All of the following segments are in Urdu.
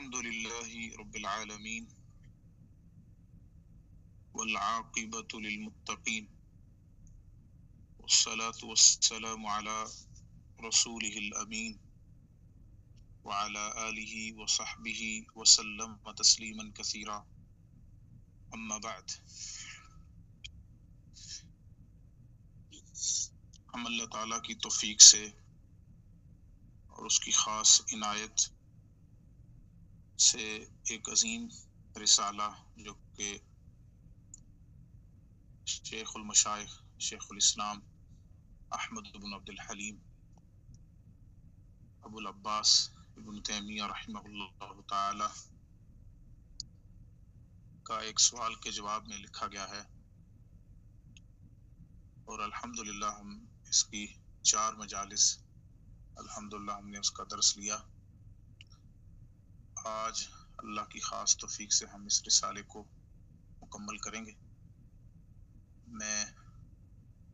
الحمد لله رب العالمين والعاقبة للمتقين والصلاة والسلام على رسوله الأمين وعلى آله وصحبه وسلم تسليما كثيرا أما بعد. ہم اللہ تعالیٰ کی توفیق سے اور اس کی خاص عنایت سے ایک عظیم رسالہ جو کہ شیخ المشائخ شیخ الاسلام احمد بن عبد الحلیم ابو العباس ابن تیمیہ رحمہ اللہ تعالی کا ایک سوال کے جواب میں لکھا گیا ہے، اور الحمدللہ ہم اس کی 4 مجالس الحمدللہ ہم نے اس کا درس لیا. آج اللہ کی خاص توفیق سے ہم اس رسالے کو مکمل کریں گے. میں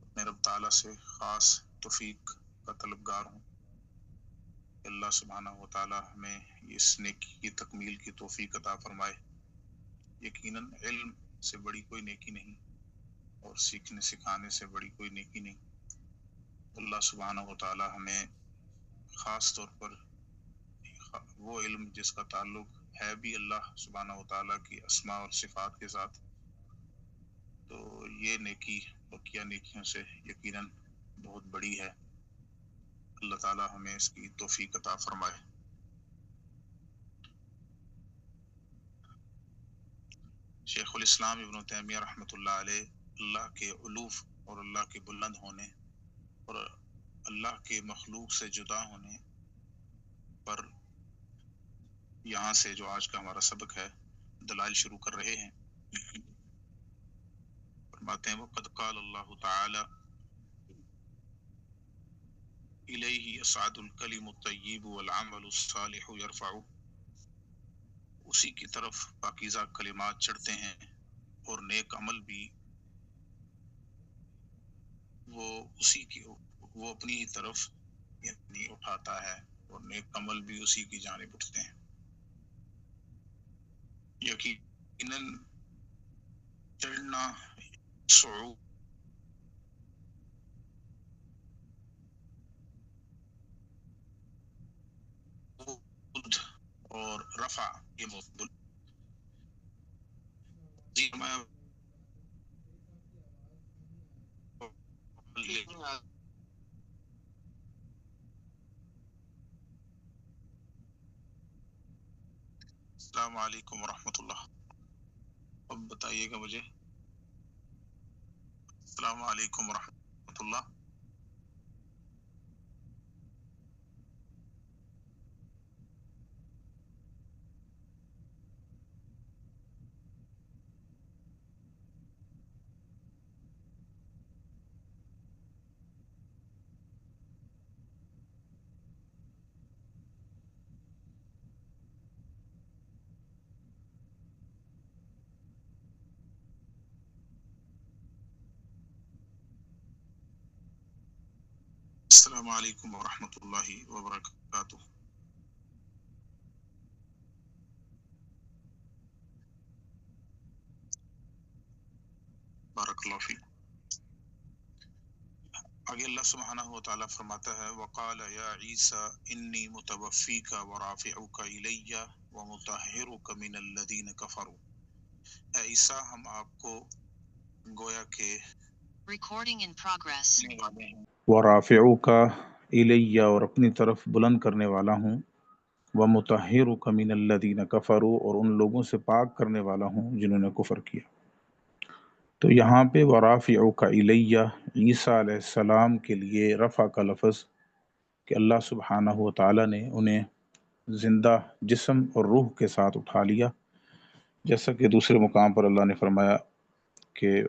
اپنے رب تعالیٰ سے خاص توفیق کا طلبگار ہوں کہ اللہ سبحانہ و تعالیٰ ہمیں اس نیکی کی تکمیل کی توفیق عطا فرمائے. یقیناً علم سے بڑی کوئی نیکی نہیں اور سیکھنے سکھانے سے بڑی کوئی نیکی نہیں. اللہ سبحانہ و تعالیٰ ہمیں خاص طور پر وہ علم جس کا تعلق ہے بھی اللہ سبحانہ و تعالیٰ کی اسماء اور صفات کے ساتھ، تو یہ نیکی بقیہ نیکیوں سے یقیناً بہت بڑی ہے. اللہ تعالیٰ ہمیں اس کی توفیق عطا فرمائے. شیخ الاسلام ابن تیمیہ رحمۃ اللہ علیہ اللہ کے علوف اور اللہ کے بلند ہونے اور اللہ کے مخلوق سے جدا ہونے پر یہاں سے جو آج کا ہمارا سبق ہے دلائل شروع کر رہے ہیں. فرماتے ہیں وَقَدْ قَالَ اللَّهُ تَعَالَى إِلَيْهِ يَصْعَدُ الْكَلِمُ الطَّيِّبُ وَالْعَمَلُ الصَّالِحُ يَرْفَعُهُ، اسی کی طرف پاکیزہ کلمات چڑھتے ہیں اور نیک عمل بھی وہ اپنی ہی طرف یعنی اٹھاتا ہے، اور نیک عمل بھی اسی کی جانب اٹھتے ہیں. یقیناً چڑھنا صعود اور رفع یہ مقبول. جی میں السلام علیکم ورحمۃ اللہ. اب بتائیے گا مجھے. السلام علیکم ورحمۃ اللہ. السلام علیکم ورحمۃ اللہ وبرکاتہ. بارک اللہ فیک. آگے اللہ سبحانہ و تعالیٰ فرماتا ہے وقال یا عیسیٰ انی متوفیک ورافعک الی ومطہرک من الذین کفروا. اے عیسیٰ ہم آپ کو گویا کہ Recording in progress. ورافعک الی اور اپنی طرف بلند کرنے والا ہوں، ومطہرک من الذین کفروا اور ان لوگوں سے پاک کرنے والا ہوں جنہوں نے کفر کیا. تو یہاں پہ ورافعک الی عیسیٰ علیہ السلام کے لیے رفع کا لفظ کہ اللہ سبحانہ و تعالیٰ نے انہیں زندہ جسم اور روح کے ساتھ اٹھا لیا، جیسا کہ دوسرے مقام پر اللہ نے فرمایا کہ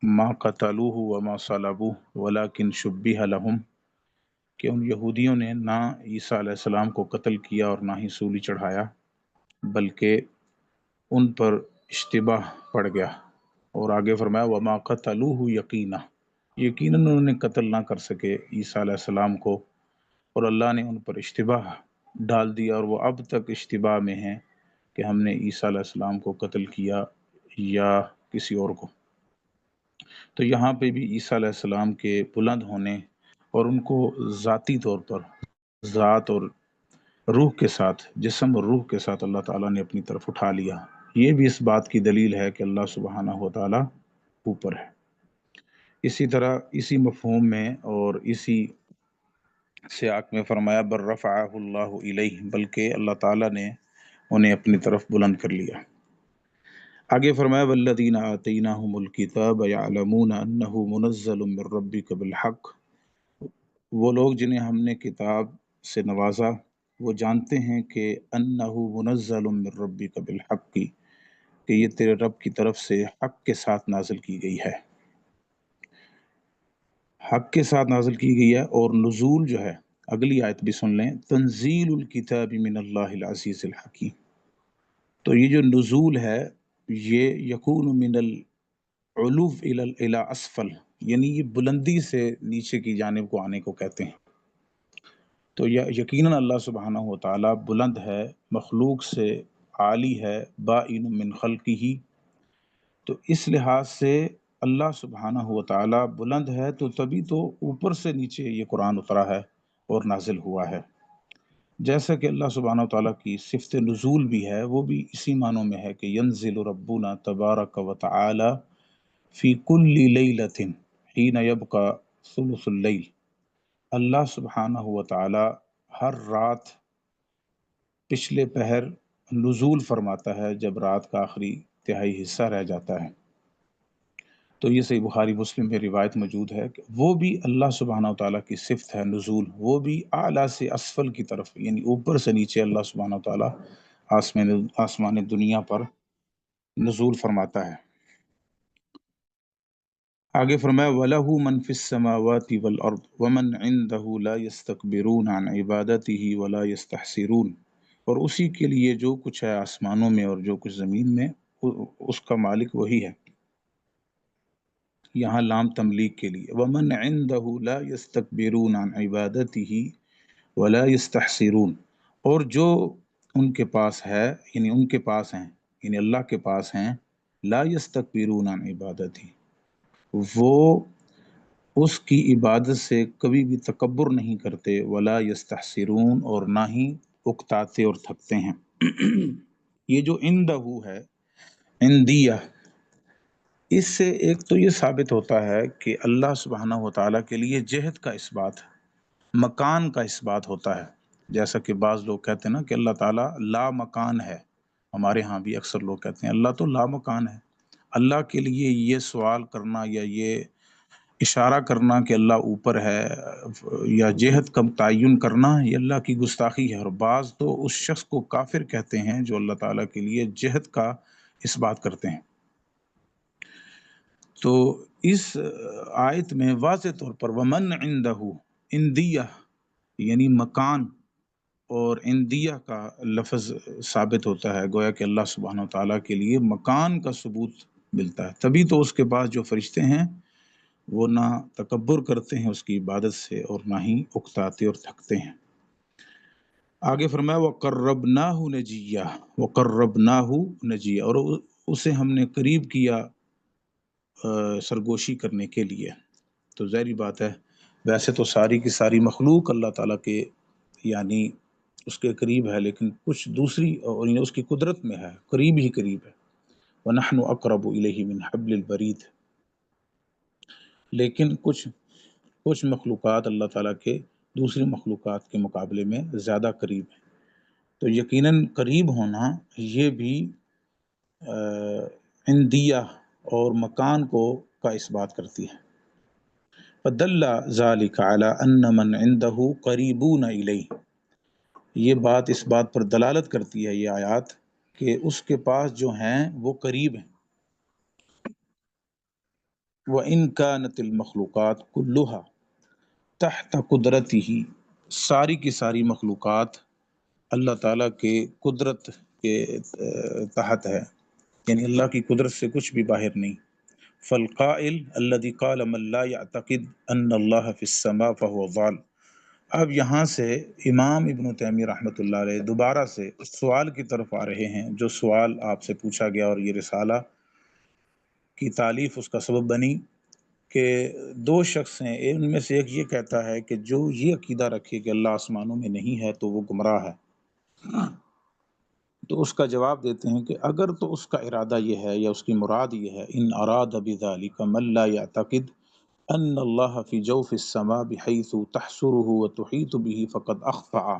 ما قتلوہ وما صلبوہ ولکن شبہ لہم، کہ ان یہودیوں نے نہ عیسیٰ علیہ السلام کو قتل کیا اور نہ ہی سولی چڑھایا، بلکہ ان پر اشتباہ پڑ گیا. اور آگے فرمایا وما قتلوہ یقینا، یقیناً انہوں نے قتل نہ کر سکے عیسیٰ علیہ السلام کو، اور اللہ نے ان پر اشتباہ ڈال دیا اور وہ اب تک اشتباہ میں ہیں کہ ہم نے عیسیٰ علیہ السلام کو قتل کیا یا کسی اور کو۔ تو یہاں پہ بھی عیسیٰ علیہ السلام کے بلند ہونے اور ان کو ذاتی طور پر ذات اور روح کے ساتھ، جسم اور روح کے ساتھ اللہ تعالیٰ نے اپنی طرف اٹھا لیا، یہ بھی اس بات کی دلیل ہے کہ اللہ سبحانہ و تعالیٰ اوپر ہے۔ اسی طرح اسی مفہوم میں اور اسی سیاق میں فرمایا بر رفعہ اللہ الیہ، بلکہ اللہ تعالیٰ نے انہیں اپنی طرف بلند کر لیا۔ آگے فرمایا والذین آتیناہم الکتاب یعلمون انہ منزل من ربک بالحق، وہ لوگ جنہیں ہم نے کتاب سے نوازا وہ جانتے ہیں کہ انہ منزل من ربک بالحق کی، کہ یہ تیرے رب کی طرف سے حق کے ساتھ نازل کی گئی ہے، حق کے ساتھ نازل کی گئی ہے۔ اور نزول جو ہے، اگلی آیت بھی سن لیں، تنزیل الکتاب من اللہ العزیز الحکیم، تو یہ جو نزول ہے یہ یکون من العلو الی اسفل، یعنی یہ بلندی سے نیچے کی جانب کو آنے کو کہتے ہیں۔ تو یقیناً اللہ سبحانہ و تعالیٰ بلند ہے، مخلوق سے عالی ہے، بائن من خلقہ، تو اس لحاظ سے اللہ سبحانہ و تعالیٰ بلند ہے، تو تبھی تو اوپر سے نیچے یہ قرآن اترا ہے اور نازل ہوا ہے۔ جیسا کہ اللہ سبحانہ و تعالیٰ کی صفت نزول بھی ہے، وہ بھی اسی معنوں میں ہے کہ ینزل ربنا تبارک و تعالی فی کل لیلۃ حین یبقى ثلث اللیل، اللہ سبحانہ و تعالیٰ ہر رات پچھلے پہر نزول فرماتا ہے جب رات کا آخری تہائی حصہ رہ جاتا ہے۔ تو یہ صحیح بخاری مسلم میں روایت موجود ہے کہ وہ بھی اللہ سبحانہ و تعالیٰ کی صفت ہے نزول، وہ بھی اعلیٰ سے اسفل کی طرف، یعنی اوپر سے نیچے اللہ سبحانہ و تعالیٰ آسمان دنیا پر نزول فرماتا ہے۔ آگے فرمایا وَلَهُ مَنْ فِي السَّمَاوَاتِ وَالْأَرْضِ وَمَنْ عِنْدَهُ لَا يَسْتَكْبِرُونَ عَنْ عِبَادَتِهِ وَلَا يَسْتَحْسِرُونَ، اور اسی کے لیے جو کچھ ہے آسمانوں میں اور جو کچھ زمین میں اس کا مالک وہی ہے، یہاں لام تملیک کے لیے، وَمَنْ عِنْدَهُ لَا يَسْتَكْبِرُونَ عَنْ عِبَادَتِهِ وَلَا يَسْتَحْسِرُونَ، اور جو ان کے پاس ہے، یعنی ان کے پاس ہیں، یعنی اللہ کے پاس ہیں، لا يَسْتَكْبِرُونَ عَنْ عِبَادَتِهِ، وہ اس کی عبادت سے کبھی بھی تکبر نہیں کرتے، وَلَا يَسْتَحْسِرُونَ، اور نہ ہی اکتاتے اور تھکتے ہیں۔ یہ جو عندہ ہے، عندیہ، اس سے ایک تو یہ ثابت ہوتا ہے کہ اللہ سبحانہ و تعالیٰ کے لیے جہت کا اثبات، مکان کا اثبات ہوتا ہے، جیسا کہ بعض لوگ کہتے ہیں نا کہ اللہ تعالیٰ لا مکان ہے، ہمارے ہاں بھی اکثر لوگ کہتے ہیں اللہ تو لا مکان ہے۔ اللہ کے لیے یہ سوال کرنا یا یہ اشارہ کرنا کہ اللہ اوپر ہے یا جہت کا تعین کرنا، یہ اللہ کی گستاخی ہے، اور بعض تو اس شخص کو کافر کہتے ہیں جو اللہ تعالیٰ کے لیے جہت کا اثبات کرتے ہیں۔ تو اس آیت میں واضح طور پر ومن عندہ، اندیہ یعنی مکان، اور اندیہ کا لفظ ثابت ہوتا ہے، گویا کہ اللہ سبحانہ و تعالیٰ کے لیے مکان کا ثبوت ملتا ہے، تبھی تو اس کے پاس جو فرشتے ہیں وہ نہ تکبر کرتے ہیں اس کی عبادت سے اور نہ ہی اکتاتے اور تھکتے ہیں۔ آگے فرمایا وَقَرَّبْنَاهُ نَجِيًّا، وَقَرَّبْنَاهُ نَجِيًّا، اور اسے ہم نے قریب کیا سرگوشی کرنے کے لیے۔ تو ظاہری بات ہے، ویسے تو ساری کی ساری مخلوق اللہ تعالیٰ کے یعنی اس کے قریب ہے، لیکن کچھ دوسری اور اس کی قدرت میں ہے، قریب ہی قریب ہے، وَنَحْنُ أَقْرَبُ إِلَيْهِ مِنْ حَبْلِ الْوَرِيدِ، لیکن کچھ مخلوقات اللہ تعالیٰ کے دوسری مخلوقات کے مقابلے میں زیادہ قریب ہیں۔ تو یقیناً قریب ہونا یہ بھی عندیہ اور مکان کا اثبات کرتی ہے۔ فَدَلَّ ذَلِكَ عَلَىٰ أَنَّ مَنْ عِنْدَهُ قَرِيبُونَ إِلَيْهِ، یہ بات اس بات پر دلالت کرتی ہے یہ آیات کہ اس کے پاس جو ہیں وہ قریب ہیں۔ وَإِنْ كَانَتِ الْمَخْلُوقَاتُ كُلُّهَا تَحْتَ قُدْرَتِهِ، ساری کی ساری مخلوقات اللہ تعالیٰ کے قدرت کے تحت ہے، یعنی اللہ کی قدرت سے کچھ بھی باہر نہیں۔ فالقائل الذي قال من لا يعتقد ان اللہ فی السماء فهو ضال، اب یہاں سے امام ابن تیمیہ رحمۃ اللہ علیہ دوبارہ سے اس سوال کی طرف آ رہے ہیں جو سوال آپ سے پوچھا گیا اور یہ رسالہ کی تالیف اس کا سبب بنی، کہ دو شخص ہیں، ان میں سے ایک یہ کہتا ہے کہ جو یہ عقیدہ رکھے کہ اللہ آسمانوں میں نہیں ہے تو وہ گمراہ ہے، تو اس کا جواب دیتے ہیں کہ اگر تو اس کا ارادہ یہ ہے یا اس کی مراد یہ ہے، ان اراد بذلک من لا یعتقد ان اللہ فی جوف السماء بحیث تحصره وتحیط به فقد اخطأ،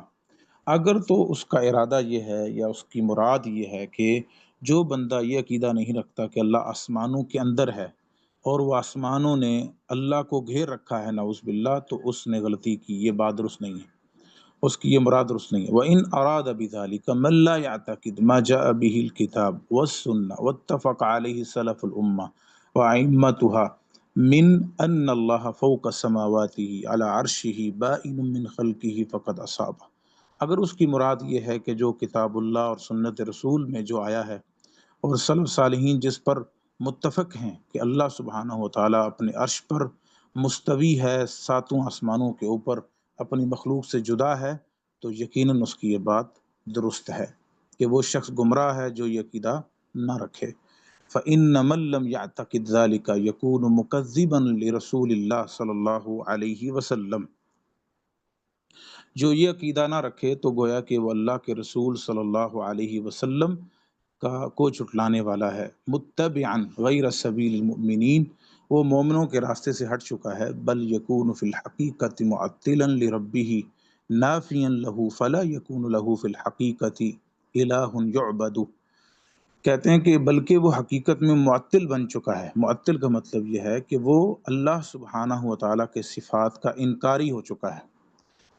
اگر تو اس کا ارادہ یہ ہے یا اس کی مراد یہ ہے کہ جو بندہ یہ عقیدہ نہیں رکھتا کہ اللہ آسمانوں کے اندر ہے اور وہ آسمانوں نے اللہ کو گھیر رکھا ہے نعوذ باللہ، تو اس نے غلطی کی، یہ بات درست نہیں ہے، اس کی یہ مراد درست نہیں ہے۔ وَإِنْ أَرَادَ بِذَلِكَ مَنْ لَا يَعْتَقِدْ مَا جَاءَ بِهِ الْكِتَابُ وَالسُّنَّةُ وَاتَّفَقَ عَلَيْهِ سَلَفُ الْأُمَّةِ وَأَئِمَّتُهَا مِنْ أَنَّ اللَّهَ فَوْقَ سَمَاوَاتِهِ عَلَى عَرْشِهِ بَائِنٌ مِنْ خَلْقِهِ فَقَدْ أَصَابَ، اگر اس کی مراد یہ ہے کہ جو کتاب اللہ اور سنت رسول میں جو آیا ہے اور سلف صالحین جس پر متفق ہیں کہ اللہ سبحانہ و تعالیٰ اپنے عرش پر مستوی ہے، ساتوں آسمانوں کے اوپر اپنی مخلوق سے جدا ہے، تو یقیناً اس کی یہ بات درست ہے کہ وہ شخص گمراہ ہے جو یہ عقیدہ نہ رکھے۔ فَإِنَّ مَن لَّمْ يَعْتَقِدْ ذَلِكَ يَكُونُ مُكَذِّبًا لِرَسُولِ اللَّهِ صلی اللہ علیہ وسلم، جو یہ عقیدہ نہ رکھے تو گویا کہ وہ اللہ کے رسول صلی اللہ علیہ وسلم کو جھٹلانے والا ہے، متبعا غیر سبیل المؤمنین، وہ مومنوں کے راستے سے ہٹ چکا ہے، بل یکون فی الحقیقت معطلا لربہ نافیا لہ فلا یکون لہ فی الحقیقت الہ یعبد، کہتے ہیں کہ بلکہ وہ حقیقت میں معطل بن چکا ہے۔ معطل کا مطلب یہ ہے کہ وہ اللہ سبحانہ و تعالیٰ کے صفات کا انکاری ہو چکا ہے،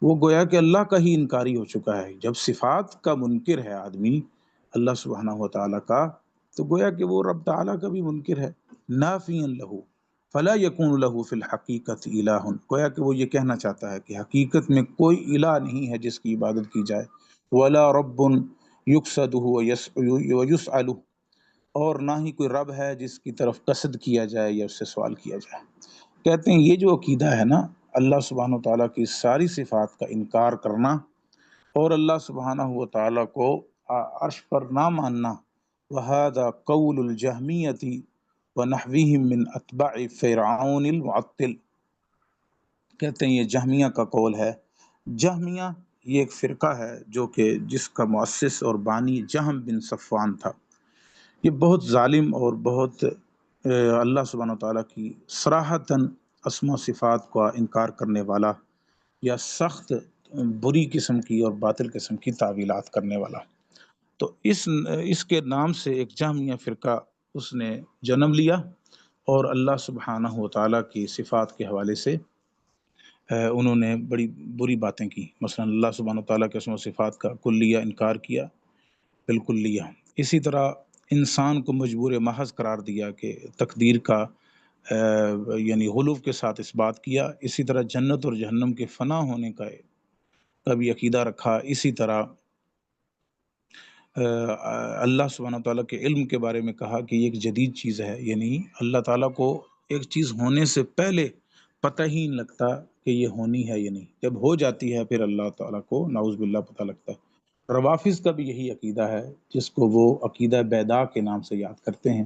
وہ گویا کہ اللہ کا ہی انکاری ہو چکا ہے۔ جب صفات کا منکر ہے آدمی اللہ سبحانہ و تعالیٰ کا، تو گویا کہ وہ رب تعالیٰ کا بھی منکر ہے۔ نافیا لہو فلا یکون لہو فی الحقیقت الہ، گویا کہ وہ یہ کہنا چاہتا ہے کہ حقیقت میں کوئی الہ نہیں ہے جس کی عبادت کی جائے، ولا رب یقصدہ ویسألہ، اور نہ ہی کوئی رب ہے جس کی طرف قصد کیا جائے یا اس سے سوال کیا جائے۔ کہتے ہیں یہ جو عقیدہ ہے نا، اللہ سبحانہ و تعالیٰ کی ساری صفات کا انکار کرنا اور اللہ سبحانہ و تعالیٰ کو عرش پر نہ ماننا، وَهَذَا قَوْلُ الْجَهْمِيَّةِ وَنَحْوِهِمْ مِنْ أَتْبَاعِ فِرْعَوْنِ الْمُعَطِّلِ، کہتے ہیں یہ جہمیہ کا قول ہے۔ جہمیہ یہ ایک فرقہ ہے جو کہ جس کا مؤسس اور بانی جہم بن صفوان تھا، یہ بہت ظالم اور بہت اللہ سبحانہ و تعالیٰ کی صراحتاً اسماء و صفات کا انکار کرنے والا یا سخت بری قسم کی اور باطل قسم کی تعویلات کرنے والا، تو اس کے نام سے ایک جہمیہ فرقہ اس نے جنم لیا اور اللہ سبحانہ و تعالیٰ کی صفات کے حوالے سے انہوں نے بڑی بری باتیں کی، مثلا اللہ سبحانہ و تعالیٰ کے اسماء و صفات کا کلیہ انکار کیا، بالکل لیا۔ اسی طرح انسان کو مجبور محض قرار دیا کہ تقدیر کا یعنی غلو کے ساتھ اس بات کیا۔ اسی طرح جنت اور جہنم کے فنا ہونے کا بھی عقیدہ رکھا۔ اسی طرح اللہ سبحانہ تعالیٰ کے علم کے بارے میں کہا کہ یہ ایک جدید چیز ہے، یعنی اللہ تعالیٰ کو ایک چیز ہونے سے پہلے پتہ ہی نہیں لگتا کہ یہ ہونی ہے یا نہیں، جب ہو جاتی ہے پھر اللہ تعالیٰ کو نعوذ باللہ پتہ لگتا ہے۔ روافظ کا بھی یہی عقیدہ ہے جس کو وہ عقیدہ بیدا کے نام سے یاد کرتے ہیں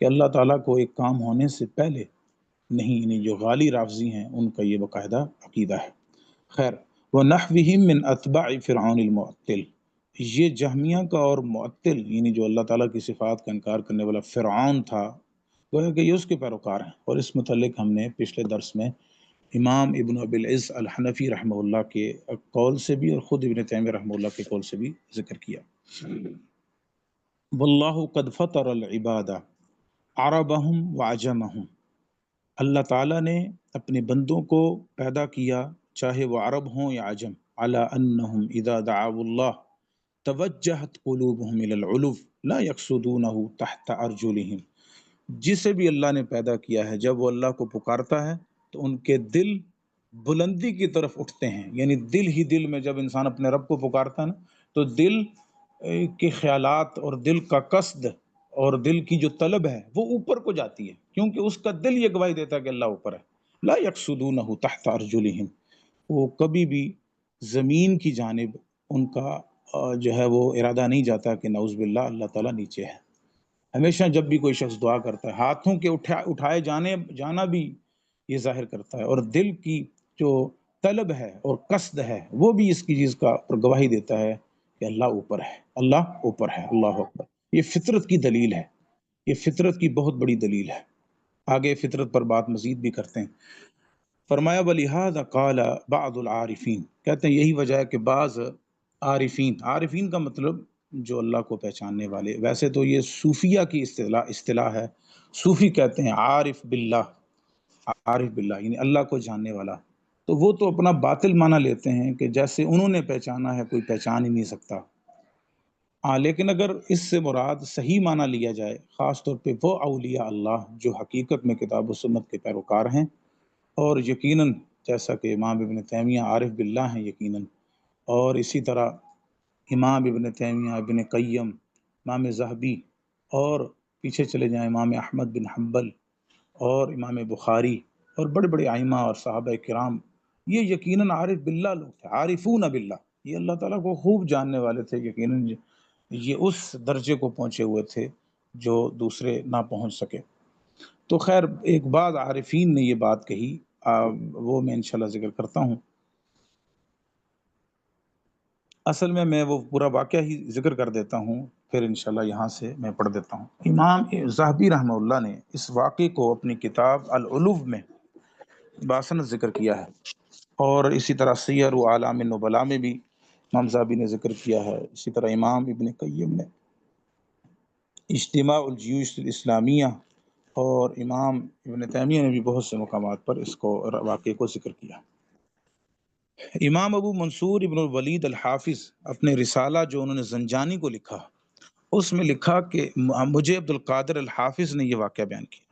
کہ اللہ تعالیٰ کو ایک کام ہونے سے پہلے نہیں، یعنی جو غالی رافضی ہیں ان کا یہ باقاعدہ عقیدہ ہے۔ خیر، وَنَحْوِهِمْ مِنْ أَتْبَاعِ فِرْعَوْنِ الْمُعَطِّلِ، یہ جہمیہ کا اور معطل یعنی جو اللہ تعالیٰ کی صفات کا انکار کرنے والا فرعون تھا، گویا کہ یہ اس کے پیروکار ہیں، اور اس متعلق ہم نے پچھلے درس میں امام ابن ابی العز الحنفی رحمہ اللہ کے قول سے بھی اور خود ابن تیمیہ رحمہ اللہ کے قول سے بھی ذکر کیا۔ واللہ قد فطر العباد عربہم وعجمہم، اللہ تعالیٰ نے اپنے بندوں کو پیدا کیا چاہے وہ عرب ہوں یا عجم، علی انہم اذا دعوا اللہ توجہت قلوبہم الی العلو لا یقصدونہ تحت ارجلہم، جسے بھی اللہ نے پیدا کیا ہے جب وہ اللہ کو پکارتا ہے تو ان کے دل بلندی کی طرف اٹھتے ہیں، یعنی دل ہی دل میں جب انسان اپنے رب کو پکارتا ہے نا تو دل کے خیالات اور دل کا قصد اور دل کی جو طلب ہے وہ اوپر کو جاتی ہے، کیونکہ اس کا دل یہ گواہی دیتا ہے کہ اللہ اوپر ہے۔ لا یقصدونہ تحت ارجلہم، وہ کبھی بھی زمین کی جانب ان کا جو ہے وہ ارادہ نہیں جاتا کہ نعوذ باللہ اللہ تعالیٰ نیچے ہے. ہمیشہ جب بھی کوئی شخص دعا کرتا ہے ہاتھوں کے اٹھائے جانا بھی یہ ظاہر کرتا ہے، اور دل کی جو طلب ہے اور قصد ہے وہ بھی اس کی چیز کا گواہی دیتا ہے کہ اللہ اوپر ہے، اللہ اوپر ہے، اللہ اکبر. یہ فطرت کی دلیل ہے، یہ فطرت کی بہت بڑی دلیل ہے. آگے فطرت پر بات مزید بھی کرتے ہیں. فرمایا وَلِهَذَا قَالَ بَعْضُ الْعَارِفِينَ، کہتے ہیں یہی وجہ ہے کہ بعض عارفین کا مطلب جو اللہ کو پہچاننے والے. ویسے تو یہ صوفیہ کی اصطلاح ہے. صوفی کہتے ہیں عارف باللہ، عارف باللہ یعنی اللہ کو جاننے والا. تو وہ تو اپنا باطل معنی لیتے ہیں کہ جیسے انہوں نے پہچانا ہے کوئی پہچان ہی نہیں سکتا. لیکن اگر اس سے مراد صحیح معنی لیا جائے، خاص طور پہ وہ اولیاء اللہ جو حقیقت میں کتاب و سنت کے پیروکار ہیں، اور یقیناً جیسا کہ امام ابن تیمیہ عارف باللہ ہیں یقیناً، اور اسی طرح امام ابن تیمیہ، ابن قیم، امام ذہبی، اور پیچھے چلے جائیں امام احمد بن حنبل اور امام بخاری اور بڑے بڑے ائمہ اور صحابہ کرام، یہ یقیناً عارف باللہ لوگ تھے، عارفون باللہ. یہ اللہ تعالیٰ کو خوب جاننے والے تھے. یقیناً یہ اس درجے کو پہنچے ہوئے تھے جو دوسرے نہ پہنچ سکے. تو خیر ایک بعض عارفین نے یہ بات کہی، وہ میں انشاءاللہ ذکر کرتا ہوں. اصل میں وہ پورا واقعہ ہی ذکر کر دیتا ہوں، پھر انشاءاللہ یہاں سے میں پڑھ دیتا ہوں. امام ذہبی رحمہ اللہ نے اس واقعے کو اپنی کتاب العلو میں باسن ذکر کیا ہے، اور اسی طرح سیر و اعلام النبلاء میں بھی امام ذہبی نے ذکر کیا ہے. اسی طرح امام ابن قیم نے اجتماع الجیوش الاسلامیہ، اور امام ابن تیمیہ نے بھی بہت سے مقامات پر اس کو واقعے کو ذکر کیا. امام ابو منصور ابن الولید الحافظ اپنے رسالہ جو انہوں نے زنجانی کو لکھا، اس میں لکھا کہ مجھے عبد القادر الحافظ نے یہ واقعہ بیان کیا،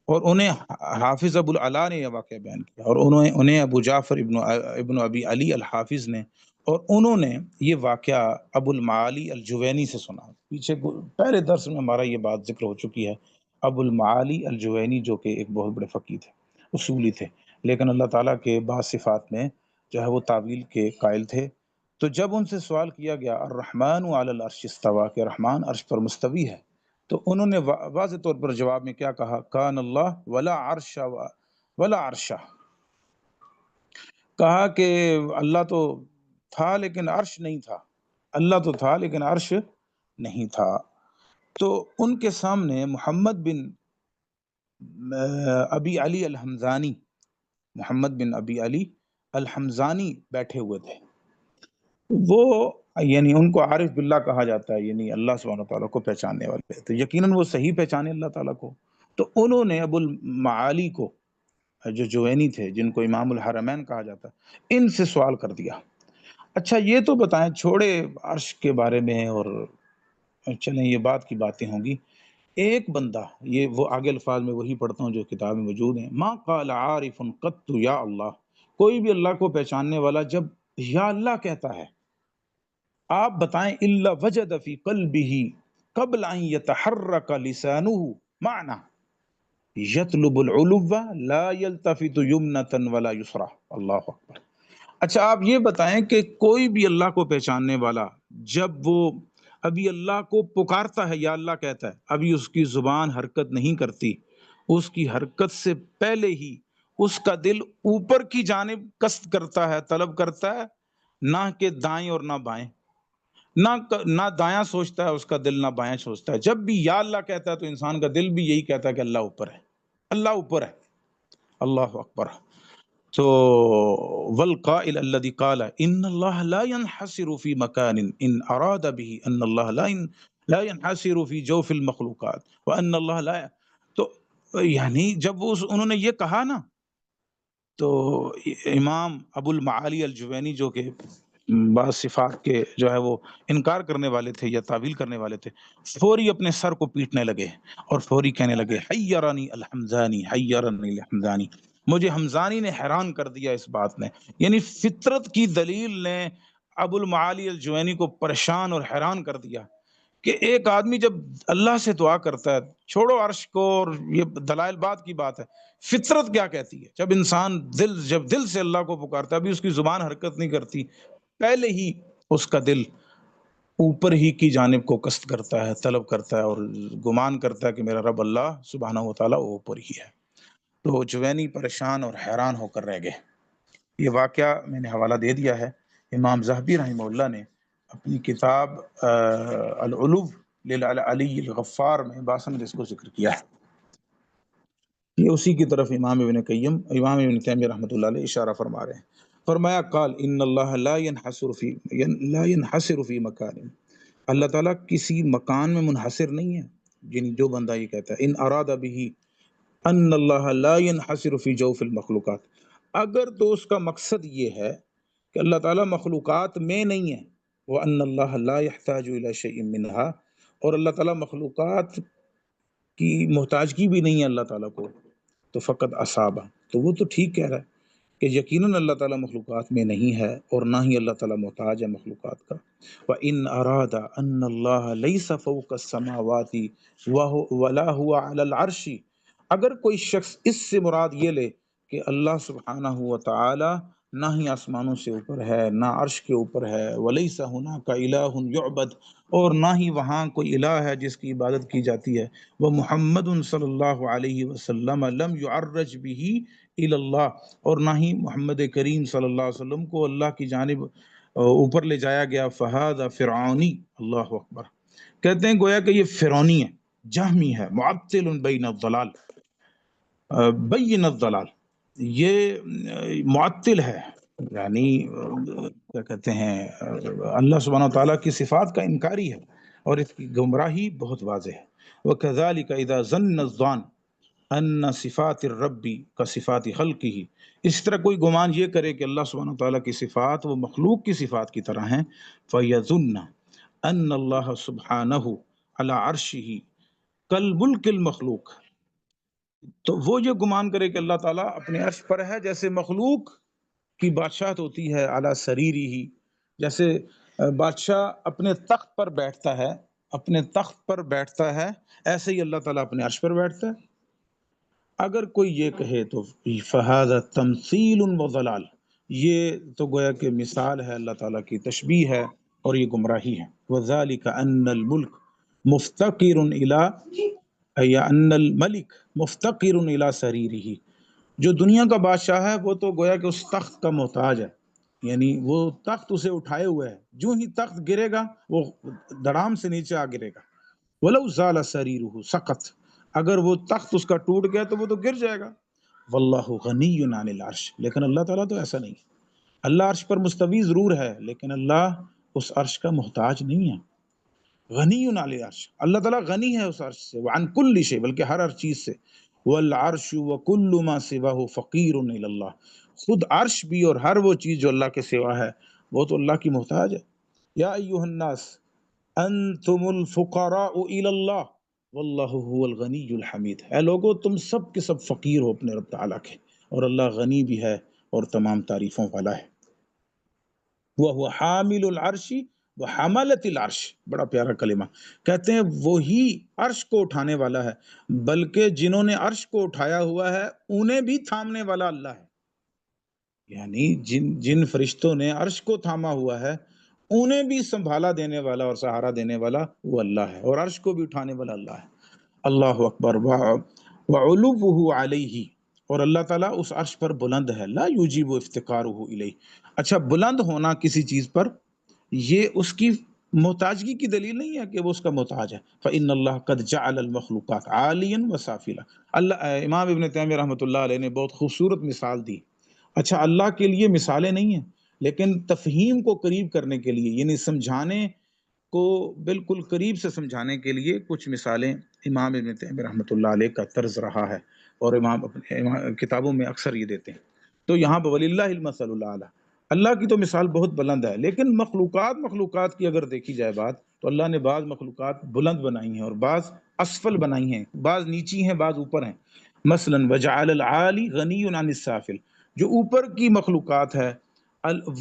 اور انہیں حافظ ابو العلا نے یہ واقعہ بیان کیا، اور انہیں ابو جعفر ابن ابی علی الحافظ نے، اور انہوں نے یہ واقعہ ابو المعالی الجوینی سے سنا. پیچھے پہلے درس میں ہمارا یہ بات ذکر ہو چکی ہے. ابو المعالی الجوینی جو کہ ایک بہت بڑے فقیہ تھے، اصولی تھے، لیکن اللہ تعالیٰ کے بعض صفات میں جو ہے وہ تعویل کے قائل تھے. تو جب ان سے سوال کیا گیا الرحمن علی العرش استویٰ، کہ رحمان عرش پر مستوی ہے، تو انہوں نے واضح طور پر جواب میں کیا کہا؟ کان اللہ ولا عرش ولا عرشہ، کہا کہ اللہ تو تھا لیکن عرش نہیں تھا، اللہ تو تھا لیکن عرش نہیں تھا. تو ان کے سامنے محمد بن ابی علی الحمزانی، محمد بن ابی علی الحمزانی بیٹھے ہوئے تھے. وہ یعنی ان کو عارف باللہ کہا جاتا ہے، یعنی اللہ سبحانہ وتعالیٰ کو پہچاننے والے. تو یقیناً وہ صحیح پہچانے اللہ تعالیٰ کو. تو انہوں نے ابو المعالی کو جو جوینی تھے، جن کو امام الحرمین کہا جاتا ہے، ان سے سوال کر دیا. اچھا یہ تو بتائیں، چھوڑے عرش کے بارے میں، اور چلیں یہ بات کی باتیں ہوں گی. ایک بندہ، یہ وہ آگے الفاظ میں وہی پڑھتا ہوں جو کتاب میں موجود ہیں، ما قال عارف قط یا اللہ، کوئی بھی اللہ کو پہچاننے والا جب یا اللہ کہتا ہے، آپ بتائیں الا وجد فی قلبہ قبل ان یتحرک لسانہ معنی یطلب العلو لا یلتفت یمنۃ ولا یسریٰ. اللہ اکبر. اچھا آپ یہ بتائیں کہ کوئی بھی اللہ کو پہچاننے والا جب وہ ابھی اللہ کو پکارتا ہے یا اللہ کہتا ہے، ابھی اس کی زبان حرکت نہیں کرتی، اس کی حرکت سے پہلے ہی اس کا دل اوپر کی جانب قصد کرتا ہے، طلب کرتا ہے، نہ کہ دائیں اور نہ بائیں، نہ دایاں سوچتا ہے اس کا دل، نہ بائیں سوچتا ہے. جب بھی یا اللہ کہتا ہے تو انسان کا دل بھی یہی کہتا ہے کہ اللہ اوپر ہے، اللہ اوپر ہے. اللہ اکبر. تو والقائل الذي قال ان اللہ لا ينحصر في مكان ان اراد به ان اللہ لا ينحصر في جوف المخلوقات وان اللہ لا. تو یعنی جب انہوں نے یہ کہا نا، تو امام ابو المعالی الجوینی جو کہ بعض صفات کے جو ہے وہ انکار کرنے والے تھے یا تعویل کرنے والے تھے، فوری اپنے سر کو پیٹنے لگے اور فوری کہنے لگے حیرنی الحمزانی، حیرنی الحمزانی، مجھے حمزانی نے حیران کر دیا اس بات نے. یعنی فطرت کی دلیل نے ابو المعالی الجوینی کو پریشان اور حیران کر دیا کہ ایک آدمی جب اللہ سے دعا کرتا ہے، چھوڑو عرش کو اور یہ دلائل بات کی بات ہے، فطرت کیا کہتی ہے؟ جب انسان جب دل سے اللہ کو پکارتا ہے، ابھی اس کی زبان حرکت نہیں کرتی، پہلے ہی اس کا دل اوپر ہی کی جانب کو قصد کرتا ہے، طلب کرتا ہے اور گمان کرتا ہے کہ میرا رب اللہ سبحانہ و تعالیٰ وہ اوپر ہی ہے۔ تو جوینی پریشان اور حیران ہو کر رہ گئے۔ یہ واقعہ میں نے حوالہ دے دیا ہے، امام ذہبی رحمہ اللہ نے اپنی کتاب العلو للعلی الغفار میں 62 اس کو ذکر کیا ہے۔ یہ اسی کی طرف امام ابن تیمیہ رحمۃ اللہ علیہ اشارہ فرما رہے ہیں۔ فرمایا قال ان اللہ لا ينحصر فی مکان، اللہ تعالیٰ کسی مکان میں منحصر نہیں ہے، یعنی جو بندہ یہ کہتا ہے ان اراد به ان اللہ لا ينحصر فی جوف المخلوقات، اگر تو اس کا مقصد یہ ہے کہ اللہ تعالیٰ مخلوقات میں نہیں ہے، وان اللہ لا يحتاج الی شیء منها، اور اللہ تعالیٰ مخلوقات کی محتاجگی بھی نہیں ہے اللہ تعالیٰ کو، تو فقط اصابہ، تو وہ تو ٹھیک کہہ رہا ہے کہ یقیناً اللہ تعالیٰ مخلوقات میں نہیں ہے اور نہ ہی اللہ تعالیٰ محتاج ہے مخلوقات کا۔ وَإِنْ أَرَادَ أَنَّ اللَّهَ لَيْسَ فَوْقَ السَّمَاوَاتِ وَلَا هُوَ عَلَى الْعَرْشِ، اگر کوئی شخص اس سے مراد یہ لے کہ اللہ سبحانہ و تعالی نہ ہی آسمانوں سے اوپر ہے، نہ عرش کے اوپر ہے، وَلَيْسَ هُنَاكَ إِلَٰهٌ يُعْبَدُ، اور نہ ہی وہاں کوئی الہ ہے جس کی عبادت کی جاتی ہے، وَمُحَمَّدٌ صلی اللہ علیہ وسلم لم يعرج به إلى اللہ، اور نہ ہی محمد کریم صلی اللہ علیہ وسلم کو اللہ کی جانب اوپر لے جایا گیا، فہذا فرعونی، اللہ اکبر، کہتے ہیں گویا کہ یہ فرعونی ہے، جہمی ہے، معطل بین الضلال، بین الضلال، یہ معطل ہے، یعنی کیا کہتے ہیں اللہ سبحانہ وتعالیٰ کی صفات کا انکاری ہے اور اس کی گمراہی بہت واضح ہے۔ وَكَذَلِكَ إِذَا ظَنَّ الظَّانُ ان صفات الرب کا صفات خلقہ، اس طرح کوئی گمان یہ کرے کہ اللہ سبحانہ وتعالیٰ کی صفات وہ مخلوق کی صفات کی طرح ہیں، فَيَظُنَّ ان اللہ سبحانہ علی عرشہ کالملک المخلوق، تو وہ یہ گمان کرے کہ اللہ تعالیٰ اپنے عرش پر ہے جیسے مخلوق کی بادشاہت ہوتی ہے، علی سریری ہی، جیسے بادشاہ اپنے تخت پر بیٹھتا ہے، اپنے تخت پر بیٹھتا ہے، ایسے ہی اللہ تعالیٰ اپنے عرش پر بیٹھتا ہے۔ اگر کوئی یہ کہے تو فہذا تمثیل و ضلال، یہ تو گویا کہ مثال ہے اللہ تعالیٰ کی، تشبیہ ہے اور یہ گمراہی ہے۔ وذالک ان الملک مفتقر الی، یا ان الملک مفتقر الی سریرہ، جو دنیا کا بادشاہ ہے وہ تو گویا کہ اس تخت کا محتاج ہے، یعنی وہ تخت اسے اٹھائے ہوئے ہے، جو ہی تخت گرے گا وہ دڑام سے نیچے آ گرے گا۔ وَلَوْ زَالَ سَرِيرُهُ سَقَطَ، اگر وہ تخت اس کا ٹوٹ گیا تو وہ تو گر جائے گا۔ وَاللَّهُ غَنِيٌّ عَنِ الْعَرْشِ، لیکن اللہ تعالیٰ تو ایسا نہیں ہے، اللہ عرش پر مستوی ضرور ہے لیکن اللہ اس عرش کا محتاج نہیں ہے۔ غنی علی العرش، اللہ تعالیٰ غنی ہے اس عرش سے، وعن کل شیء، بلکہ ہر چیز سے، والعرش وکل ما سواہ فقیر الی اللہ، خود عرش بھی اور ہر وہ چیز جو اللہ کے سوا ہے وہ تو اللہ کی محتاج ہے۔ یا ایھا الناس انتم الفقراء الی اللہ واللہ هو الغنی الحمید، اے لوگو تم سب کے سب فقیر ہو اپنے رب تعالیٰ کے، اور اللہ غنی بھی ہے اور تمام تعریفوں والا ہے۔ وَهُوَ حامل العرش وحملت العرش، بڑا پیارا کلمہ، کہتے ہیں وہی عرش کو اٹھانے والا ہے، بلکہ جنہوں نے عرش کو اٹھایا ہوا ہے انہیں بھی تھامنے والا اللہ ہے، یعنی جن فرشتوں نے عرش کو تھاما ہوا ہے انہیں بھی سنبھالا دینے والا اور سہارا دینے والا وہ اللہ ہے، اور عرش کو بھی اٹھانے والا اللہ ہے۔ اللہ اکبر۔ وعلوہ علیہ، اور اللہ تعالیٰ اس عرش پر بلند ہے، لا یجیب افتقارہ الیہ، اچھا بلند ہونا کسی چیز پر یہ اس کی محتاجگی کی دلیل نہیں ہے کہ وہ اس کا محتاج ہے۔ فإن اللہ قد جعل المخلوقات عالیا وسافلا، اللہ، امام ابن تیمیہ رحمۃ اللہ علیہ نے بہت خوبصورت مثال دی۔ اچھا اللہ کے لیے مثالیں نہیں ہیں، لیکن تفہیم کو قریب کرنے کے لیے، یعنی سمجھانے کو بالکل قریب سے سمجھانے کے لیے کچھ مثالیں امام ابن تیمیہ رحمۃ اللہ علیہ کا طرز رہا ہے، اور امام اپنے کتابوں میں اکثر یہ دیتے ہیں۔ تو یہاں پہ وَلِلَّهِ الْمَثَلُ الْأَعْلَىٰ، اللہ کی تو مثال بہت بلند ہے، لیکن مخلوقات کی اگر دیکھی جائے بات تو اللہ نے بعض مخلوقات بلند بنائی ہیں اور بعض اسفل بنائی ہیں، بعض نیچی ہیں بعض اوپر ہیں۔ مثلا وجعل العالی غنی عن السافل، جو اوپر کی مخلوقات ہے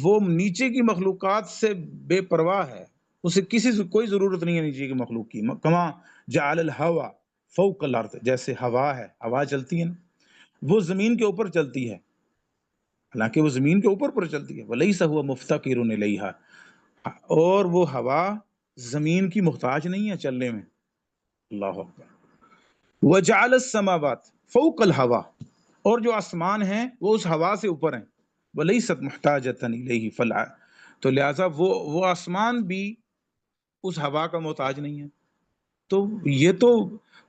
وہ نیچے کی مخلوقات سے بے پرواہ ہے، اسے کسی سے کوئی ضرورت نہیں ہے نیچے کی مخلوق کی. کما جعل الہوا فوق الارض، جیسے ہوا ہے، ہوا چلتی ہے نا، وہ زمین کے اوپر چلتی ہے، حالانکہ وہ زمین کے اوپر پر چلتی ہے. ولیس ہوا مفتقر الیہا، اور وہ ہوا زمین کی محتاج نہیں ہے چلنے میں. اللہ اکبر. وجعل السماوات فوق الہوا، اور جو آسمان ہیں وہ اس ہوا سے اوپر ہیں. ولیست محتاجۃ الیہ فلع، تو لہٰذا وہ آسمان بھی اس ہوا کا محتاج نہیں ہے. تو یہ تو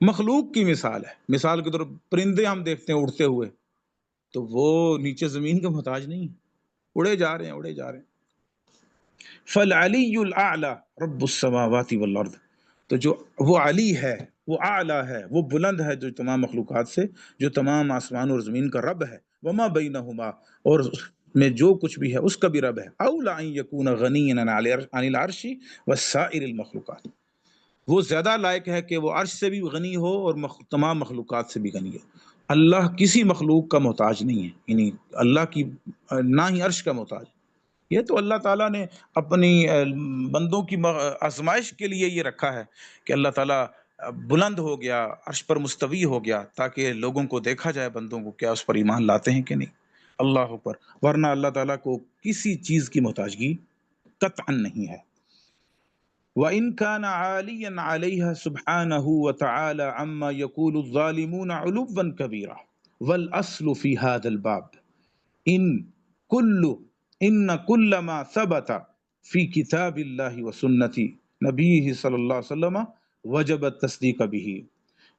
مخلوق کی مثال ہے. مثال کے طور پر پرندے ہم دیکھتے ہیں اڑتے ہوئے، تو وہ نیچے زمین کے محتاج نہیں ہیں، اڑے جا رہے ہیں اڑے جا رہے ہیں. فالعلی الاعلی رب السماوات والارض، تو جو وہ علی ہے، وہ اعلی ہے، وہ بلند ہے جو تمام مخلوقات سے، جو تمام آسمان اور زمین کا رب ہے. وما بینہما، اور میں جو کچھ بھی ہے اس کا بھی رب ہے. اولا ان یکون غنیا عن العرش وسائر المخلوقات، وہ زیادہ لائق ہے کہ وہ عرش سے بھی غنی ہو اور تمام مخلوقات سے بھی غنی ہو. اللہ کسی مخلوق کا محتاج نہیں ہے، یعنی اللہ کی نہ ہی عرش کا محتاج. یہ تو اللہ تعالیٰ نے اپنی بندوں کی آزمائش کے لیے یہ رکھا ہے کہ اللہ تعالیٰ بلند ہو گیا، عرش پر مستوی ہو گیا، تاکہ لوگوں کو دیکھا جائے بندوں کو کیا اس پر ایمان لاتے ہیں کہ نہیں. اللہ پر، ورنہ اللہ تعالیٰ کو کسی چیز کی محتاجگی قطعا نہیں ہے. وَإِن كَانَ عَالِيًا عَلَيْهَا سُبْحَانَهُ وَتَعَالَى عَمَّا يَقُولُ الظَّالِمُونَ عُلُوًّا كَبِيرًا وَالْأَصْلُ فِي هَذَا الْبَابِ إن كل ما ثبت في كتاب الله وسنة نبيه صلی اللہ علیہ وسلم وجب التصدیق به.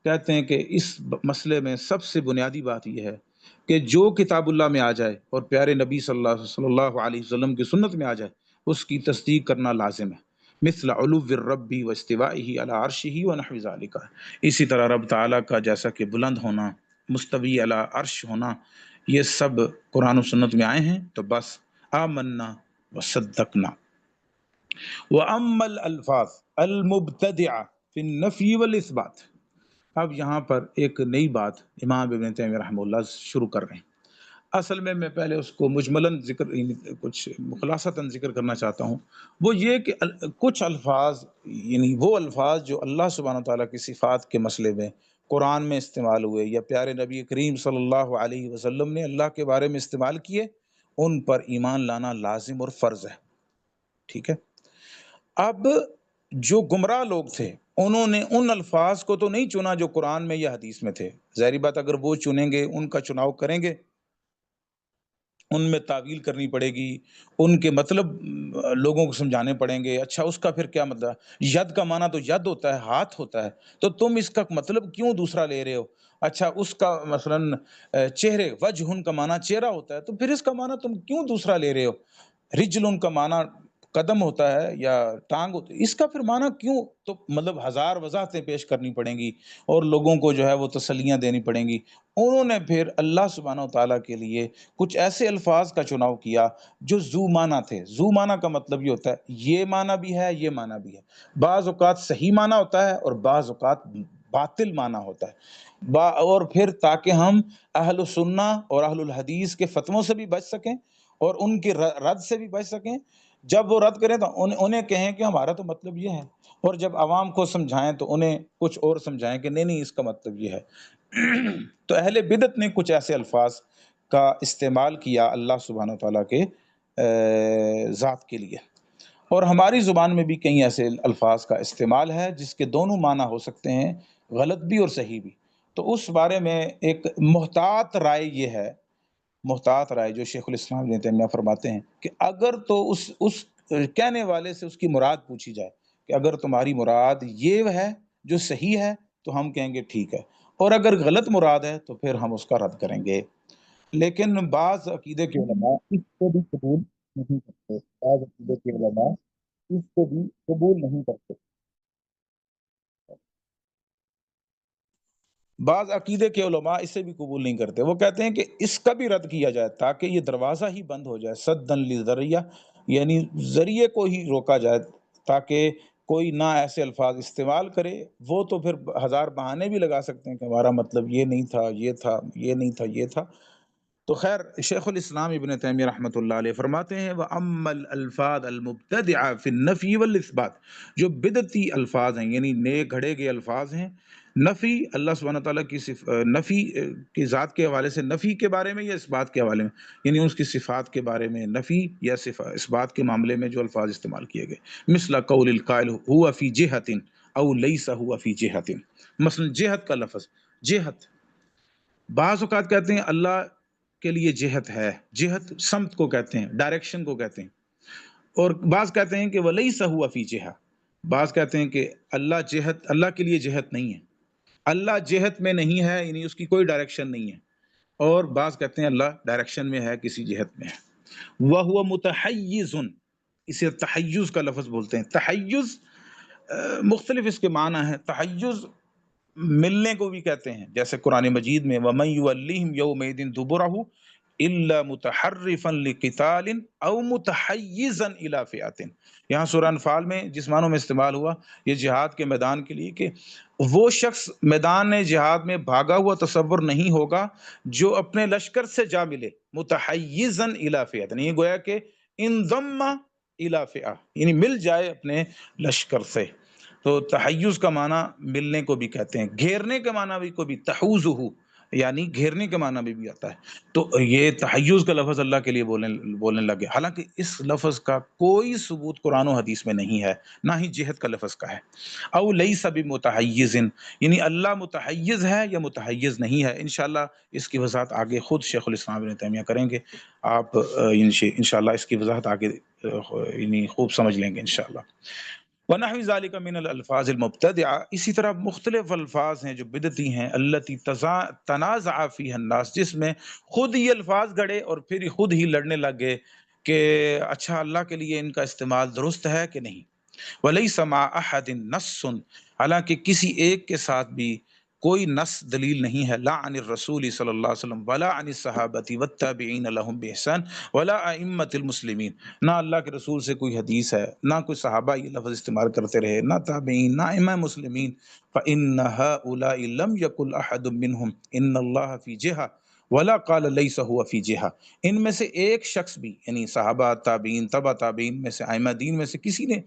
کہتے ہیں کہ اس مسئلے میں سب سے بنیادی بات یہ ہے کہ جو کتاب اللہ میں آ جائے اور پیارے نبی صلی اللہ علیہ وسلم کی سنت میں آ جائے، اس کی تصدیق کرنا لازم ہے. مثل علو الرب واستوائه على عرشه ونحو ذلك، اسی طرح رب تعالیٰ کا جیسا کہ بلند ہونا، مستوی علی عرش ہونا، یہ سب قرآن و سنت میں آئے ہیں. تو بس آمنا وصدقنا. وَأَمَّا الْأَلْفَاظ الْمُبْتَدِعَةِ فِي النَّفْيِ وَالْإِثْبَاتِ، اب یہاں پر ایک نئی بات امام ابن تیمیہ رحمہ اللہ شروع کر رہے ہیں. اصل میں پہلے اس کو مجملاً ذکر، کچھ خلاصتاً ذکر کرنا چاہتا ہوں. وہ یہ کہ کچھ الفاظ، یعنی وہ الفاظ جو اللہ سبحانہ تعالیٰ کی صفات کے مسئلے میں قرآن میں استعمال ہوئے یا پیارے نبی کریم صلی اللہ علیہ وسلم نے اللہ کے بارے میں استعمال کیے، ان پر ایمان لانا لازم اور فرض ہے. ٹھیک ہے. اب جو گمراہ لوگ تھے انہوں نے ان الفاظ کو تو نہیں چنا جو قرآن میں یا حدیث میں تھے. ظاہری بات، اگر وہ چنیں گے، ان کا چناؤ کریں گے، ان میں تعویل کرنی پڑے گی، ان کے مطلب لوگوں کو سمجھانے پڑیں گے. اچھا اس کا پھر کیا مطلب؟ ید کا معنی تو ید ہوتا ہے، ہاتھ ہوتا ہے، تو تم اس کا مطلب کیوں دوسرا لے رہے ہو؟ اچھا اس کا مثلا چہرے، وجہ کا معنی چہرہ ہوتا ہے، تو پھر اس کا معنی تم کیوں دوسرا لے رہے ہو؟ رجل کا معنی قدم ہوتا ہے یا ٹانگ ہوتا ہے، اس کا پھر معنی کیوں؟ تو مطلب ہزار وضاحتیں پیش کرنی پڑیں گی اور لوگوں کو جو ہے وہ تسلیاں دینی پڑیں گی. انہوں نے پھر اللہ سبحانہ و تعالیٰ کے لیے کچھ ایسے الفاظ کا چناؤ کیا جو ذو معنی تھے. ذو معنی کا مطلب یہ ہوتا ہے یہ معنی بھی ہے، یہ معنی بھی ہے. بعض اوقات صحیح معنی ہوتا ہے اور بعض اوقات باطل معنی ہوتا ہے. اور پھر تاکہ ہم اہل السنہ اور اہل الحدیث کے فتووں سے بھی بچ سکیں اور ان کے رد سے بھی بچ سکیں. جب وہ رد کریں تو انہیں کہیں کہ ہمارا تو مطلب یہ ہے، اور جب عوام کو سمجھائیں تو انہیں کچھ اور سمجھائیں کہ نہیں اس کا مطلب یہ ہے. تو اہل بدعت نے کچھ ایسے الفاظ کا استعمال کیا اللہ سبحانہ و تعالیٰ کے ذات کے لیے، اور ہماری زبان میں بھی کئی ایسے الفاظ کا استعمال ہے جس کے دونوں معنی ہو سکتے ہیں، غلط بھی اور صحیح بھی. تو اس بارے میں ایک محتاط رائے یہ ہے، محتاط رائے جو شیخ الاسلام ابن تیمیہ فرماتے ہیں کہ اگر تو اس کہنے والے سے اس کی مراد پوچھی جائے کہ اگر تمہاری مراد یہ ہے جو صحیح ہے تو ہم کہیں گے ٹھیک ہے، اور اگر غلط مراد ہے تو پھر ہم اس کا رد کریں گے. لیکن بعض عقیدے کے علماء اس کو بھی قبول نہیں کرتے، بعض عقیدے کے علماء اس کو بھی قبول نہیں کرتے. بعض عقیدے کے علماء اسے بھی قبول نہیں کرتے. وہ کہتے ہیں کہ اس کا بھی رد کیا جائے تاکہ یہ دروازہ ہی بند ہو جائے، سدًا للذریعہ، یعنی ذریعے کو ہی روکا جائے تاکہ کوئی نہ ایسے الفاظ استعمال کرے. وہ تو پھر ہزار بہانے بھی لگا سکتے ہیں کہ ہمارا مطلب یہ نہیں تھا، یہ تھا، یہ نہیں تھا، یہ تھا. تو خیر شیخ الاسلام ابن تیمیہ رحمۃ اللہ علیہ فرماتے ہیں وَأَمَّا الْأَلْفَاظُ الْمُبْتَدِعَةُ فِي النَّفْيِ وَالْإِثْبَاتِ، جو بدعتی الفاظ ہیں یعنی نئے گھڑے گئے الفاظ ہیں، نفی اللہ سبحانہ تعالیٰ کی نفی کی ذات کے حوالے سے، نفی کے بارے میں یا اس بات کے حوالے میں، یعنی اس کی صفات کے بارے میں نفی یا اس بات کے معاملے میں جو الفاظ استعمال کیے گئے، مثل قول القائل هو فی جہت او لیس ہوا فی جہت، مثلا جہت کا لفظ، جہت بعض اوقات کہتے ہیں اللہ کے لیے جہت ہے، جہت سمت کو کہتے ہیں، ڈائریکشن کو کہتے ہیں، اور بعض کہتے ہیں کہ ولیس ہوا فی جہہ، بعض کہتے ہیں کہ اللہ کے لیے جہت نہیں ہے، اللہ جہت میں نہیں ہے، یعنی اس کی کوئی ڈائریکشن نہیں ہے، اور بعض کہتے ہیں اللہ ڈائریکشن میں ہے، کسی جہت میں ہے۔ وَهُوَ مُتَحَيِّزٌ، اسے تحیز کا لفظ بولتے ہیں۔ تحیز مختلف اس کے معنی ہیں، تحیز ملنے کو بھی کہتے ہیں، جیسے قرآن مجید میں وَمَن يُوَلِّهِمْ يَوْمَئِذٍ دُبُرَهُ إِلَّا مُتَحَرِّفًا لِقِتَالٍ أَوْ مُتَحَيِّزًا إِلَىٰ فِئَةٍ، یہاں سورہ انفال میں جس معنوں میں استعمال ہوا یہ جہاد کے میدان کے لیے، کہ وہ شخص میدان جہاد میں بھاگا ہوا تصور نہیں ہوگا جو اپنے لشکر سے جا ملے، متحیزًا إِلَىٰ فِئَةٍ، یہ گویا کہ انضم إِلَىٰ فِئَةٍ، یعنی مل جائے اپنے لشکر سے۔ تو تحیز کا معنی ملنے کو بھی کہتے ہیں، گھیرنے کے معنی بھی کو بھی تحوزہ، یعنی گھیرنے کے معنی بھی آتا ہے۔ تو یہ تحیز کا لفظ اللہ کے لیے بولنے لگے، حالانکہ اس لفظ کا کوئی ثبوت قرآن و حدیث میں نہیں ہے، نہ ہی جہت کا لفظ کا ہے۔ او لیس بمتحیز، یعنی اللہ متحیز ہے یا متحیز نہیں ہے، انشاءاللہ اس کی وضاحت آگے خود شیخ الاسلام ابن تیمیہ کریں گے، آپ انشاءاللہ اس کی وضاحت آگے یعنی خوب سمجھ لیں گے انشاءاللہ۔ وَنَحْوِ ذَلِكَ مِنَ الْأَلْفَاظِ الْمُبْتَدِعَةِ، اسی طرح مختلف الفاظ ہیں جو بدعتی ہیں، الَّتِي تَنَازَعَ فِيهَا النَّاسُ، جس میں خود ہی الفاظ گھڑے اور پھر خود ہی لڑنے لگ گئے کہ اچھا اللہ کے لیے ان کا استعمال درست ہے کہ نہیں۔ وَلَيْسَ مَعَ أَحَدٍ نَصٌّ، حالانکہ کسی ایک کے ساتھ بھی کوئی نص دلیل نہیں ہے، لا عن الرسول صلی اللہ علیہ وسلم ولا عن الصحابۃ والتابعین لهم بإحسان ولا ائمۃ المسلمین، نہ اللہ کے رسول سے کوئی حدیث ہے، نہ کوئی صحابہ یہ لفظ استعمال کرتے رہے، نہ تابعین، نہ ائمہ مسلمین۔ فإن هؤلاء لم يقل أحد منهم إن الله في جهة ولا قال ليس هو في جهة، ان میں سے ایک شخص بھی، یعنی صحابہ، تابعین، تبع تابعین میں سے، ائمہ دین میں سے کسی نے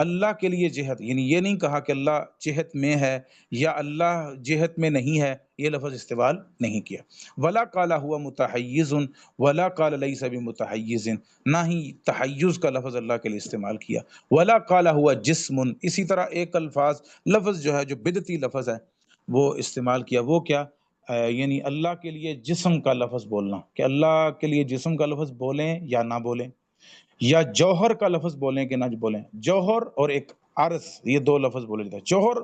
اللہ کے لیے جہت، یعنی یہ نہیں کہا کہ اللہ جہت میں ہے یا اللہ جہت میں نہیں ہے، یہ لفظ استعمال نہیں کیا۔ ولا قال هو متحیز ولا قال لیس بمتحیز، نہ ہی تحیز کا لفظ اللہ کے لیے استعمال کیا۔ ولا قال هو جسم، اسی طرح ایک لفظ جو ہے جو بدعتی لفظ ہے وہ استعمال کیا، وہ کیا؟ یعنی اللہ کے لیے جسم کا لفظ بولنا، کہ اللہ کے لیے جسم کا لفظ بولیں یا نہ بولیں، یا جوہر کا لفظ بولیں کہ نہ بولیں۔ جوہر اور ایک عرض، یہ دو لفظ بولے جاتے ہیں۔ جوہر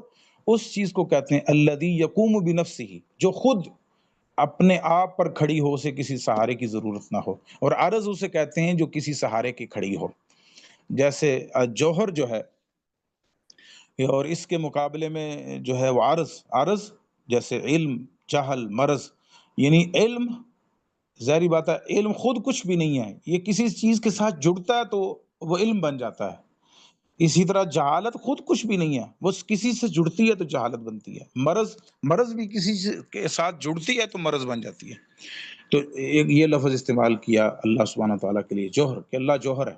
اس چیز کو کہتے ہیں الذی یقوم بنفسہ، جو خود اپنے آپ پر کھڑی ہو، اسے کسی سہارے کی ضرورت نہ ہو، اور عرض اسے کہتے ہیں جو کسی سہارے کی کھڑی ہو۔ جیسے جوہر جو ہے، اور اس کے مقابلے میں جو ہے وہ عرض جیسے علم، جہل، مرض، یعنی علم ظاہری بات ہے علم خود کچھ بھی نہیں ہے، یہ کسی چیز کے ساتھ جڑتا ہے تو وہ علم بن جاتا ہے۔ اسی طرح جہالت خود کچھ بھی نہیں ہے، وہ کسی سے جڑتی ہے تو جہالت بنتی ہے۔ مرض بھی کسی کے ساتھ جڑتی ہے تو مرض بن جاتی ہے۔ تو یہ لفظ استعمال کیا اللہ سبحانہ تعالیٰ کے لیے جوہر، کہ اللہ جوہر ہے۔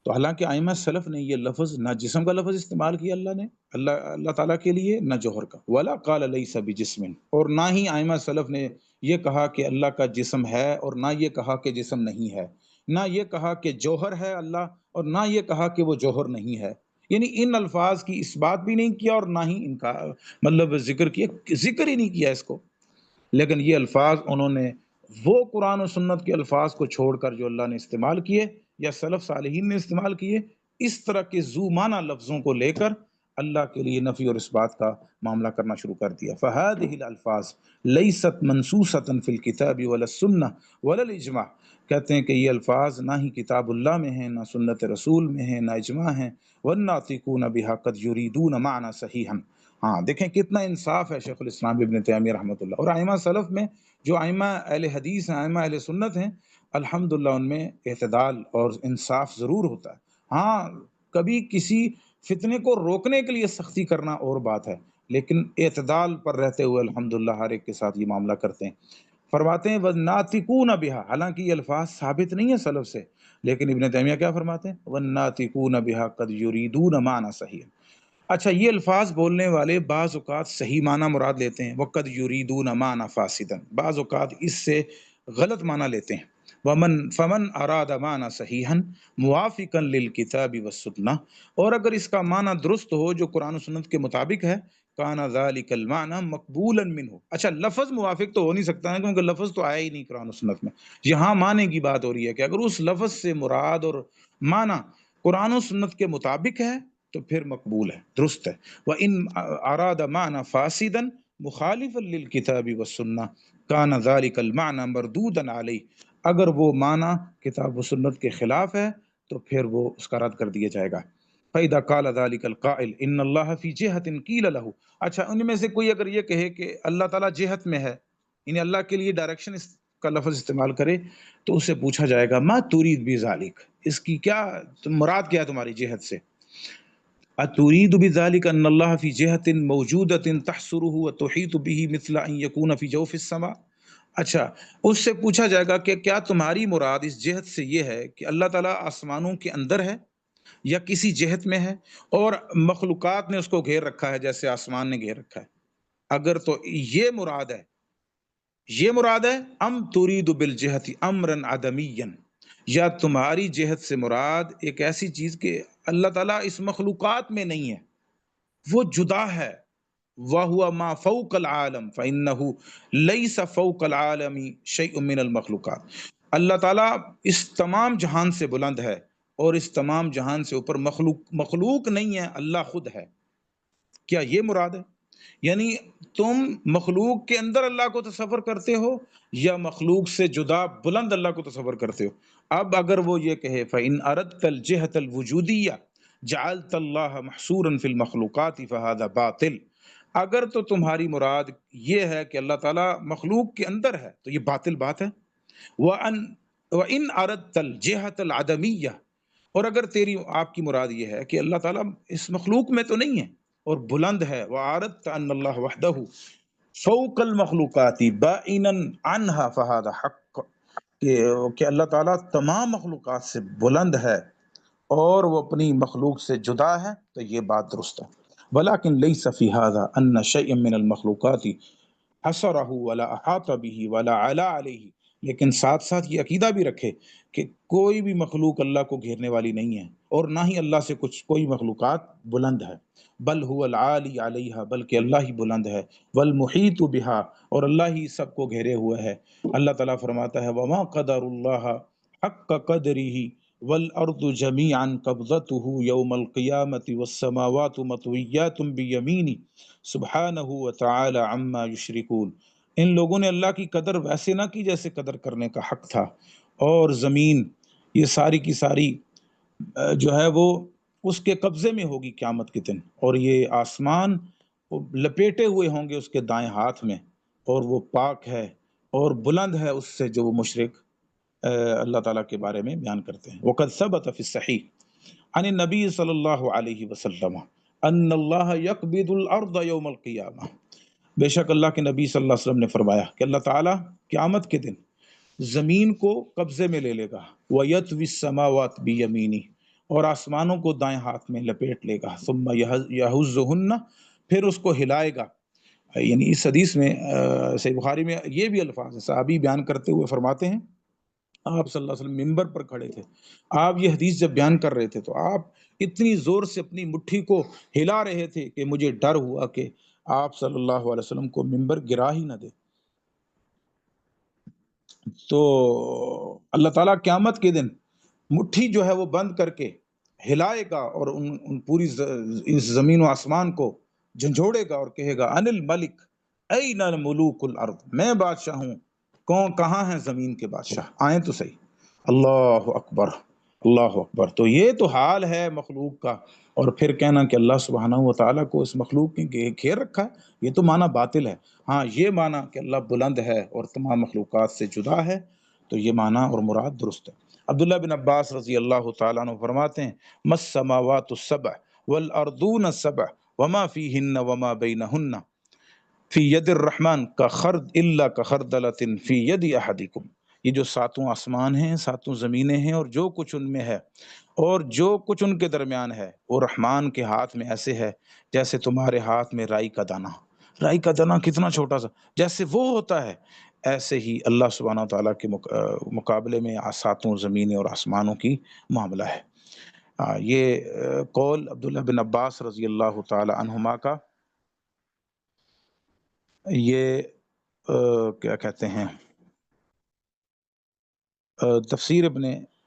تو حالانکہ ائمہ سلف نے یہ لفظ، نہ جسم کا لفظ استعمال کیا اللہ نے اللہ تعالیٰ کے لیے، نہ جوہر کا، ولا قال لیس بجسم، اور نہ ہی ائمہ سلف نے یہ کہا کہ اللہ کا جسم ہے، اور نہ یہ کہا کہ جسم نہیں ہے، نہ یہ کہا کہ جوہر ہے اللہ، اور نہ یہ کہا کہ وہ جوہر نہیں ہے، یعنی ان الفاظ کی اس بات بھی نہیں کیا اور نہ ہی ان کا مطلب ذکر ہی نہیں کیا اس کو۔ لیکن یہ الفاظ انہوں نے وہ قرآن و سنت کے الفاظ کو چھوڑ کر جو اللہ نے استعمال کیے یا سلف صالحین نے استعمال کیے، اس طرح کے ذو معنی لفظوں کو لے کر اللہ کے لیے نفی اور اس بات کا معاملہ کرنا شروع کر دیا۔ فَهَذِهِ الْأَلْفَاظ لَيْسَتْ مَنْسُوسَةً فِي الْكِتَابِ وَلَا السُّنَّةِ وَلَا الْإِجْمَاعِ، کہتے ہیں کہ یہ الفاظ نہ ہی کتاب اللہ میں ہیں، نہ سنت رسول میں ہیں، نہ اجماع ہیں۔ وَالنَّاطِقُونَ بِهَا قَدْ يُرِيدُونَ مَعْنًى صَحِيحًا، ہاں دیکھیں کتنا انصاف ہے شیخ الاسلام ابن تیمیہ رحمۃ اللہ۔ اور ائمہ سلف میں جو ائمہ اہل حدیث ہیں، ائمہ اہل سنت ہیں، الحمدللہ ان میں اعتدال اور انصاف ضرور ہوتا ہے۔ ہاں کبھی کسی فتنے کو روکنے کے لیے سختی کرنا اور بات ہے، لیکن اعتدال پر رہتے ہوئے الحمدللہ ہر ایک کے ساتھ یہ معاملہ کرتے ہیں۔ فرماتے ہیں وَالنَّاطِقُونَ بِهَا، حالانکہ یہ الفاظ ثابت نہیں ہے سلف سے، لیکن ابن تیمیہ کیا فرماتے ہیں وَالنَّاطِقُونَ بِهَا قَدْ يُرِيدُونَ مَعْنَى صَحِيحًا۔ اچھا یہ الفاظ بولنے والے بعض اوقات صحیح معنی مراد لیتے ہیں، وَقَدْ يُرِيدُونَ مَعْنَى فَاسِدًا، بعض اوقات اس سے غلط معنی لیتے ہیں۔ فمن اراد معنی صحیحا موافقا للکتاب والسنہ، اور اگر اس کا معنی درست ہو جو قرآن و سنت کے مطابق ہے، کان ذلک المعنی مقبولا منہ، اچھا لفظ موافق تو ہو نہیں سکتا ہے کیونکہ لفظ تو آیا ہی نہیں قرآن و سنت میں، یہاں معنی کی بات ہو رہی ہے کہ اگر اس لفظ سے مراد اور معنی قرآن و سنت کے مطابق ہے تو پھر مقبول ہے، درست ہے۔ وَإِنْ أَرَادَ مَعْنَى فَاسِدًا مُخَالِفًا لِلْكِتَابِ وَالسُّنَّةِ كَانَ ذَلِكَ الْمَعْنَى مَرْدُودًا عَلَيْهِ، اگر وہ معنی کتاب و سنت کے خلاف ہے تو پھر وہ اس کا رد کر دیا جائے گا۔ فَإِذَا قَالَ ذَلِكَ الْقَائِلُ إِنَّ اللَّهَ فِي جِهَةٍ قِيلَ لَهُ، اچھا ان میں سے کوئی اگر یہ کہے کہ اللہ تعالیٰ جہت میں ہے، یعنی اللہ کے لیے ڈائریکشن کا لفظ استعمال کرے، تو اسے پوچھا جائے گا ما تريد بذلك، اس کی کیا مراد کیا ہے تمہاری جہت سے؟ اتريد بذلك ان الله في جهة موجودة تحصره وتحيط به مثل ان يكون في جوف السماء، اچھا اس سے پوچھا جائے گا کہ کیا تمہاری مراد اس جہت سے یہ ہے کہ اللہ تعالیٰ آسمانوں کے اندر ہے یا کسی جہت میں ہے اور مخلوقات نے اس کو گھیر رکھا ہے جیسے آسمان نے گھیر رکھا ہے؟ اگر تو یہ مراد ہے، یہ مراد ہے ام تريد بالجہت امرا عدمیا، یا تمہاری جہت سے مراد ایک ایسی چیز کہ اللہ تعالیٰ اس مخلوقات میں نہیں ہے، وہ جدا ہے، وَهُوَ مَا فَوْقَ الْعَالَمِ فَإِنَّهُ لَيْسَ فَوْقَ الْعَالَمِ شَيْءٌ مِّنَ الْمَخْلُوقَاتِ، اللہ تعالیٰ اس تمام جہان سے بلند ہے اور اس تمام جہان سے اوپر مخلوق نہیں ہے، اللہ خود ہے۔ کیا یہ مراد ہے؟ یعنی تم مخلوق کے اندر اللہ کو تصور کرتے ہو یا مخلوق سے جدا بلند اللہ کو تصور کرتے ہو؟ اب اگر وہ یہ کہے فَإِنْ أَرَدْتَ الْجِهَةَ الْوُجُودِيَّةَ جَعَلْتَ اللَّهَ مَحْصُورًا فِي الْمَخْلُوقَاتِ فَهَذَا بَاطِلٌ، اگر تو تمہاری مراد یہ ہے کہ اللہ تعالیٰ مخلوق کے اندر ہے تو یہ باطل بات ہے۔ وَإِنْ أَرَدْتَ الْجِهَةَ الْعَدَمِيَّةَ، اور اگر تیری آپ کی مراد یہ ہے کہ اللہ تعالیٰ اس مخلوق میں تو نہیں ہے اور بلند ہے، وَعَرَدْتَ أَنَّ اللَّهَ وَحْدَهُ فَوْقَ الْمَخْلُوقَاتِ بَائِنًا عَنْهَا فَهَذَا حَقٌّ، کہ اللہ تعالیٰ تمام مخلوقات سے بلند ہے اور وہ اپنی مخلوق سے جدا ہے، تو یہ بات درست ہے۔ وَلَكِنْ لَيْسَ فِي هَذَا أَنَّ شَيْئًا مِّنَ الْمَخْلُوقَاتِ حَصَرَهُ وَلَا أَحَاطَ بِهِ وَلَا عَلَا عَلَيْهِ، لیکن ساتھ ساتھ یہ عقیدہ بھی رکھے کہ کوئی بھی مخلوق اللہ کو گھیرنے والی نہیں ہے اور نہ ہی اللہ سے کوئی مخلوقات بلند ہے، بل هو العالی علیہا، بلکہ اللہ ہی بلند ہے، والمحیط بہا، اور اللہ ہی سب کو گھیرے ہوئے ہے۔ اللہ تعالیٰ فرماتا ہے وما قدر اللہ حق قدرہ والارض جمیعا قبضته یوم القیامت والسماوات مطویات بیمینہ سبحانہ وتعالی عما یشرکون، ان لوگوں نے اللہ کی قدر ویسے نہ کی جیسے قدر کرنے کا حق تھا، اور زمین یہ ساری کی ساری جو ہے وہ اس کے قبضے میں ہوگی قیامت کے دن، اور یہ آسمان وہ لپیٹے ہوئے ہوں گے اس کے دائیں ہاتھ میں، اور وہ پاک ہے اور بلند ہے اس سے جو وہ مشرک اللہ تعالیٰ کے بارے میں بیان کرتے ہیں۔ وقد ثبت فی الصحیح عن النبی صلی اللہ علیہ وسلم ان اللہ یقبض الارض یوم القیامہ، بے شک اللہ کے نبی صلی اللہ علیہ وسلم نے فرمایا کہ اللہ تعالیٰ قیامت کے دن زمین کو قبضے میں لے لے گا، وَيَطْوِي السَّمَاوَاتِ بِيَمِينِهِ، اور آسمانوں کو دائیں ہاتھ میں لپیٹ لے گا، ثُمَّ يَهُزُّهُنَّ، پھر اس کو ہلائے گا۔ یعنی اس حدیث میں صحیح بخاری میں یہ بھی الفاظ ہیں، صحابی بیان کرتے ہوئے فرماتے ہیں آپ صلی اللہ علیہ وسلم ممبر پر کھڑے تھے، آپ یہ حدیث جب بیان کر رہے تھے تو آپ اتنی زور سے اپنی مٹھی کو ہلا رہے تھے کہ مجھے ڈر ہوا کہ آپ صلی اللہ علیہ وسلم کو ممبر گرا ہی نہ دے۔ تو اللہ تعالیٰ قیامت کے دن مٹھی جو ہے وہ بند کر کے ہلائے گا اور ان پوری اس زمین و آسمان کو جھنجھوڑے گا اور کہے گا ان الملک این ملوک الارض، میں بادشاہ ہوں، کہاں ہیں زمین کے بادشاہ، آئیں تو صحیح۔ اللہ اکبر، اللہ اکبر۔ تو یہ تو حال ہے مخلوق کا، اور پھر کہنا کہ اللہ سبحانہ و تعالیٰ کو اس مخلوق نے گھیر رکھا ہے، یہ تو معنی باطل ہے۔ ہاں یہ معنی کہ اللہ بلند ہے اور تمام مخلوقات سے جدا ہے، تو یہ معنی اور مراد درست ہے۔ عبداللہ بن عباس رضی اللہ تعالیٰ عنہ فرماتے ہیں مَا السَّمَاوَاتُ السَّبْعُ وَالْأَرْضُونَ السَّبْعُ وَمَا فِيهِنَّ وَمَا بَيْنَهُنَّ، فی ید الرحمن کا خرد الا کا خردلۃ فی ید احدکم، یہ جو ساتوں آسمان ہیں، ساتوں زمینیں ہیں، اور جو کچھ ان میں ہے اور جو کچھ ان کے درمیان ہے، وہ رحمان کے ہاتھ میں ایسے ہے جیسے تمہارے ہاتھ میں رائی کا دانہ۔ رائی کا دانہ کتنا چھوٹا سا، جیسے وہ ہوتا ہے ایسے ہی اللہ سبحانہ و تعالیٰ کے مقابلے میں ساتوں زمینیں اور آسمانوں کی معاملہ ہے۔ یہ قول عبداللہ بن عباس رضی اللہ تعالی عنہما کا، یہ کیا کہتے ہیں، تفسیر ابن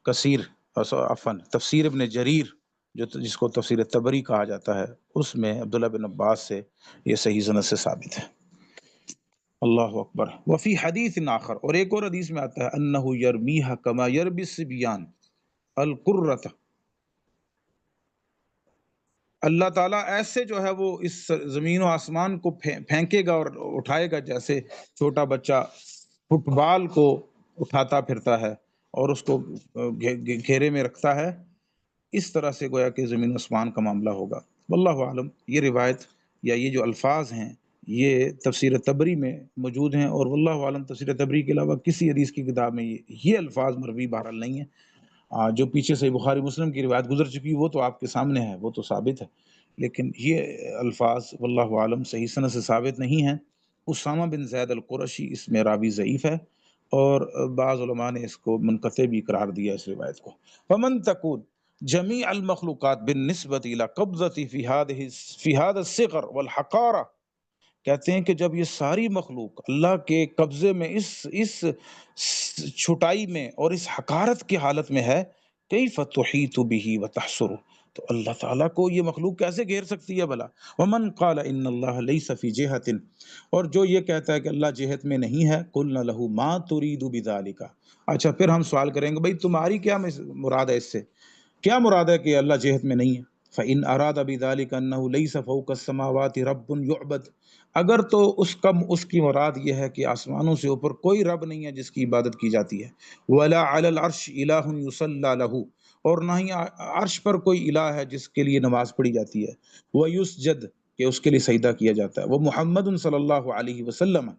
کثیر، عفواً تفسیر ابن جریر جس کو تفسیر طبری کہا جاتا ہے، اس میں عبداللہ بن عباس سے یہ صحیح سند سے ثابت ہے۔ اللہ اکبر۔ وفی حدیث آخر، اور ایک اور حدیث میں آتا ہے، انہ یرمیھا کما یرمی الصبیان القرۃ، اللہ تعالیٰ ایسے جو ہے وہ اس زمین و آسمان کو پھینکے گا اور اٹھائے گا جیسے چھوٹا بچہ فٹ بال کو اٹھاتا پھرتا ہے اور اس کو گھیرے میں رکھتا ہے، اس طرح سے گویا کہ زمین و آسمان کا معاملہ ہوگا۔ واللہ عالم۔ یہ روایت یا یہ جو الفاظ ہیں یہ تفسیر طبری میں موجود ہیں، اور واللہ عالم تفسیر طبری کے علاوہ کسی حدیث کی کتاب میں یہ الفاظ مروی بہرحال نہیں ہیں۔ جو پیچھے سے بخاری مسلم کی روایت گزر چکی وہ تو آپ کے سامنے ہے، وہ تو ثابت ہے، لیکن یہ الفاظ واللہ عالم صحیح سند سے ثابت نہیں ہیں۔ اسامہ بن زید القرشی اس میں راوی ضعیف ہے، اور بعض علماء نے اس کو منقطع بھی قرار دیا اس روایت کو۔ فمن تکون جمیع المخلوقات بالنسبت الی قبضتی فی هذا الصغر والحقارہ، کہتے ہیں کہ جب یہ ساری مخلوق اللہ کے قبضے میں اس چھٹائی میں اور اس حقارت کی حالت میں ہے، کیف تحیط بہ وتحصر، تو اللہ تعالیٰ کو یہ مخلوق کیسے گھیر سکتی ہے بھلا؟ ومن قال ان اللہ لیس فی جہۃ، اور جو یہ کہتا ہے کہ اللہ جہت میں نہیں ہے، قلنا لہ ما ترید بذلک، اچھا پھر ہم سوال کریں گے بھئی تمہاری کیا مراد ہے اس سے، کیا مراد ہے کہ اللہ جہت میں نہیں ہے؟ فإن اراد بذلک انہ لیس فوق السماوات رب یعبد، اگر تو اس کی مراد یہ ہے کہ آسمانوں سے اوپر کوئی رب نہیں ہے جس کی عبادت کی جاتی ہے، ولا علی العرش الہ یصلی لہ، اور نہ ہی عرش پر کوئی الہ ہے جس کے لیے نماز پڑھی جاتی ہے، ویسجد، کہ اس کے لیے سجدہ کیا جاتا ہے، وہ محمد صلی اللہ علیہ وسلم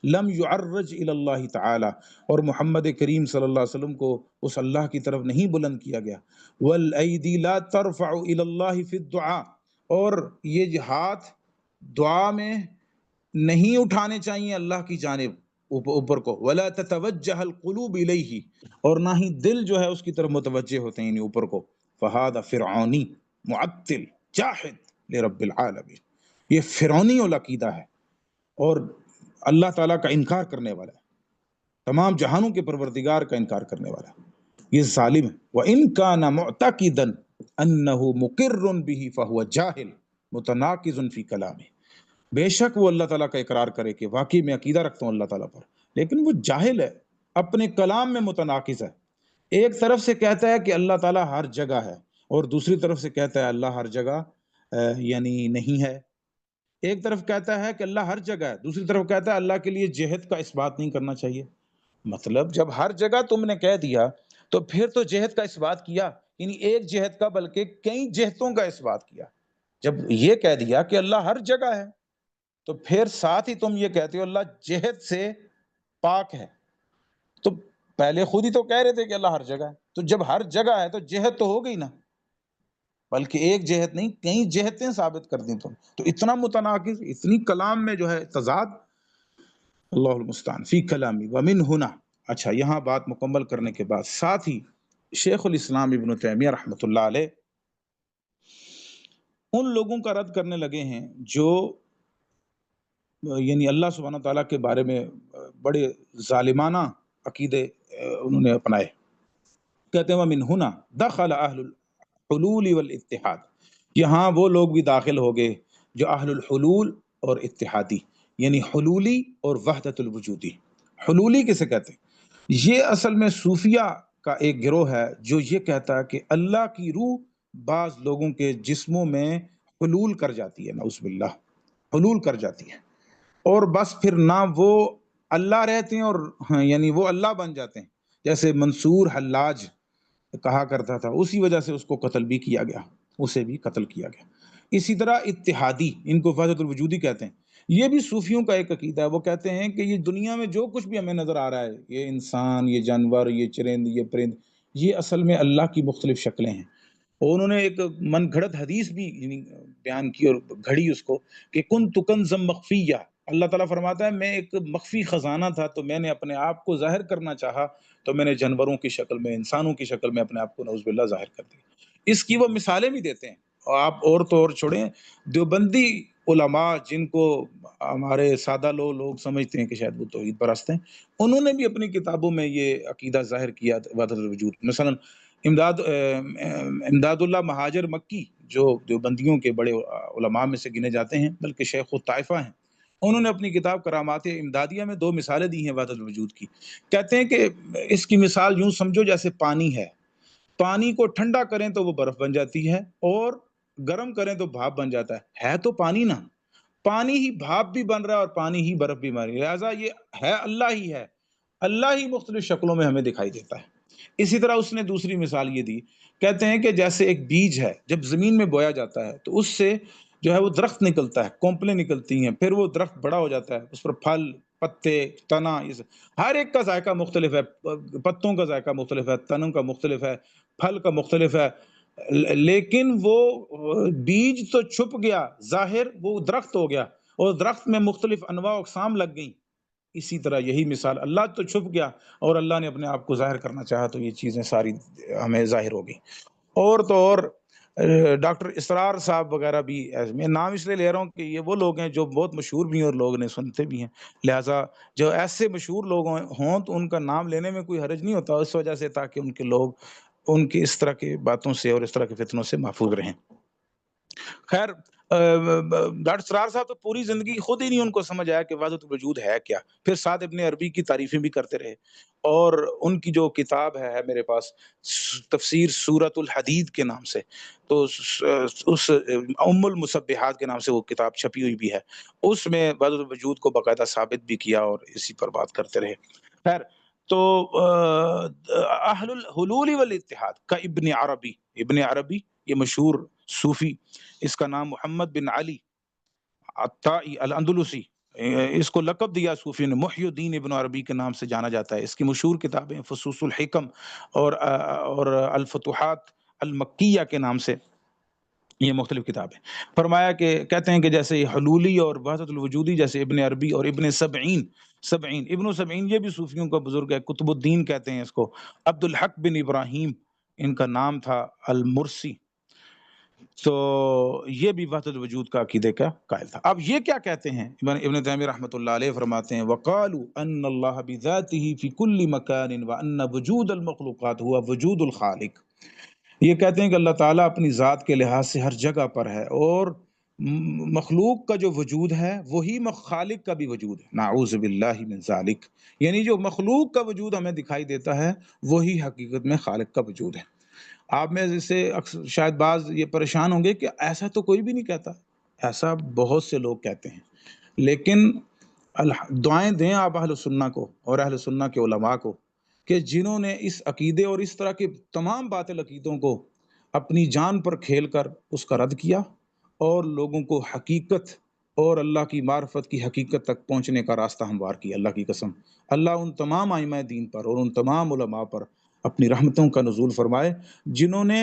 لم یعرج الی اللہ تعالی، اور محمد کریم صلی اللہ علیہ وسلم کو اس اللہ کی طرف نہیں بلند کیا گیا، والایدی لا ترفع الی اللہ فی الدعاء، اور یہ ہاتھ دعا میں نہیں اٹھانے چاہیے اللہ کی جانب اوپر کو، ولا تتوجہ القلوب الیہ، اور نہ ہی دل جو ہے اس کی طرف متوجہ ہوتے ہیں یعنی اوپر کو، فہذا فرعونی معطل جاحد لرب العالمین، یہ فرعونی العقیدہ ہے اور اللہ تعالیٰ کا انکار کرنے والا ہے، تمام جہانوں کے پروردگار کا انکار کرنے والا ہے، یہ ظالم ہے۔ وَإِن كَانَ مُعْتَقِدًا أَنَّهُ مُقِرٌّ بِهِ فَهُوَ جَاهِلٌ مُتَنَاقِضٌ فِي كَلَامِهِ، بے شک وہ اللہ تعالیٰ کا اقرار کرے کہ واقعی میں عقیدہ رکھتا ہوں اللہ تعالیٰ پر، لیکن وہ جاہل ہے، اپنے کلام میں متناقض ہے، ایک طرف سے کہتا ہے کہ اللہ تعالیٰ ہر جگہ ہے اور دوسری طرف سے کہتا ہے اللہ ہر جگہ یعنی نہیں ہے، ایک طرف کہتا ہے کہ اللہ ہر جگہ ہے، دوسری طرف کہتا ہے اللہ کے لیے جہت کا اس بات نہیں کرنا چاہیے۔ مطلب جب ہر جگہ تم نے کہہ دیا تو پھر تو جہت کا اس بات کیا، یعنی ایک جہت کا بلکہ کئی جہتوں کا اس بات کیا۔ جب یہ کہہ دیا کہ اللہ ہر جگہ ہے تو پھر ساتھ ہی تم یہ کہتے ہو اللہ جہت سے پاک ہے، تو پہلے خود ہی تو کہہ رہے تھے کہ اللہ ہر جگہ ہے، تو جب ہر جگہ ہے تو جہت تو ہو گئی نا، بلکہ ایک جہت نہیں کئی جہتیں ثابت کر دیں تم، تو اتنا متناقض، اتنی کلام میں جو ہے تضاد، اللہ المستعان فی کلامی ومن ہنا۔ اچھا یہاں بات مکمل کرنے کے بعد ساتھ ہی شیخ الاسلام ابن تیمیہ رحمۃ اللہ علیہ ان لوگوں کا رد کرنے لگے ہیں جو یعنی اللہ سبحانہ تعالیٰ کے بارے میں بڑے ظالمانہ عقیدے انہوں نے اپنائے، کہتے ہیں ومن ہنا دخل اہل الحلول والاتحاد، یہاں وہ لوگ بھی داخل ہو گئے جو اہل الحلول اور اتحادی، یعنی حلولی اور وحدت الوجودی۔ حلولی کسے کہتے ہیں؟ یہ اصل میں صوفیہ کا ایک گروہ ہے جو یہ کہتا ہے کہ اللہ کی روح بعض لوگوں کے جسموں میں حلول کر جاتی ہے، نعوذ باللہ، حلول کر جاتی ہے، اور بس پھر نہ وہ اللہ رہتے ہیں اور یعنی وہ اللہ بن جاتے ہیں، جیسے منصور حلاج کہا کرتا تھا، اسی وجہ سے اس کو قتل بھی کیا گیا، اسے بھی قتل کیا گیا۔ اسی طرح اتحادی، ان کو وحدت الوجودی کہتے ہیں، یہ بھی صوفیوں کا ایک عقیدہ ہے۔ وہ کہتے ہیں کہ یہ دنیا میں جو کچھ بھی ہمیں نظر آ رہا ہے، یہ انسان، یہ جانور، یہ چرند، یہ پرند، یہ اصل میں اللہ کی مختلف شکلیں ہیں۔ اور انہوں نے ایک من گھڑت حدیث بھی یعنی بیان کی اور گھڑی اس کو کہ کنت کنزا مخفیہ، اللہ تعالیٰ فرماتا ہے میں ایک مخفی خزانہ تھا، تو میں نے اپنے آپ کو ظاہر کرنا چاہا تو میں نے جانوروں کی شکل میں، انسانوں کی شکل میں اپنے آپ کو نعوذ باللہ ظاہر کر دیا۔ اس کی وہ مثالیں بھی دیتے ہیں۔ اور آپ اور تو اور چھوڑیں، دیوبندی علماء جن کو ہمارے سادہ لوگ سمجھتے ہیں کہ شاید وہ توحید پرست ہیں، انہوں نے بھی اپنی کتابوں میں یہ عقیدہ ظاہر کیا وحدت الوجود۔ مثلا امداد اللہ مہاجر مکی جو دیوبندیوں کے بڑے علماء میں سے گنے جاتے ہیں، بلکہ شیخ الطائفہ ہیں، انہوں نے اپنی کتاب کرامات امدادیہ میں 2 مثالیں دی ہیں وحدت الوجود کی۔ کہتے ہیں کہ اس کی مثال یوں سمجھو جیسے پانی ہے، پانی کو ٹھنڈا کریں تو وہ برف بن جاتی ہے، اور گرم کریں تو بھاپ بن جاتا ہے تو پانی نا، پانی ہی بھاپ بھی بن رہا ہے اور پانی ہی برف بھی بن رہی ہے، لہٰذا یہ ہے اللہ ہی ہے، اللہ ہی مختلف شکلوں میں ہمیں دکھائی دیتا ہے۔ اسی طرح اس نے دوسری مثال یہ دی، کہتے ہیں کہ جیسے ایک بیج ہے، جب زمین میں بویا جاتا ہے تو اس سے جو ہے وہ درخت نکلتا ہے، کونپلیں نکلتی ہیں، پھر وہ درخت بڑا ہو جاتا ہے، اس پر پھل، پتے، تنا، یہ ہر ایک کا ذائقہ مختلف ہے، پتوں کا ذائقہ مختلف ہے، تنوں کا مختلف ہے، پھل کا مختلف ہے، لیکن وہ بیج تو چھپ گیا، ظاہر وہ درخت ہو گیا، اور درخت میں مختلف انواع و اقسام لگ گئیں۔ اسی طرح یہی مثال، اللہ تو چھپ گیا اور اللہ نے اپنے آپ کو ظاہر کرنا چاہا تو یہ چیزیں ساری ہمیں ظاہر ہو گئی۔ اور تو اور ڈاکٹر اسرار صاحب وغیرہ بھی، میں نام اس لیے لے رہا ہوں کہ یہ وہ لوگ ہیں جو بہت مشہور بھی ہیں اور لوگ نے سنتے بھی ہیں، لہٰذا جو ایسے مشہور لوگ ہوں تو ان کا نام لینے میں کوئی حرج نہیں ہوتا، اس وجہ سے تاکہ ان کے لوگ ان کی اس طرح کی باتوں سے اور اس طرح کے فتنوں سے محفوظ رہیں۔ خیر، ڈاکٹر سرار صاحب تو پوری زندگی خود ہی نہیں ان کو سمجھ آیا کہ وحدت الوجود ہے کیا، پھر سعد ابن عربی کی تعریفیں بھی کرتے رہے، اور ان کی جو کتاب ہے میرے پاس، تفسیر سورۃ الحدید کے نام سے، تو اس ام المسبحات کے نام سے وہ کتاب چھپی ہوئی بھی ہے، اس میں وحدت الوجود کو باقاعدہ ثابت بھی کیا اور اسی پر بات کرتے رہے۔ خیر، تو اہل الحلول والاتحاد کا ابن عربی یہ مشہور صوفی، اس کا نام محمد بن علی عطائی الاندلسی، اس کو لقب دیا صوفی نے، محی الدین ابن عربی کے نام سے جانا جاتا ہے۔ اس کی مشہور کتابیں فصوص الحکم اور الفتوحات المکیہ کے نام سے یہ مختلف کتابیں۔ فرمایا کہ کہتے ہیں کہ جیسے حلولی اور وحدت الوجودی، جیسے ابن عربی اور ابن سبعین ابن سبعین یہ بھی صوفیوں کا بزرگ ہے، قطب الدین کہتے ہیں اس کو، عبد الحق بن ابراہیم ان کا نام تھا المرسی، تو یہ بھی وحدت الوجود کا عقیدے کا قائل تھا۔ اب یہ کیا کہتے ہیں، ابن تیمیہ رحمۃ اللہ علیہ فرماتے ہیں وَقَالُوا أَنَّ اللَّهَ بِذَاتِهِ فِي كُلِّ مَكَانٍ وَأَنَّ وُجُودَ الْمَخْلُوقَاتِ هُوَ وُجُودُ الْخَالِقِ۔ یہ کہتے ہیں کہ اللہ تعالیٰ اپنی ذات کے لحاظ سے ہر جگہ پر ہے، اور مخلوق کا جو وجود ہے وہی خالق کا بھی وجود ہے، نعوذ باللہ من ذالک، یعنی جو مخلوق کا وجود ہمیں دکھائی دیتا ہے وہی حقیقت میں خالق کا وجود ہے۔ آپ میں سے شاید بعض یہ پریشان ہوں گے کہ ایسا تو کوئی بھی نہیں کہتا، ایسا بہت سے لوگ کہتے ہیں، لیکن دعائیں دیں آپ اہل سنہ کو اور اہل سنہ کے علماء کو کہ جنہوں نے اس عقیدے اور اس طرح کے تمام باطل عقیدوں کو اپنی جان پر کھیل کر اس کا رد کیا اور لوگوں کو حقیقت اور اللہ کی معرفت کی حقیقت تک پہنچنے کا راستہ ہموار کیا۔ اللہ کی قسم، اللہ ان تمام ائمہ دین پر اور ان تمام علماء پر اپنی رحمتوں کا نزول فرمائے جنہوں نے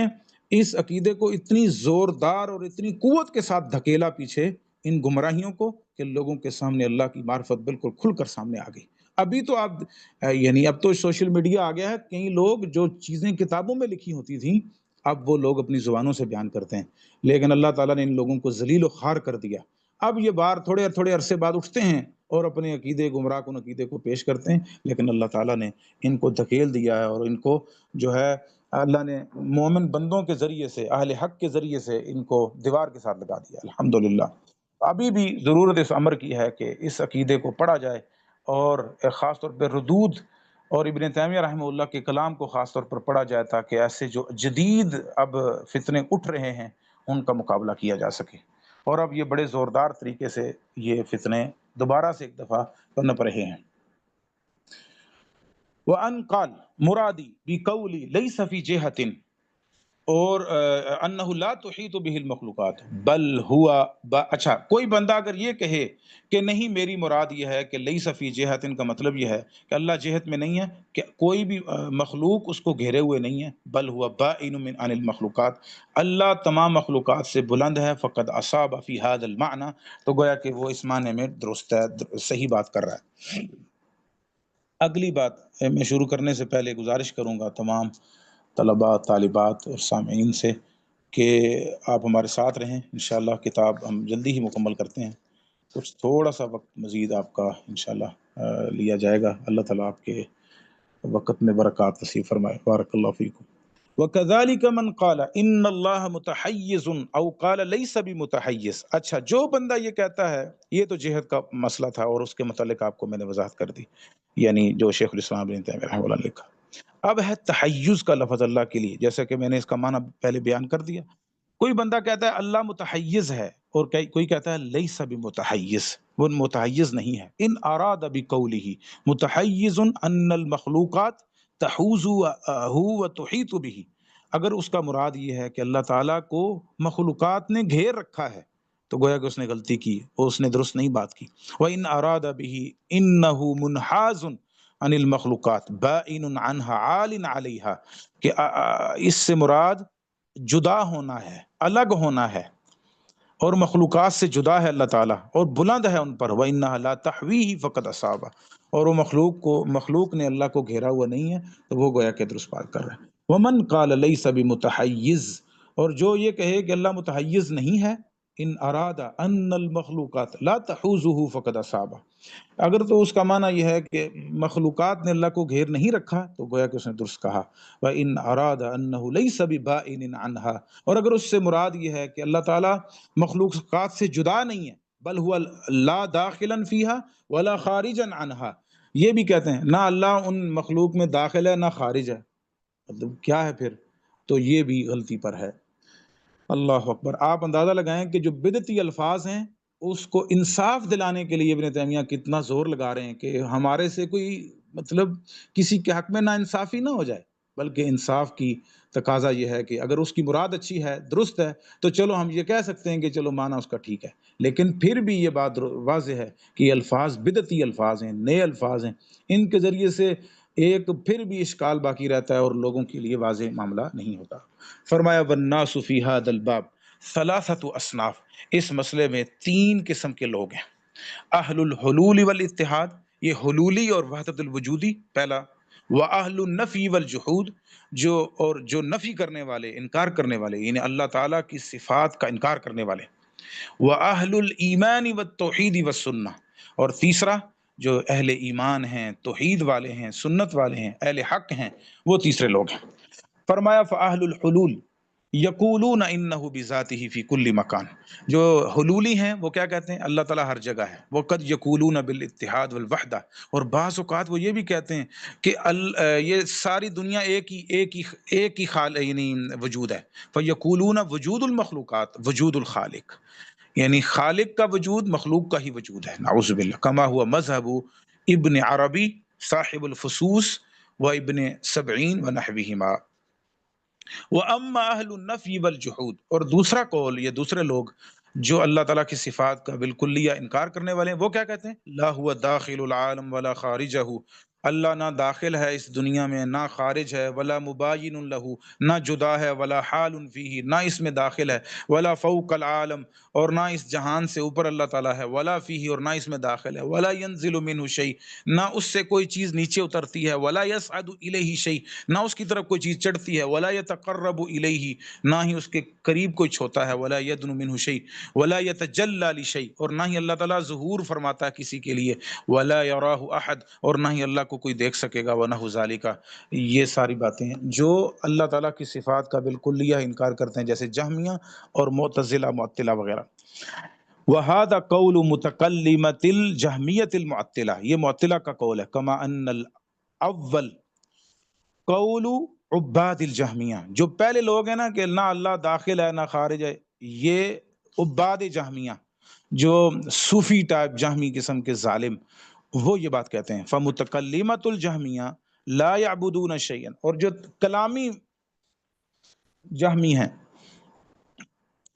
اس عقیدے کو اتنی زوردار اور اتنی قوت کے ساتھ دھکیلا پیچھے ان گمراہیوں کو کہ لوگوں کے سامنے اللہ کی معرفت بالکل کھل کر سامنے آ گئی۔ ابھی تو آپ یعنی اب تو سوشل میڈیا آ گیا ہے، کئی لوگ جو چیزیں کتابوں میں لکھی ہوتی تھیں اب وہ لوگ اپنی زبانوں سے بیان کرتے ہیں، لیکن اللہ تعالیٰ نے ان لوگوں کو ذلیل و خوار کر دیا۔ اب یہ بار تھوڑے عرصے بعد اٹھتے ہیں اور اپنے عقیدے گمراہ کن عقیدے کو پیش کرتے ہیں، لیکن اللہ تعالیٰ نے ان کو دھکیل دیا ہے اور ان کو جو ہے اللہ نے مومن بندوں کے ذریعے سے، اہل حق کے ذریعے سے ان کو دیوار کے ساتھ لگا دیا، الحمدللہ۔ ابھی بھی ضرورت اس امر کی ہے کہ اس عقیدے کو پڑھا جائے، اور خاص طور پہ ردود اور ابن تیمیہ رحمہ اللہ کے کلام کو خاص طور پر پڑھا جائے تاکہ ایسے جو جدید اب فتنے اٹھ رہے ہیں ان کا مقابلہ کیا جا سکے، اور اب یہ بڑے زوردار طریقے سے یہ فتنے دوبارہ سے ایک دفعہ پنپ رہے ہیں۔ وَأَنْ قَالَ مُرَادِي بِقَوْلِي لَيْسَ فِي جِهَةٍ، اور انہ لا تحیط به المخلوقات بل ہوا اچھا کوئی بندہ اگر یہ کہے کہ نہیں میری مراد یہ ہے کہ لیس فی جہت، کا مطلب یہ ہے کہ اللہ جہت میں نہیں ہے، کہ کوئی بھی مخلوق اس کو گھیرے ہوئے نہیں ہے، بل ہوا بائن من عن المخلوقات، اللہ تمام مخلوقات سے بلند ہے، فقد اصاب فی هذا المعنی، تو گویا کہ وہ اس معنی میں درست ہے، صحیح بات کر رہا ہے۔ اگلی بات میں شروع کرنے سے پہلے گزارش کروں گا تمام طلباء، طالبات اور سامعین سے کہ آپ ہمارے ساتھ رہیں، انشاءاللہ کتاب ہم جلدی ہی مکمل کرتے ہیں، کچھ تھوڑا سا وقت مزید آپ کا انشاءاللہ لیا جائے گا، اللہ تعالیٰ آپ کے وقت میں برکات نصیب فرمائے، بارک اللہ فیکم۔ وَكَذَلِكَ مَنْ قَالَ إِنَّ اللَّهَ مُتَحَيِّزٌ أَوْ قَالَ لَيْسَ بِمُتَحَيِّز، اچھا جو بندہ یہ کہتا ہے، یہ تو جہت کا مسئلہ تھا اور اس کے متعلق آپ کو میں نے وضاحت کر دی، یعنی جو شیخ الاسلام ابن تیمیہ رحمہ اللہ نے لکھا۔ اب ہے تحیز کا لفظ اللہ کے لیے، جیسا کہ میں نے اس کا معنی پہلے بیان کر دیا۔ کوئی بندہ کہتا ہے اللہ متحیز ہے، اور کوئی کہتا ہے لیس بمتحیز، وہ متحیز نہیں ہے۔ ان اراد بقولہ متحیز ان المخلوقات تحوز وتحیط به، اگر اس کا مراد یہ ہے کہ اللہ تعالیٰ کو مخلوقات نے گھیر رکھا ہے، تو گویا کہ اس نے غلطی کی، اور اس نے درست نہیں بات کی۔ وَإِنْ أَرَادَ بِهِ إِنَّهُ مُنْحَازٌ عَنِ الْمَخْلُوقَاتِ بَائِنٌ عَنْهَا عَالٍ عَلَيْهَا، کہ اس سے مراد جدا ہونا ہے، الگ ہونا ہے، اور مخلوقات سے جدا ہے اللہ تعالیٰ اور بلند ہے ان پر۔ وَإِنَّهَا لَا تَحْوِيهِ فَقَدْ أَصَابَ، اور وہ مخلوق نے اللہ کو گھیرا ہوا نہیں ہے، تو وہ گویا کہ درست بات کر رہا ہے۔ وَمَنْ قَالَ لَيْسَ بِمُتَحَيِّز، اور جو یہ کہے کہ اللہ متحیز نہیں ہے، ان اراد ان المخلوقات لا تحوزه فقد اصاب، اگر تو اس کا معنی یہ ہے کہ مخلوقات نے اللہ کو گھیر نہیں رکھا، تو گویا کہ اس نے درست کہا۔ وَإِنْ أَرَادَ أَنَّهُ لَيْسَ بِبَائِنٍ عَنْهَا، اور اگر اس سے مراد یہ ہے کہ اللہ تعالیٰ مخلوقات سے جدا نہیں ہے، بل هو لا داخلا فيها ولا خارجا عنها، یہ بھی کہتے ہیں نہ اللہ ان مخلوق میں داخل ہے نہ خارج ہے، مطلب کیا ہے پھر؟ تو یہ بھی غلطی پر ہے۔ اللہ اکبر، آپ اندازہ لگائیں کہ جو بدعتی الفاظ ہیں اس کو انصاف دلانے کے لیے ابن تیمیہ کتنا زور لگا رہے ہیں کہ ہمارے سے کوئی مطلب کسی کے حق میں نا انصافی نہ ہو جائے، بلکہ انصاف کی تقاضا یہ ہے کہ اگر اس کی مراد اچھی ہے، درست ہے، تو چلو ہم یہ کہہ سکتے ہیں کہ چلو معنی اس کا ٹھیک ہے، لیکن پھر بھی یہ بات واضح ہے کہ یہ الفاظ بدعتی الفاظ ہیں، نئے الفاظ ہیں، ان کے ذریعے سے ایک پھر بھی اشکال باقی رہتا ہے اور لوگوں کے لیے واضح معاملہ نہیں ہوتا۔ فرمایا والناس فی ھذا الباب ثلاثۃ اصناف، اس مسئلے میں تین قسم کے لوگ ہیں۔ اہل الحلول والاتحاد، یہ حلولی اور وحدت الوجودی پہلا، واہل النفی والجحود، جو نفی کرنے والے، انکار کرنے والے، یعنی اللہ تعالیٰ کی صفات کا انکار کرنے والے، واہل الایمان والتوحید والسنہ، اور تیسرا جو اہل ایمان ہیں، توحید والے ہیں، سنت والے ہیں، اہل حق ہیں، وہ تیسرے لوگ ہیں۔ فرمایا فاہل الحلول یقولون انہ بذاتہ فی کل مکان، جو حلولی ہیں وہ کیا کہتے ہیں؟ اللہ تعالیٰ ہر جگہ ہے۔ وقد یقولون بالاتحاد والوحدہ، اور بعض اوقات وہ یہ بھی کہتے ہیں کہ یہ ساری دنیا ایک ہی یعنی وجود ہے۔ فیقولون وجود المخلوقات وجود الخالق، یعنی خالق کا وجود مخلوق کا ہی وجود ہے، نعوذ باللہ، کما ہوا مذہب ابن عربی صاحب الفصوص و ابن سبعین و نحوہما۔ وَأَمَّا أَهْلُ النَّفْيِ وَالْجُحُودِ، اور دوسرا قول، یہ دوسرے لوگ جو اللہ تعالیٰ کی صفات کا بالکلیہ انکار کرنے والے ہیں، وہ کیا کہتے ہیں؟ لا هو داخل العالم ولا خارجہ، اللہ نہ داخل ہے اس دنیا میں نہ خارج ہے، ولا مباین لہ، نہ جدا ہے، ولا حال فیہ، نہ اس میں داخل ہے، ولا فوق العالم، اور نہ اس جہان سے اوپر اللہ تعالیٰ ہے، ولا فیہ، اور نہ اس میں داخل ہے، ولا ینزل منہ شیء، نہ اس سے کوئی چیز نیچے اترتی ہے، ولا یصعد الیہ شیء، نہ اس کی طرف کوئی چیز چڑھتی ہے، ولا یتقرب الیہ، نہ ہی اس کے قریب کوئی ہوتا ہے، ولا یدن منہ شیء، ولا یتجلی لشیء، اور نہ ہی اللہ تعالیٰ ظہور فرماتا ہے کسی کے لیے، ولا یراہ احد، اور نہ ہی اللہ کو کوئی دیکھ سکے گا، ونحو ذالک، یہ ساری باتیں ہیں جو اللہ تعالیٰ کی صفات کا بالکلیہ انکار کرتے ہیں، جیسے جہمیہ اور معتزلہ، معطلہ وغیرہ۔ وَهَذَا قَوْلُ مُتَكَلِّمَةِ الْجَهْمِيَّةِ الْمُعَطِّلَةِ، یہ معطلہ کا قول ہے، كَمَا أَنَّ الْأَوَّلُ قَوْلُ عُبَّادِ الْجَهْمِيَّہ، جو پہلے لوگ ہیں نا کہ نہ اللہ داخل ہے نہ خارج ہے، یہ عباد جہمیہ، جو صوفی ٹائپ جہمی قسم کے ظالم، وہ یہ بات کہتے ہیں۔ فَمُتَكَلِّمَةُ الْجَهْمِيَّہ لا يعبدون شيئا، اور جو کلامی جہمی ہیں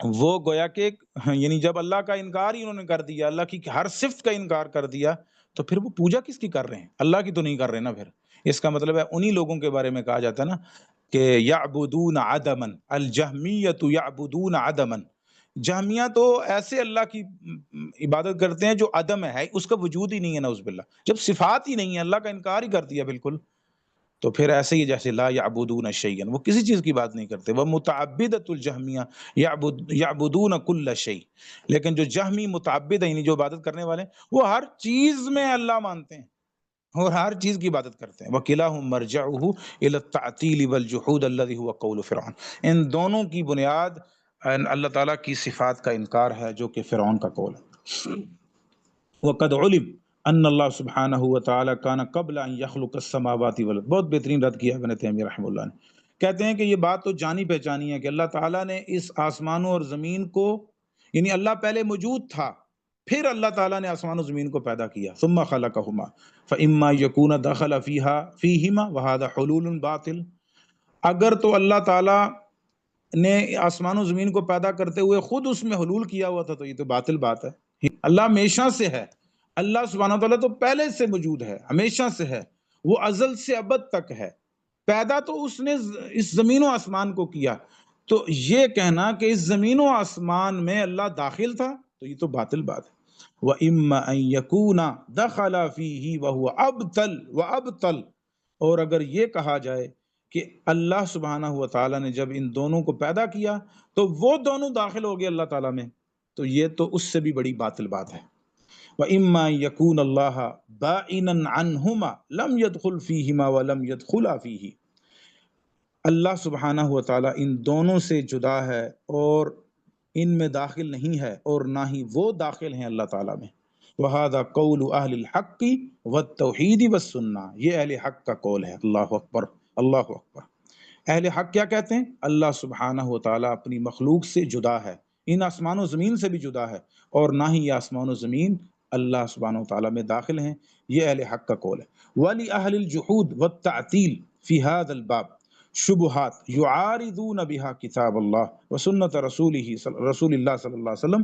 وہ گویا کہ یعنی جب اللہ کا انکار ہی انہوں نے کر دیا، اللہ کی ہر صفت کا انکار کر دیا، تو پھر وہ پوجا کس کی کر رہے ہیں؟ اللہ کی تو نہیں کر رہے نا۔ پھر اس کا مطلب ہے انہی لوگوں کے بارے میں کہا جاتا ہے نا کہ یعبدون عدما، الجہمیۃ یعبدون عدما، جہمیہ تو ایسے اللہ کی عبادت کرتے ہیں جو عدم ہے، اس کا وجود ہی نہیں ہے، نعوذ باللہ۔ جب صفات ہی نہیں ہے، اللہ کا انکار ہی کر دیا بالکل، تو پھر ایسے ہی جیسے لا یعبدون شیئا، وہ کسی چیز کی بات نہیں کرتے۔ وہ متعبدۃ الجہمیہ یعبدون کل شیء، لیکن جو جہمی متعبد ہیں، یعنی جو عبادت کرنے والے ہیں، وہ ہر چیز میں اللہ مانتے ہیں اور ہر چیز کی عبادت کرتے ہیں۔ وَكِلَاهُمْ مَرْجَعُهُ إِلَى التَّعْطِيلِ وَالْجُحُودِ الَّذِي هُوَ قَوْلُ فِرْعَوْنَ، ان دونوں کی بنیاد اللہ تعالیٰ کی صفات کا انکار ہے، جو کہ فرعون کا قول ہے۔ وَقَدْ عُلِمْ ان اللہ سبحانہ وتعالی کان قبل ان یخلق السماوات والارض، بہت بہترین رد کیا ابن تیمیہ رحمہ اللہ نے۔ کہتے ہیں کہ یہ بات تو جانی پہچانی ہے کہ اللہ تعالیٰ نے اس آسمانوں اور زمین کو، یعنی اللہ پہلے موجود تھا، پھر اللہ تعالیٰ نے آسمان و زمین کو پیدا کیا، ثم خلقہما فاما یکون دخل فیہما وہذا حلول باطل، اگر تو اللہ تعالیٰ نے آسمان و زمین کو پیدا کرتے ہوئے خود اس میں حلول کیا ہوا تھا، تو یہ تو باطل بات ہے۔ اللہ ہمیشہ سے ہے، اللہ سبحانہ وتعالیٰ تو پہلے سے موجود ہے، ہمیشہ سے ہے، وہ ازل سے ابد تک ہے، پیدا تو اس نے اس زمین و آسمان کو کیا، تو یہ کہنا کہ اس زمین و آسمان میں اللہ داخل تھا، تو یہ تو باطل بات ہے۔ وَإِمَّا أَن يَكُونَ دَخَلَ فِيهِ وَهُوَ أَبْطَلُ وَأَبْطَلُ، اور اگر یہ کہا جائے کہ اللہ سبحانہ وتعالیٰ نے جب ان دونوں کو پیدا کیا تو وہ دونوں داخل ہو گئے اللہ تعالیٰ میں، تو یہ تو اس سے بھی بڑی باطل بات ہے۔ وَإِمَّا يَكُونَ اللَّهَ بَائِنًا عَنْهُمَا لَمْ يَدْخُلْ فِيهِمَا وَلَمْ يَدْخُلَا فِيهِ، اللہ سبحانہ وتعالیٰ ان دونوں سے جدا ہے اور ان میں داخل نہیں ہے، اور نہ ہی وہ داخل ہیں اللہ تعالیٰ میں۔ وَهَذَا قَوْلُ أَهْلِ الْحَقِّ وَالتَّوْحِيدِ وَالسُّنَّةِ، یہ اہل حق کا قول ہے۔ اللہ اکبر، اللہ اکبر۔ اہل حق کیا کہتے ہیں؟ اللہ سبحانہ وتعالیٰ اپنی مخلوق سے جدا ہے، ان آسمان و زمین سے بھی جدا ہے، اور نہ ہی یہ آسمان و زمین اللہ سبحانہ وتعالیٰ میں داخل ہیں، یہ اہل حق کا قول ہے۔ وَلِأَهْلِ الْجُحُودِ وَالتَّعْطِيلِ فِي هَذَا الْبَابِ شبہات یعارضون بها کتاب اللہ وسنت رسول اللہ صلی اللہ علیہ وسلم،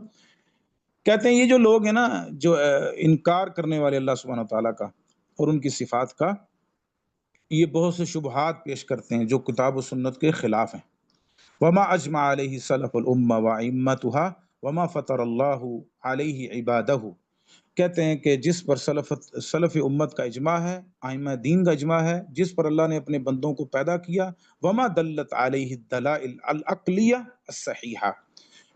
کہتے ہیں یہ جو لوگ ہیں نا، جو انکار کرنے والے اللہ سبحانہ وتعالیٰ کا اور ان کی صفات کا، یہ بہت سے شبہات پیش کرتے ہیں جو کتاب و سنت کے خلاف ہیں۔ وما اجمع علیہ سلف الامہ وائمتها وما فطر اللہ علیہ عبادہ، کہتے ہیں کہ جس پر سلف امت کا اجماع ہے، ائمہ دین کا اجماع ہے، جس پر اللہ نے اپنے بندوں کو پیدا کیا، وما دلت علیہ الدلائل العقلیہ الصحیحہ،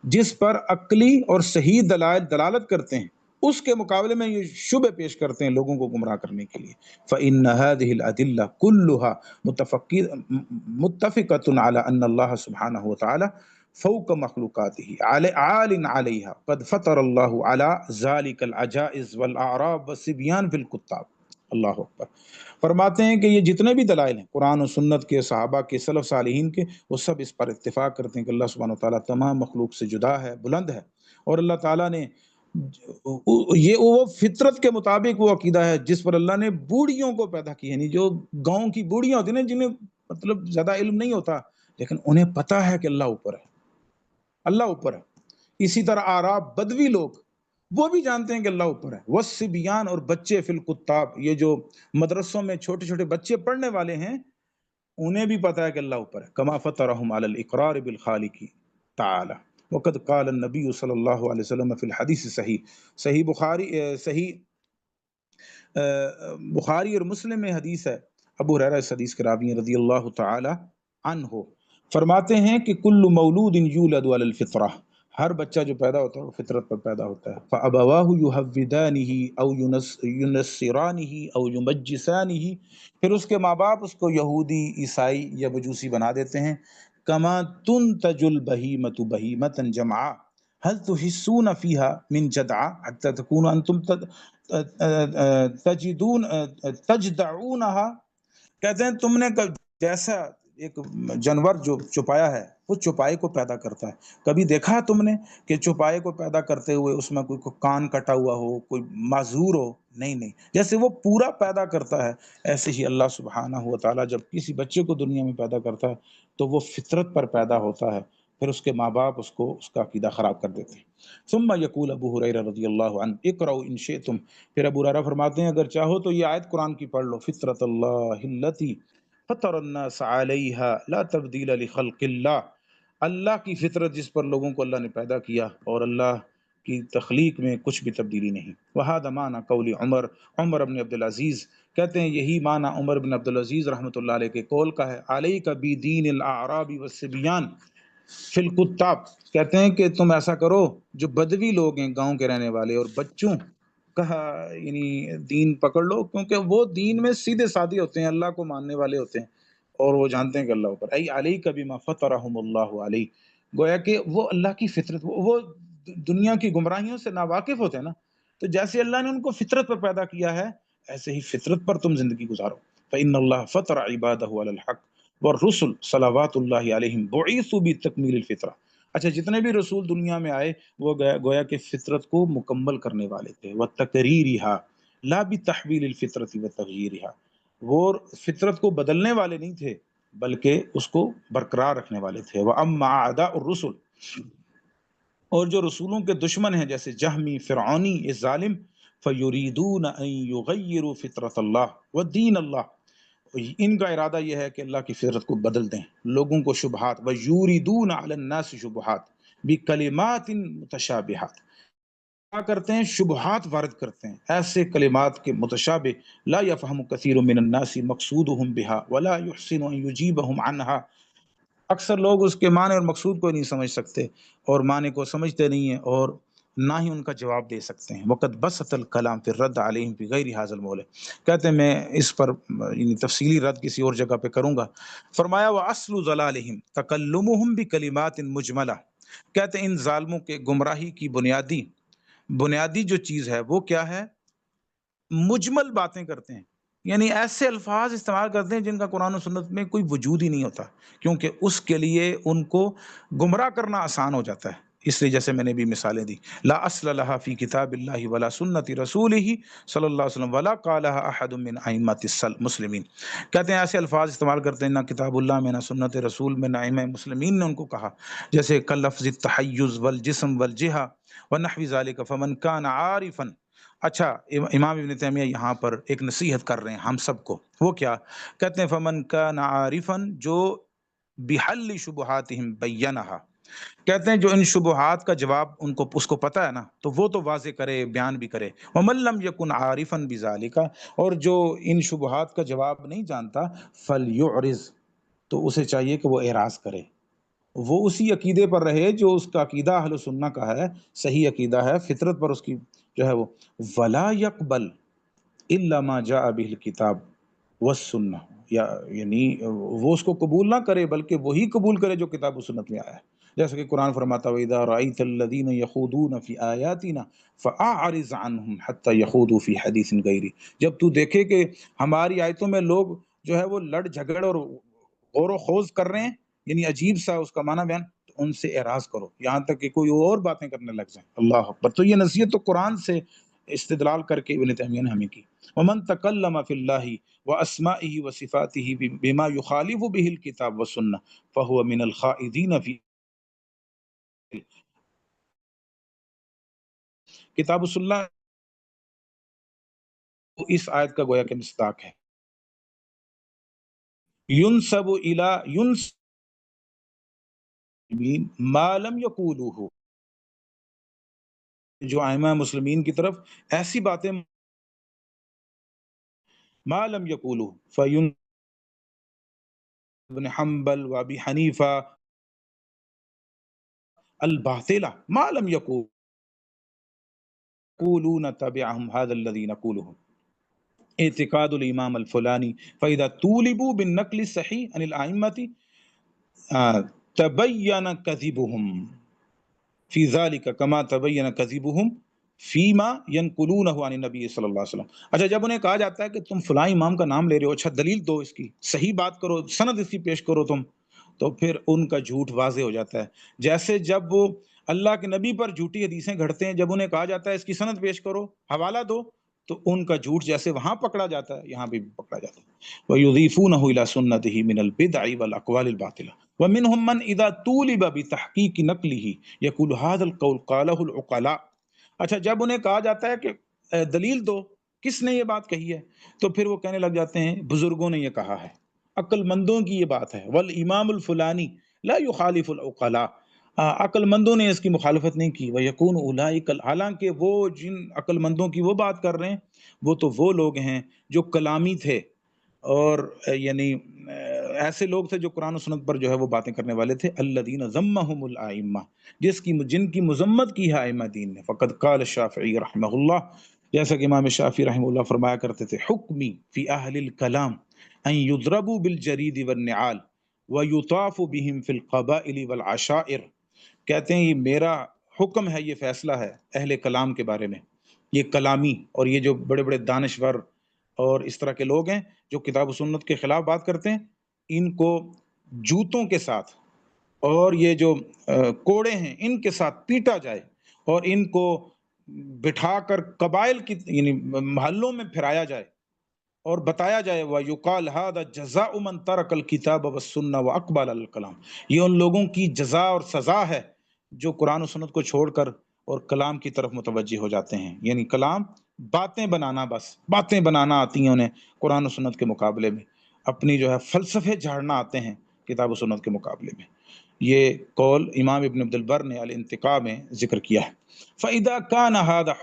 جس پر عقلی اور صحیح دلائل دلالت کرتے ہیں، اس کے مقابلے میں یہ شبہ پیش کرتے ہیں لوگوں کو گمراہ کرنے کے لیے۔ فإن هذه الأدلة كلها متفقة على أن الله سبحانه وتعالى فوق مخلوقاته عال عليها قد فطر الله على ذلك العجائز والأعراب والصبيان في الكتاب۔ اللہ اکبر۔ فرماتے ہیں کہ یہ جتنے بھی دلائل ہیں قرآن و سنت کے، صحابہ کے، سلف صالحین کے، وہ سب اس پر اتفاق کرتے ہیں کہ اللہ سبحانہ وتعالیٰ تمام مخلوق سے جدا ہے، بلند ہے، اور اللہ تعالیٰ نے یہ وہ فطرت کے مطابق وہ عقیدہ ہے جس پر اللہ نے بوڑھیوں کو پیدا کی، یعنی جو گاؤں کی بوڑھیاں ہوتی ہیں نا، جنہیں مطلب زیادہ علم نہیں ہوتا لیکن انہیں پتہ ہے کہ اللہ اوپر ہے، اللہ اوپر ہے۔ اسی طرح اعراب، بدوی لوگ، وہ بھی جانتے ہیں کہ اللہ اوپر ہے۔ والصبیان، اور بچے، فی الکتاب، یہ جو مدرسوں میں چھوٹے چھوٹے بچے پڑھنے والے ہیں، انہیں بھی پتہ ہے کہ اللہ اوپر ہے۔ کما فطرہم علی الاقرار بالخالق تعالی، وقد قال النبی صلی اللہ علیہ وسلم فی الحدیث صحیح بخاری اور مسلم میں حدیث ہے، ابو ہریرہ اس حدیث کے راوی ہیں رضی اللہ تعالی عنہ، فرماتے ہیں کہ کل مولود یولد علی الفطرہ، ہر بچہ جو پیدا ہوتا ہے وہ فطرت پر پیدا ہوتا ہے۔ فَأَبَوَاهُ يُهَوِّدَانِهِ أَوْ يُنَصِّرَانِهِ أَوْ يُمَجِّسَانِهِ، پھر اس کے ماں باپ اس کو یہودی، عیسائی یا مجوسی بنا دیتے ہیں۔ كَمَا تُنْتَجُ الْبَهِيمَةُ بَهِيمَةً جَمْعًا هَلْ تُحِسُّونَ فِيهَا مِنْ جَدْعَةٍ حَتَّى تَكُونُوا أَنْتُمْ تَجْدَعُونَهَا، کہتے ہیں تم نے جیسا ایک جانور جو چوپایا ہے وہ چوپائے کو پیدا کرتا ہے، کبھی دیکھا تم نے کہ چوپائے کو پیدا کرتے ہوئے اس میں کوئی کان کٹا ہوا ہو، کوئی معذور ہو؟ نہیں، جیسے وہ پورا پیدا کرتا ہے ایسے ہی اللہ سبحانہ و تعالیٰ جب کسی بچے کو دنیا میں پیدا کرتا ہے تو وہ فطرت پر پیدا ہوتا ہے، پھر اس کے ماں باپ اس کو اس کا عقیدہ خراب کر دیتے ہیں۔ ثم یقول ابو ہریرہ رضی اللہ عنہ اقرؤ ان شئتم، پھر ابو ہریرہ فرماتے ہیں اگر چاہو تو یہ آیت قرآن کی پڑھ لو، فطرت اللہ التی فطر الناس علیہا لا تبدیل لخلق اللہ، اللہ کی فطرت جس پر لوگوں کو اللہ نے پیدا کیا اور اللہ کی تخلیق میں کچھ بھی تبدیلی نہیں۔ وَهَذَا مَعْنَى قَوْلِ عمر بن عبدالعزیز، کہتے ہیں یہی معنی عمر بن عبدالعزیز رحمۃ اللہ علیہ کے قول کا ہے، علیک بدین الاعراب والصبیان فی الکتاب، کہتے ہیں کہ تم ایسا کرو جو بدوی لوگ ہیں گاؤں کے رہنے والے اور بچوں کا یعنی دین پکڑ لو، کیونکہ وہ دین میں سیدھے سادے ہوتے ہیں، اللہ کو ماننے والے ہوتے ہیں اور وہ جانتے ہیں کہ اللہ اوپر، ای علیک بما فطرہم اللہ علیہ، گویا کہ وہ اللہ کی فطرت، وہ دنیا کی گمراہیوں سے ناواقف ہوتے ہیں نا، تو جیسے اللہ نے ان کو فطرت پر پیدا کیا ہے ایسے ہی فطرت پر تم زندگی گزارو۔ فإن اللہ فطر عبادہ علی الحق والرسل صلوات اللہ علیہم بعثوا بتکمیل الفطرہ، اچھا جتنے بھی رسول دنیا میں آئے وہ گویا کہ فطرت کو مکمل کرنے والے تھے، وتقریرها لا بتحویل الفطرۃ وتغییرها، وہ فطرت کو بدلنے والے نہیں تھے بلکہ اس کو برقرار رکھنے والے تھے۔ وَأَمَّا أَعْدَاءُ الرُّسُلِ، اور جو رسولوں کے دشمن ہیں جیسے جہمی فرعونی یہ ظالم، فَيُرِيدُونَ أَن يُغَيِّرُوا فِطْرَةَ اللَّهِ وَدِينَ اللَّهِ، ان کا ارادہ یہ ہے کہ اللہ کی فطرت کو بدل دیں، لوگوں کو شبہات، وَيُورِدُونَ عَلَى النَّاسِ شُبُهَاتٍ بِكَلِمَاتٍ مُتَشَابِهَاتٍ، کیا کرتے ہیں شبہات وارد کرتے ہیں، ایسے کلمات کے متشابہ، لا يفهم كثير من الناس مقصودهم بها ولا يحسن ان يجيبهم عنها، اکثر لوگ اس کے معنی اور مقصود کو نہیں سمجھ سکتے اور معنی کو سمجھتے نہیں ہیں اور نہ ہی ان کا جواب دے سکتے ہیں۔ وقت بسط الکلام فی الرد علیہم بغیر هذا الموضع، کہتے ہیں میں اس پر یعنی تفصیلی رد کسی اور جگہ پہ کروں گا۔ فرمایا واصل ضلالہم تکلمہم بکلمات مجملہ، کہتے ہیں ان ظالموں کے گمراہی کی بنیادی جو چیز ہے وہ کیا ہے، مجمل باتیں کرتے ہیں، یعنی ایسے الفاظ استعمال کرتے ہیں جن کا قرآن و سنت میں کوئی وجود ہی نہیں ہوتا، کیونکہ اس کے لیے ان کو گمراہ کرنا آسان ہو جاتا ہے، اس لیے جیسے میں نے بھی مثالیں دی، لا اصل لها فی کتاب اللہ ولا سنت رسولہ صلی اللہ علیہ وسلم ولا قالها احد من ائمۃ المسلمین، کہتے ہیں ایسے الفاظ استعمال کرتے ہیں نہ کتاب اللہ میں نہ سنت رسول میں نہ ائمہ مسلمین نے ان کو کہا، جیسے کلفظ التحیز والجسم والجہہ ونحو ذلک فمن کان عارفا۔ اچھا امام ابن تیمیہ یہاں پر ایک نصیحت کر رہے ہیں ہم سب کو، وہ کیا کہتے ہیں، فمن کان عارفا، جو بحل شبہاتہم بینہا، کہتے ہیں جو ان شبہات کا جواب اس کو پتہ ہے نا تو وہ تو واضح کرے، بیان بھی کرے، ومن لم یکن عارفا بذالک، اور جو ان شبہات کا جواب نہیں جانتا، فلیعرض، تو اسے چاہیے کہ وہ اعراض کرے، وہ اسی عقیدے پر رہے جو اس کا عقیدہ اہل سنہ کا ہے، صحیح عقیدہ ہے، فطرت پر اس کی جو ہے وہ، ولا يقبل الا ما جاء به الکتاب والسنہ، یعنی وہ اس کو قبول نہ کرے بلکہ وہی قبول کرے جو کتاب و سنت میں آیا ہے، جیسا کہ قرآن فرماتا ہے وَإِذَا رَأَيْتَ الَّذِينَ يَخُوضُونَ فِي آيَاتِنَا فَأَعْرِضْ عَنْهُمْ حَتَّى يَخُوضُوا فِي حَدِيثٍ غَيْرِهِ، جب تو دیکھے کہ ہماری آیتوں میں لوگ جو ہے وہ لڑ جھگڑ اور غور و خوض کر رہے ہیں، یعنی عجیب سا اس کا معنی بیان، تو ان سے اعراض کرو یہاں تک کہ کوئی اور باتیں کرنے لگ جائیں۔ اللہ اکبر، تو یہ نصیحت تو قرآن سے استدلال کر کے ابن تیمیہ نے ہمیں کی۔ ومن تکلم فی اللہ واسمائہ وصفاتہ بما یخالف به الکتاب والسنہ فہو من الخائضین فی، کتاب و سنہ اس آیت کا گویا کہ مصداق ہے، ینسب الی ینسب ما لم یقولوہ، جو ائمہ مسلمین کی طرف ایسی باتیں ما لم یقولوہ، فین ابن حنبل و ابی حنیفہ الباطلہ ما لم یقولون تبعہم هذا الذی نقولہ، اعتقاد الامام الفلانی فاذا طولبوا بالنقل الصحیح عن الائمة تبین کذبہم فی ذالک کما تبین کذبہم فیما ینقلونہ عن النبی صلی اللہ علیہ وسلم۔ اچھا جب انہیں کہا جاتا ہے کہ تم فلاں امام کا نام لے رہے ہو، اچھا دلیل دو، اس کی صحیح بات کرو، سند اس کی پیش کرو تم، تو پھر ان کا جھوٹ واضح ہو جاتا ہے، جیسے جب وہ اللہ کے نبی پر جھوٹی حدیثیں گھڑتے ہیں، جب انہیں کہا جاتا ہے اس کی سند پیش کرو، حوالہ دو، تو ان کا جھوٹ جیسے وہاں پکڑا جاتا ہے یہاں بھی پکڑا جاتا ہے۔ وَيُضِيفُونَهُ إِلَى سُنَّتِهِ مِنَ الْبِدْعِ وَالْأَقْوَالِ الْبَاطِلَةِ، ومنهم من اذا طولب بتحقیق نقله يقول هذا القول قاله العقلاء. اچھا جب انہیں کہا جاتا ہے کہ دلیل دو، کس نے یہ بات کہی ہے، تو پھر وہ کہنے لگ جاتے ہیں بزرگوں نے یہ کہا ہے، عقل مندوں کی یہ بات ہے. والامام الفلانی لا يخالف العقلاء، عقل مندوں نے اس کی مخالفت نہیں کی. وَيَكُونُ أُولَٰئِكَ، حالانکہ وہ جن عقل مندوں کی وہ بات کر رہے ہیں وہ تو وہ لوگ ہیں جو کلامی تھے، اور یعنی ایسے لوگ تھے جو قرآن و سنت پر جو ہے وہ باتیں کرنے والے تھے. الذین ذمہم الائمہ، جن کی مذمت کی ہے ائمہ دین نے. فقد قال الشافعی رحمہ اللہ، جیسا کہ امام شافعی رحمہ اللہ فرمایا کرتے تھے، حکمی فی اہل الکلام ان یضربوا بالجرید والنعال ویطاف بہم فی القبائل والعشائر. کہتے ہیں یہ میرا حکم ہے، یہ فیصلہ ہے اہل کلام کے بارے میں. یہ کلامی اور یہ جو بڑے بڑے دانشور اور اس طرح کے لوگ ہیں جو کتاب و سنت کے خلاف بات کرتے ہیں، ان کو جوتوں کے ساتھ اور یہ جو کوڑے ہیں ان کے ساتھ پیٹا جائے، اور ان کو بٹھا کر قبائل کی یعنی محلوں میں پھرایا جائے اور بتایا جائے وَيُقَالْ هَذَا جَزَاءُ مَنْ تَرَكَ الْكِتَابَ وَالسُّنَّةَ وَأَقْبَلَ عَلَى الْكَلَامِ. یہ ان لوگوں کی جزا اور سزا ہے جو قرآن و سنت کو چھوڑ کر اور کلام کی طرف متوجہ ہو جاتے ہیں. یعنی کلام باتیں بنانا، بس باتیں بنانا آتی ہیں انہیں قرآن و سنت کے مقابلے میں، اپنی جو ہے فلسفے جھاڑنا آتے ہیں کتاب و سنت کے مقابلے میں. یہ قول امام ابن عبد البر نے الانتقاء میں ذکر کیا ہے. فَإِذَا كَانَ هَذَا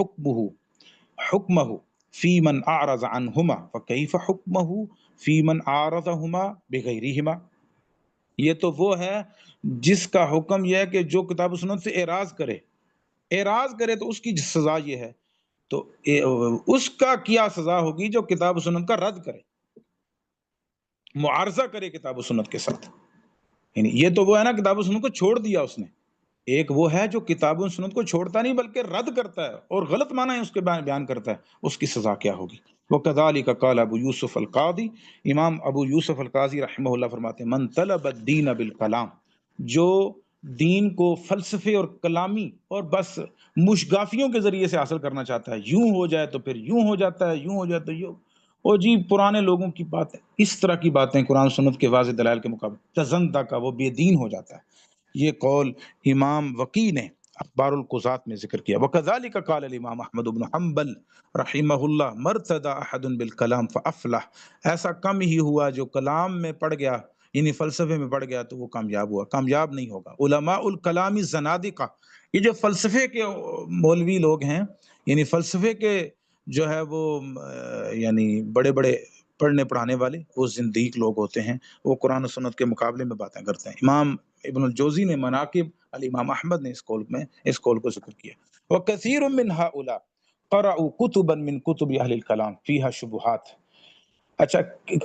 حُكْمَهُ فی من اعرض عنہما فکیف حکمہ فی من اعرضہما بغیرہما. یہ تو وہ ہے جس کا حکم یہ ہے کہ جو کتاب و سنت سے اعراض کرے تو اس کی سزا یہ ہے. تو اس کا کیا سزا ہوگی جو کتاب و سنت کا رد کرے، معارضہ کرے کتاب و سنت کے ساتھ. یعنی یہ تو وہ ہے نا کتاب و سنت کو چھوڑ دیا اس نے. ایک وہ ہے جو کتاب و سنت کو چھوڑتا نہیں بلکہ رد کرتا ہے اور غلط معنی اس کے بیان کرتا ہے، اس کی سزا کیا ہوگی. وَكَذَلِكَ قَالَ ابو یوسف القاضی، امام ابو یوسف القاضی رحمہ اللہ فرماتے ہیں، من طلب الدین بالکلام، جو دین کو فلسفے اور کلامی اور بس مشگافیوں کے ذریعے سے حاصل کرنا چاہتا ہے، یوں ہو جائے تو پھر یوں ہو جاتا ہے، یوں ہو جائے تو یوں، اور جی پرانے لوگوں کی باتیں، اس طرح کی باتیں قرآن سنت کے واضح دلائل کے مقابلے، تزندہ کا وہ بے دین ہو جاتا ہے. یہ قول امام وقی نے اخبار القضات میں ذکر کیا. وَكَذَلِكَ قَالَ الامام احمد بن حنبل رحمہ اللہ، مرتدى احد بالکلام فافلح، ایسا کم ہی ہوا جو کلام میں پڑ گیا، یعنی فلسفے میں پڑ گیا تو وہ کامیاب ہوا، کامیاب نہیں ہوگا. علماء الکلام زنادقہ، یہ جو فلسفے کے مولوی لوگ ہیں، یعنی فلسفے کے جو ہے وہ یعنی بڑے بڑے پڑھنے پڑھانے والے، وہ زندیق لوگ ہوتے ہیں، وہ قرآن و سنت کے مقابلے میں باتیں کرتے ہیں. امام ابن الجوزی نے مناقب الامام احمد نے اس قول کو ذکر کیا. وَكَثِيرٌ مِّنْ هَؤُلَاءِ قَرَأُوا كُتُبًا مِّن كُتُبِ أَهْلِ الْكَلَامِ فِيهَا شُبُهَاتٌ. اچھا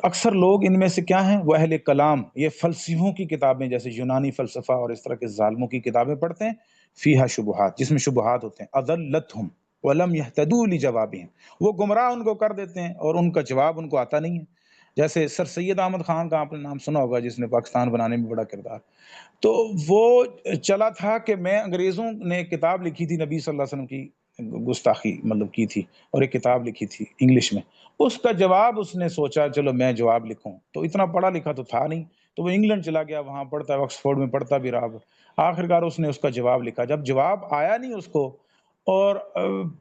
اکثر لوگ ان میں سے کیا ہیں، وہ اہل کلام، یہ فلسفوں کی کتابیں جیسے یونانی فلسفہ اور اس طرح کے ظالموں کی کتابیں پڑھتے ہیں. فِيهَا شُبُهَاتٌ، جس میں شبہات ہوتے ہیں. أَضَلَّتْهُمْ وَلَمْ يَهْتَدُوا لِجَوَابِهِمْ، وہ گمراہ ان کو کر دیتے ہیں اور ان کا جواب ان کو آتا نہیں ہے. جیسے سر سید احمد خان کا آپ نے نام سنا ہوگا، جس نے پاکستان بنانے میں بڑا کردار، تو وہ چلا تھا کہ میں انگریزوں نے کتاب لکھی تھی نبی صلی اللہ علیہ وسلم کی گستاخی مطلب کی تھی، اور ایک کتاب لکھی تھی انگلش میں، اس کا جواب اس نے سوچا چلو میں جواب لکھوں، تو اتنا پڑھا لکھا تو تھا نہیں، تو وہ انگلینڈ چلا گیا، وہاں پڑھتا ہے، آکسفورڈ میں پڑھتا بھی رہا. آخرکار اس نے اس کا جواب لکھا. جب جواب آیا نہیں اس کو، اور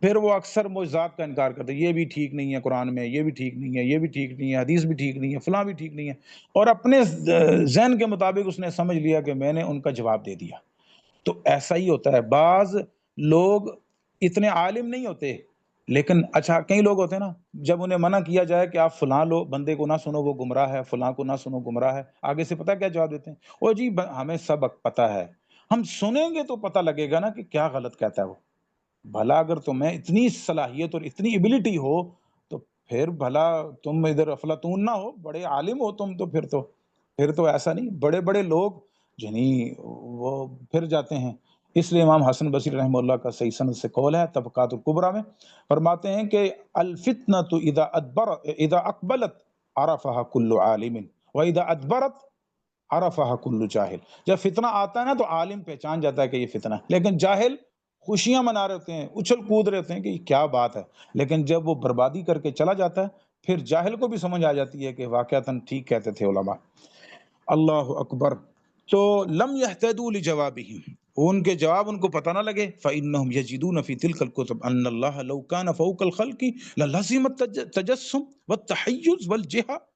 پھر وہ اکثر معجزات کا انکار کرتے، یہ بھی ٹھیک نہیں ہے قرآن میں، یہ بھی ٹھیک نہیں ہے، یہ بھی ٹھیک نہیں ہے، حدیث بھی ٹھیک نہیں ہے، فلاں بھی ٹھیک نہیں ہے، اور اپنے ذہن کے مطابق اس نے سمجھ لیا کہ میں نے ان کا جواب دے دیا. تو ایسا ہی ہوتا ہے، بعض لوگ اتنے عالم نہیں ہوتے، لیکن اچھا کئی لوگ ہوتے ہیں نا، جب انہیں منع کیا جائے کہ آپ فلاں بندے کو نہ سنو وہ گمراہ ہے، فلاں کو نہ سنو گمراہ ہے، آگے سے پتہ کیا جواب دیتے ہیں، او جی ہمیں سب پتہ ہے، ہم سنیں گے تو پتہ لگے گا نا کہ کیا غلط کہتا ہے وہ. بھلا اگر تمہیں اتنی صلاحیت اور اتنی ایبلٹی ہو تو پھر بھلا تم ادھر افلاطون نہ ہو، بڑے عالم ہو تم، تو پھر تو ایسا نہیں، بڑے بڑے لوگ جنہیں وہ پھر جاتے ہیں. اس لیے امام حسن بصری رحمہ اللہ کا صحیح سند سے قول ہے طبقات الکبریٰ میں، فرماتے ہیں کہ الفتنۃ اذا اقبلت عرفها كل عالم واذا ادبرت عرفها كل جاہل. جب فتنہ آتا ہے نا تو عالم پہچان جاتا ہے کہ یہ فتنہ ہے، لیکن جاہل خوشیاں منا رہے ہوتے ہیں، اچھل کود رہے ہوتے ہیں کہ یہ کیا بات ہے، لیکن جب وہ بربادی کر کے چلا جاتا ہے پھر جاہل کو بھی سمجھ آ جاتی ہے کہ واقعتاً ٹھیک کہتے تھے علماء. اللہ اکبر. تو لم يهتدوا لجوابهم، ان کے جواب ان کو پتہ نہ لگے، فإنهم يجدون في تلك الكتب ان الله لو كان فوق الخلق للزم التجسم والتحيز والجهة۔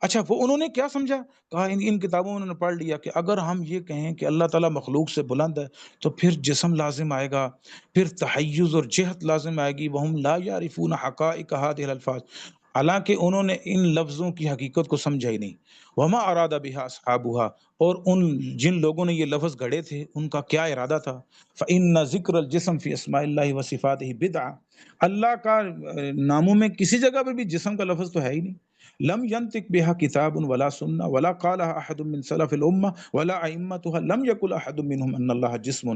اچھا وہ انہوں نے کیا سمجھا، کہا ان کتابوں میں انہوں نے پڑھ لیا کہ اگر ہم یہ کہیں کہ اللہ تعالیٰ مخلوق سے بلند ہے تو پھر جسم لازم آئے گا، پھر تحیز اور جہت لازم آئے گی، وہم لا یعرفون حقائق هذه الالفاظ، حالانکہ انہوں نے ان لفظوں کی حقیقت کو سمجھا ہی نہیں، وما اراد بها اصحابها، اور ان جن لوگوں نے یہ لفظ گھڑے تھے ان کا کیا ارادہ تھا، فإن ذکر الجسم فی اسماء اللہ وصفاتہ بدعہ، اللہ کا ناموں میں کسی جگہ پہ بھی جسم کا لفظ تو ہے ہی نہیں، لم ينطق بها كتاب ولا سنة ولا قالها احد من سلف الامه ولا ائمتها، لم يقل احد منهم ان الله جسم،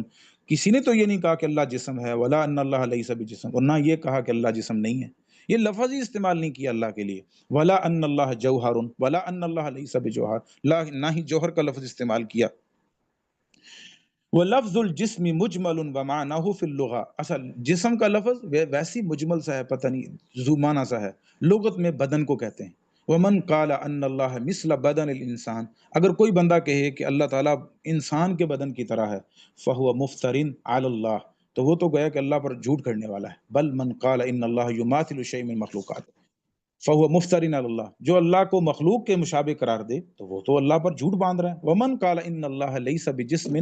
کسی نے تو یہ نہیں کہا کہ اللہ جسم ہے، ولا ان اللہ ليس بجسم، اور نہ یہ کہا کہ اللہ جسم نہیں ہے، یہ لفظ ہی استعمال نہیں کیا اللہ کے لیے، ولا ان اللہ جوہر ولا ان اللہ ليس بجوہر، نہ ہی جوہر کا لفظ استعمال کیا۔ وَلَفْظُ الْجِسْمِ مُجْمَلٌ وَمَعْنَاهُ فِي اللُّغَةِ، اصل جسم کا لفظ ویسی مجمل سا ہے، پتہ نہیں ذو معنی سا ہے، لغت میں بدن کو کہتے ہیں۔ وَمَنْ قَالَ أَنَّ اللَّهَ مِثْلَ بَدَنِ الْإِنسَانِ، اگر کوئی بندہ کہے کہ اللہ تعالیٰ انسان کے بدن کی طرح ہے، فَهُوَ مُفْتَرٍ عَلَى اللَّهِ، تو وہ تو گویا کہ اللہ پر جھوٹ گھڑنے والا ہے۔ بل من قال ان اللہ یماثل شیء من مخلوقات، فهو مفتر علی اللہ، جو اللہ کو مخلوق کے مشابہ قرار دے تو وہ تو اللہ پر جھوٹ باندھ رہا ہے۔ ومن قال ان اللہ لیس بجسم،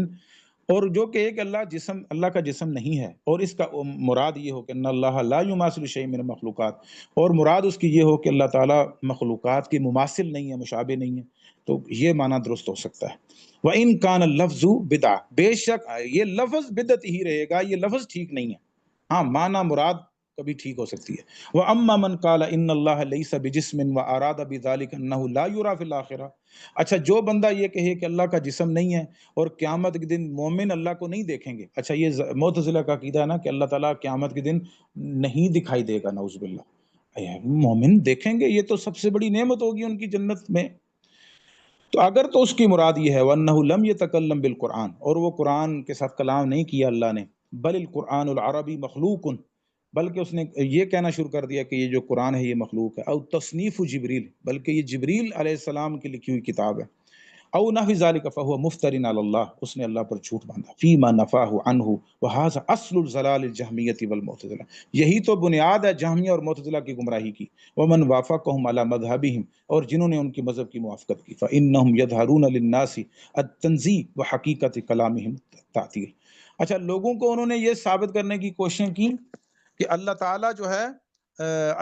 اور جو کہے کہ اللہ جسم، اللہ کا جسم نہیں ہے، اور اس کا مراد یہ ہو کہ ان اللہ لا یماثل شیء من المخلوقات، اور مراد اس کی یہ ہو کہ اللہ تعالیٰ مخلوقات کی مماثل نہیں ہے، مشابہ نہیں ہے، تو یہ معنی درست ہو سکتا ہے۔ وَإِن كَانَ اللَّفْظُ بِدْعَةً، بے شک یہ لفظ بدعت ہی رہے گا، یہ لفظ ٹھیک نہیں ہے، ہاں معنی مراد کبھی ٹھیک ہو سکتی ہے۔ وَأَمَّا مَنْ قَالَ إِنَّ اللَّهَ لَيْسَ بِجِسْمٍ وَأَرَادَ بِذَلِكَ أَنَّهُ لَا يُرَى فِي الْآخِرَةِ، اچھا جو بندہ یہ کہے کہ اللہ کا جسم نہیں ہے اور قیامت کے دن مومن اللہ کو نہیں دیکھیں گے، اچھا یہ معتزلہ کا عقیدہ ہے نا کہ اللہ تعالیٰ قیامت کے دن نہیں دکھائی دے گا، نعوذ باللہ، مومن دیکھیں گے، یہ تو سب سے بڑی نعمت ہوگی ان کی جنت میں۔ تو اگر تو اس کی مراد یہ ہے وَأَنَّهُ لَمْ يَتَكَلَّمْ بِالْقُرْآنِ، اور وہ قرآن کے ساتھ کلام نہیں کیا اللہ نے، بل القرآن العربی مخلوق، بلکہ اس نے یہ کہنا شروع کر دیا کہ یہ جو قرآن ہے یہ مخلوق ہے، او تصنیف جبریل، بلکہ یہ جبریل علیہ السلام کی لکھی ہوئی کتاب ہے، او نحو ذالک فہو مفتر علی اللہ، اس نے اللہ پر جھوٹ باندھا، فیما نفاہ عنہ وہذا اصل الضلال الجہمیۃ والمعتزلہ، یہی تو بنیاد ہے جہمیہ اور معتزلہ کی گمراہی کی، ومن وافقہم علی مذہبہم، اور جنہوں نے ان کی مذہب کی موافقت کی، فانہم یظہرون للناس التنزیہ وحقیقت کلامہم تعطیل، اچھا لوگوں کو انہوں نے یہ ثابت کرنے کی کوششیں کی کہ اللہ تعالیٰ جو ہے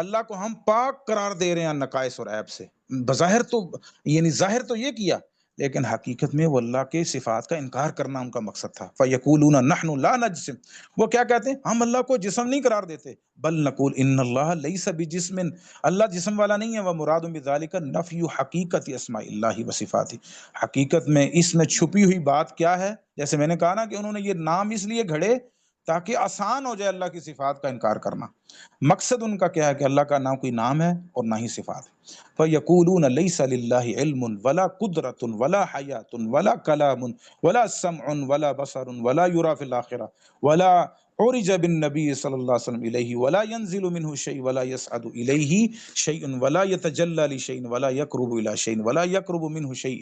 اللہ کو ہم پاک قرار دے رہے ہیں نقائص اور عیب سے، بظاہر تو یعنی ظاہر تو یہ کیا، لیکن حقیقت میں وہ اللہ کے صفات کا انکار کرنا ان کا مقصد تھا۔ فَيَقُولُونَ نَحْنُ لَا نَجْسِمُ، وہ کیا کہتے ہیں، ہم اللہ کو جسم نہیں قرار دیتے، بل نقول ان اللہ لیس بجسم، اللہ جسم والا نہیں ہے، وَمُرَادٌ بِذَلِكَ نَفْيُ حقیقت اسماء اللہ وصفاتہ، حقیقت میں اس میں چھپی ہوئی بات کیا ہے، جیسے میں نے کہا نا کہ انہوں نے یہ نام اس لیے گھڑے تاکہ آسان ہو جائے اللہ کی صفات کا انکار کرنا، مقصد ان کا کیا ہے کہ اللہ کا نہ کوئی نام ہے اور نہ ہی صفات ہے۔ فَيَقُولُونَ لَيْسَ لِلَّهِ عِلْمٌ وَلَا قُدْرَةٌ وَلَا حَيَاةٌ وَلَا كَلَامٌ وَلَا سَمْعٌ وَلَا بَصَرٌ وَلَا يُرَى فِي الْآخِرَةِ وَلَا عُرِجَ بِالنَّبِيِّ صلی اللہ علیہ وسلم إِلَيْهِ وَلَا يَنزِلُ مِنْهُ شَيْءٌ وَلَا يَصْعَدُ إِلَيْهِ شَيْءٌ وَلَا يَتَجَلَّى لِشَيْءٍ وَلَا يَقْرُبُ إِلَى شَيْءٍ وَلَا يَقْرُبُ مِنْهُ شَيْءٌ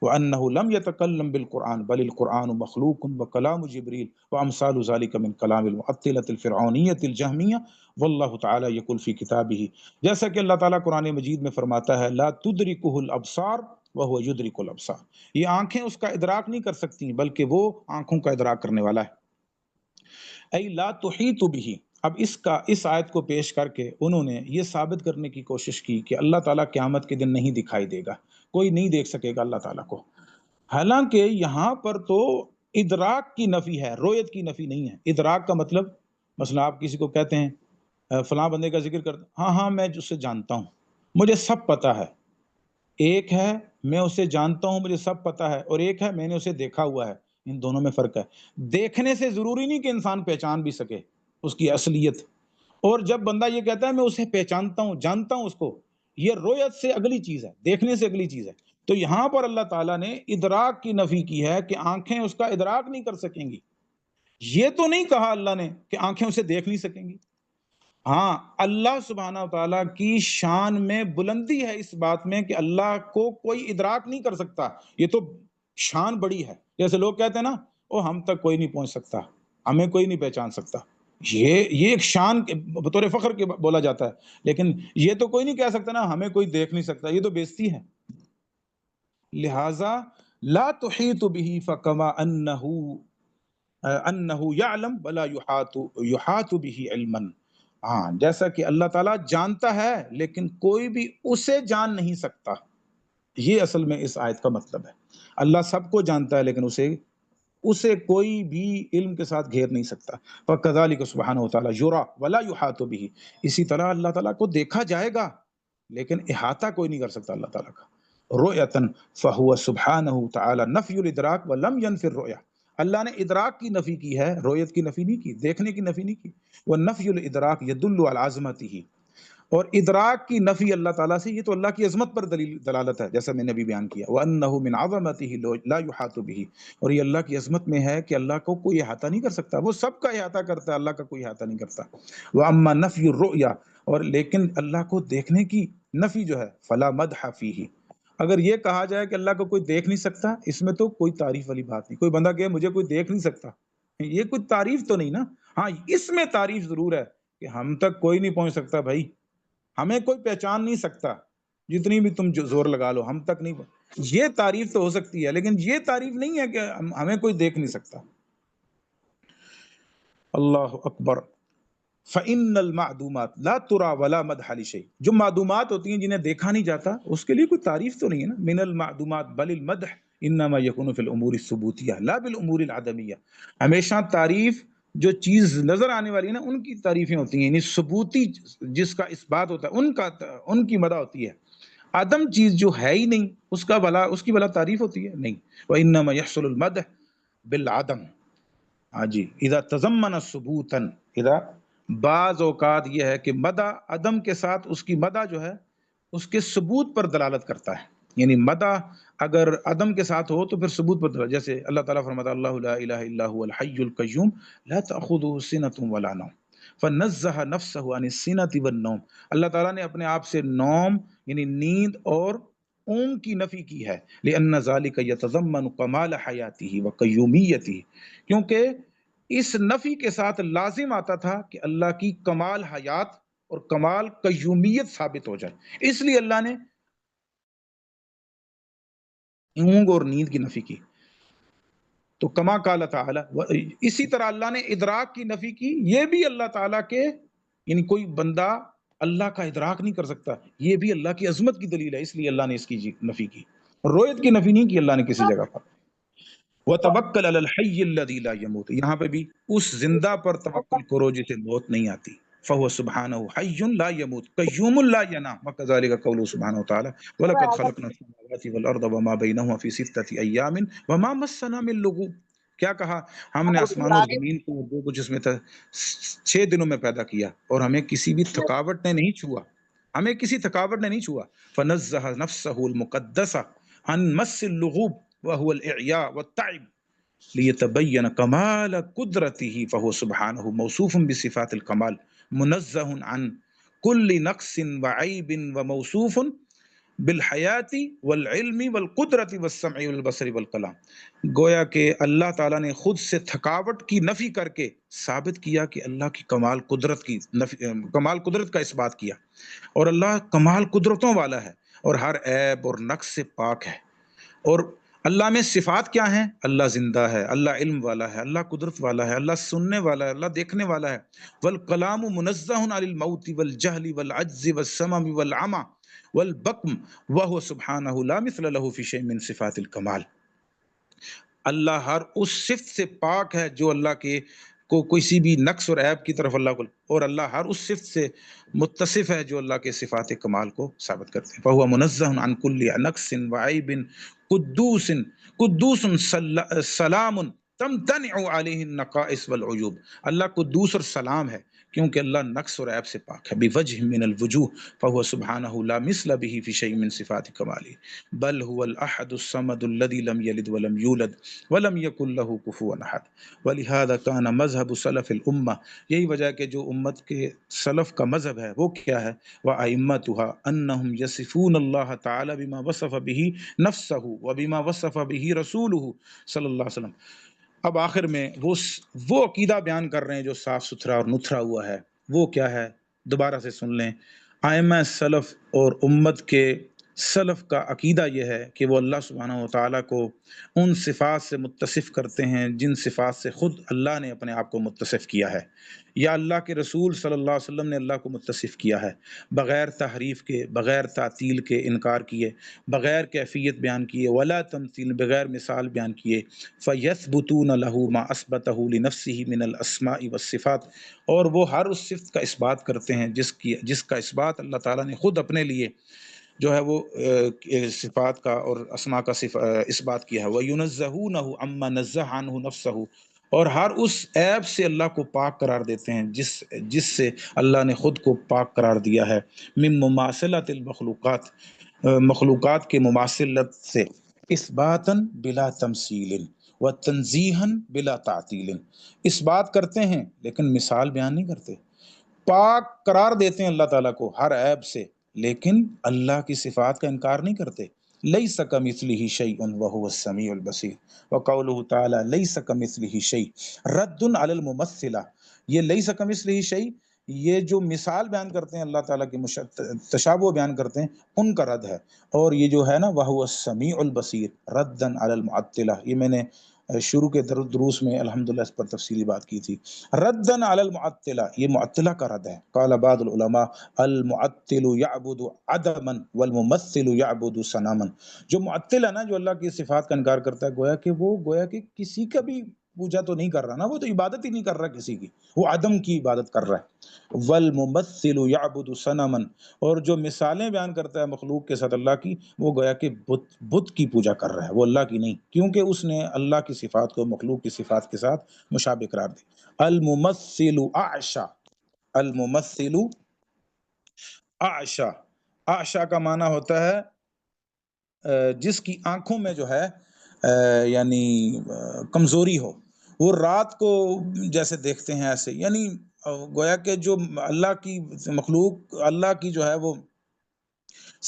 وَأَنَّهُ لَمْ يَتَكَلَّمْ بِالْقُرْآنِ بَلِ الْقُرْآنُ مَخْلُوقٌ وَكَلَامُ جِبْرِيلَ وَأَمْثَالُ ذَلِكَ مِنْ كَلَامِ الْمُعَطِّلَةِ الْفِرْعَوْنِيَّةِ الْجَهْمِيَّةِ وَاللَّهُ تَعَالَى يَقُولُ فِي كِتَابِهِ، جیسا کہ اللہ تعالیٰ قرآن مجید میں فرماتا ہے لا تدركه الابصار وهو يدرك الابصار، یہ آنکھیں اس کا ادراک نہیں کر سکتی بلکہ وہ آنکھوں کا ادراک کرنے والا ہے۔ ای لا تحیط به، اب اس آیت کو پیش کر کے انہوں نے یہ ثابت کرنے کی کوشش کی کہ اللہ تعالیٰ قیامت کے دن نہیں دکھائی دے گا، کوئی نہیں دیکھ سکے گا اللہ تعالیٰ کو، حالانکہ یہاں پر تو ادراک کی نفی ہے، رویت کی نفی نہیں ہے۔ ادراک کا مطلب مثلا آپ کسی کو کہتے ہیں فلاں بندے کا ذکر کرتے، ہاں ہاں میں اسے جانتا ہوں، مجھے سب پتا ہے، ایک ہے میں اسے جانتا ہوں مجھے سب پتا ہے، اور ایک ہے میں نے اسے دیکھا ہوا ہے، ان دونوں میں فرق ہے۔ دیکھنے سے ضروری نہیں کہ انسان پہچان بھی سکے اس کی اصلیت، اور جب بندہ یہ کہتا ہے میں اسے پہچانتا ہوں جانتا ہوں اس کو، یہ رویت سے اگلی چیز ہے، دیکھنے سے اگلی چیز ہے۔ تو یہاں پر اللہ تعالیٰ نے ادراک کی نفی کی ہے کہ آنکھیں اس کا ادراک نہیں کر سکیں گی، یہ تو نہیں کہا اللہ نے کہ آنکھیں اسے دیکھ نہیں سکیں گی۔ ہاں اللہ سبحانہ وتعالیٰ کی شان میں بلندی ہے اس بات میں کہ اللہ کو کوئی ادراک نہیں کر سکتا، یہ تو شان بڑی ہے. جیسے لوگ کہتے ہیں نا او ہم تک کوئی نہیں پہنچ سکتا، ہمیں کوئی نہیں پہچان سکتا، یہ ایک شان بطور فخر کے بولا جاتا ہے. لیکن یہ تو کوئی نہیں کہہ سکتا نا ہمیں کوئی دیکھ نہیں سکتا، یہ تو بےزتی ہے. لہذا لا تحیط به فکما انہ یعلم ولا یحاط به علما. ہاں جیسا کہ اللہ تعالیٰ جانتا ہے لیکن کوئی بھی اسے جان نہیں سکتا. یہ اصل میں اس آیت کا مطلب ہے. اللہ سب کو جانتا ہے لیکن اسے کوئی بھی علم کے ساتھ گھیر نہیں سکتا. فَكَذَلِكَ سبحانہ وتعالی یُرَى وَلَا يُحَاطُ بِهِ. اسی طرح اللہ تعالیٰ کو دیکھا جائے گا لیکن احاطہ کوئی نہیں کر سکتا اللہ تعالیٰ کا. رؤیتاً فَهُوَ سبحانہ تعالی نفی الادراک وَلَمْ يَنفِ الرؤیہ. اللہ نے ادراک کی نفی کی ہے، رؤیت کی نفی نہیں کی، دیکھنے کی نفی نہیں کی. وَنَفْيُ الْإِدْرَاكِ يَدُلُّ عَلَى عَظْمَتِهِ. اور ادراک کی نفی اللہ تعالیٰ سے یہ تو اللہ کی عظمت پر دلالت ہے، جیسا میں نے ابھی بیان کیا. وَأَنَّهُ مِنْ عَظَمَتِهِ لَا يُحَاطُ بِهِ. اور یہ اللہ کی عظمت میں ہے کہ اللہ کو کوئی احاطہ نہیں کر سکتا، وہ سب کا احاطہ کرتا ہے، اللہ کا کوئی احاطہ نہیں کرتا. وَأَمَّا نَفْيُ الرُّؤْيَا. اور لیکن اللہ کو دیکھنے کی نفی جو ہے فَلَا مَدْحَ فِيهِ. اگر یہ کہا جائے کہ اللہ کو کوئی دیکھ نہیں سکتا، اس میں تو کوئی تعریف والی بات نہیں. کوئی بندہ کہے مجھے کوئی دیکھ نہیں سکتا، یہ کوئی تعریف تو نہیں نا. ہاں اس میں تعریف ضرور ہے کہ ہم تک کوئی نہیں پہنچ سکتا بھائی، ہمیں کوئی پہچان نہیں سکتا، جتنی بھی تم زور لگا لو ہم تک نہیں. یہ تعریف تو ہو سکتی ہے لیکن یہ تعریف نہیں ہے کہ ہمیں کوئی دیکھ نہیں سکتا. اللہ اکبر. فَإِنَّ الْمَعْدُومَاتِ لَا تُرَى وَلَا مَدْحَ لِشَيْءٍ. جو معدومات ہوتی ہیں جنہیں دیکھا نہیں جاتا اس کے لیے کوئی تعریف تو نہیں ہے نا. مِنَ الْمَعْدُومَاتِ بَلِ الْمَدْحُ إِنَّمَا يَكُونُ فِي الْأُمُورِ الثُّبُوتِيَّةِ لَا بِالْأُمُورِ الْعَدَمِيَّةِ. ہمیشہ تعریف جو چیز نظر آنے والی ہے نا ان کی تعریفیں ہوتی ہیں، یعنی ثبوتی جس کا اس بات ہوتا ہے ان کی مدح ہوتی ہے. عدم چیز جو ہے ہی نہیں اس کی بلا تعریف ہوتی ہے نہیں. وَإِنَّمَا يَحْصُلُ الْمَدْحُ بِالْعَدَمِ. ہاں جی، اذا تضمن ثبوتاً. اذا بعض اوقات یہ ہے کہ مدح عدم کے ساتھ اس کی مدح جو ہے اس کے ثبوت پر دلالت کرتا ہے. یعنی مدح اگر عدم کے ساتھ ہو تو پھر ثبوت پر دلالت. جیسے اللہ تعالیٰ فرماتا اللہ لا الہ الا هو الحی القیوم لا تأخذه سنة ولا نوم فنزہ نفسہ عن السنة والنوم. اللہ تعالیٰ نے اپنے آپ سے نوم یعنی نیند اور اونگ کی نفی کی ہے. لأن ذلك يتضمن کمال حیاتہ وقیومیتہ. کیونکہ اس نفی کے ساتھ لازم آتا تھا کہ اللہ کی کمال حیات اور کمال قیومیت ثابت ہو جائے، اس لیے اللہ نے اونگ اور نیند کی نفی کی. تو کما قال تعالی، اسی طرح اللہ نے ادراک کی نفی کی. یہ بھی اللہ تعالیٰ کے یعنی کوئی بندہ اللہ کا ادراک نہیں کر سکتا، یہ بھی اللہ کی عظمت کی دلیل ہے، اس لیے اللہ نے اس کی نفی کی. رویت کی نفی نہیں کی اللہ نے کسی جگہ پر. وَتَوَكَّلْ عَلَى الْحَيِّ الَّذِي لَا يَمُوتُ. یہاں پہ بھی اس زندہ پر توکل کرو جسے موت نہیں آتی. فَهُوَ سُبْحَانَهُ حَيٌّ لَا يَمُوتُ قَيُّومٌ لَا يَنَامُ. وَكَذَلِكَ قَوْلُهُ سُبْحَانَهُ وَتَعَالَى وَلَقَدْ خَلَقْنَا السَّمَاوَاتِ وَالْأَرْضَ وَمَا بَيْنَهُمَا فِي سِتَّةِ أَيَّامٍ وَمَا مَسَّنَا مِن لُغُوبٍ. کیا کہا؟ ہم نے آسمان و زمین کو جو کچھ اس میں تھا 6 دنوں میں پیدا کیا اور ہمیں کسی بھی تھکاوٹ نے نہیں چھوا، ہمیں کسی تھکاوٹ نے نہیں چھوا. فَنَزَّهَ نَفْسَهُ الْمُقَدَّسَةَ عَن مَسِّ اللُّغُوبِ وَهُوَ الْإِعْيَاءُ وَالتَّعِبُ لِيَتَبَيَّنَ كَمَالَ قُدْرَتِهِ. فَهُوَ سُبْحَانَهُ مَوْصُوفٌ بِصِفَاتِ الْكَمَالِ مُنَزَّهٌ عَن كُلِّ نَقْصٍ وَعَيْبٍ وَمَوْصُوفٌ بِالْحَيَاةِ وَالْعِلْمِ وَالْقُدْرَةِ وَالسَّمْعِ وَالْبَصَرِ وَالْكَلَامِ. گویا کہ اللہ تعالیٰ نے خود سے تھکاوٹ کی نفی کر کے ثابت کیا کہ اللہ کی کمال قدرت کا اثبات کیا، اور اللہ کمال قدرتوں والا ہے اور ہر عیب اور نقص سے پاک ہے. اور اللہ میں صفات کیا ہیں؟ اللہ زندہ ہے، اللہ علم والا ہے، اللہ قدرت والا ہے، اللہ سننے والا ہے، اللہ دیکھنے والا ہے. والکلام منزہ عن الموت والجہل والعجز والسمم والعمى والبکم وهو سبحانہ لا مثل له فی شیء من صفات الکمال. اللہ ہر اس صفت سے پاک ہے جو اللہ کے کو کسی بھی نقص اور عیب کی طرف اللہ کو، اور اللہ ہر اس صفت سے متصف ہے جو اللہ کے صفات کمال کو ثابت کرتے ہیں. فہو منزہ عن کل نقص وعیب قدوس سلام تمتنع علیہ النقائص والعیوب. اللہ قدوس اور سلام ہے، کیونکہ اللہ نقص اور عیب سے پاک ہے. بوجہ من الوجوہ فهو سبحانہ لا مثل به فی شیء من صفات کمالی بل هو الاحد الصمد الذي لم یلد ولم یولد ولم یکن له کفوا احد. ولہذا کان مذہب سلف الامہ، یہی وجہ کہ جو امت کے سلف کا مذہب ہے وہ کیا ہے، وَأَئِمَّتُهَا أَنَّهُمْ يَصِفُونَ اللَّهَ تَعَالَى بِمَا وَصَفَ بِهِ نَفْسَهُ وَبِمَا وَصَفَ بِهِ رَسُولُهُ صلی اللہ علیہ وسلم. اب آخر میں وہ عقیدہ بیان کر رہے ہیں جو صاف ستھرا اور نتھرا ہوا ہے. وہ کیا ہے، دوبارہ سے سن لیں. ائمہ سلف اور امت کے سلف کا عقیدہ یہ ہے کہ وہ اللہ سبحانہ و تعالیٰ کو ان صفات سے متصف کرتے ہیں جن صفات سے خود اللہ نے اپنے آپ کو متصف کیا ہے، یا اللہ کے رسول صلی اللہ علیہ وسلم نے اللہ کو متصف کیا ہے، بغیر تحریف کے، بغیر تعطیل کے انکار کیے، بغیر کیفیت بیان کیے، ولا تمثیل، بغیر مثال بیان کیے. فَيَثْبُتُونَ لَهُ مَا أَثْبَتَهُ لِنَفْسِهِ مِنَ الْأَسْمَاءِ وَالصِّفَاتِ، اور وہ ہر اس صفت کا اثبات کرتے ہیں جس کا اثبات اللہ تعالیٰ نے خود اپنے لیے جو ہے وہ صفات کا اور اسماء کا اثبات کیا ہے. وَيُنَزَّهُونَهُ عَمَّا نَزَّهَ عَنْهُ نَفْسَهُ، اور ہر اس عیب سے اللہ کو پاک قرار دیتے ہیں جس سے اللہ نے خود کو پاک قرار دیا ہے. من مماثلۃ المخلوقات، مخلوقات کے مماثلت سے، اثباتاً بلا تمثیل و تنزیحاً بلا تعطیل، اس بات کرتے ہیں لیکن مثال بیان نہیں کرتے. پاک قرار دیتے ہیں اللہ تعالیٰ کو ہر عیب سے، لیکن اللہ کی صفات کا انکار نہیں کرتے. لیس کمثلہ شیء وہو السمیع البصیر. وقولہ تعالی لیس کمثلہ شیء رد علی الممثلہ. یہ لیس کمثلہ شیء، یہ جو مثال بیان کرتے ہیں اللہ تعالیٰ کی، تشابہ بیان کرتے ہیں، ان کا رد ہے. اور یہ جو ہے نا وہو السمیع البصیر ردا علی المعطلہ، یہ میں نے شروع کے دروس میں الحمدللہ اس پر تفصیلی بات کی تھی. ردن علی المعطلہ، یہ معطلہ کا رد ہے. قال بعض العلماء المعطل یعبد عدما والممثل یعبد صنما. جو معطل ہے نا، جو اللہ کی صفات کا انکار کرتا ہے، گویا کہ کسی کا بھی پوجا تو نہیں کر رہا نا، وہ تو عبادت ہی نہیں کر رہا کسی کی، وہ عدم کی عبادت کر رہا ہے. والممثل یعبد صنما، اور جو مثالیں بیان کرتا ہے مخلوق کے ساتھ اللہ کی، وہ گویا کہ بت کی پوجا کر رہا ہے، وہ اللہ کی نہیں، کیونکہ اس نے اللہ کی صفات کو مخلوق کی صفات کے ساتھ مشابہ قرار دی. الممثل اعشا، الممثل اعشا، اعشا کا معنی ہوتا ہے جس کی آنکھوں میں جو ہے یعنی کمزوری ہو، وہ رات کو جیسے دیکھتے ہیں ایسے، یعنی گویا کہ جو اللہ کی مخلوق، اللہ کی جو ہے وہ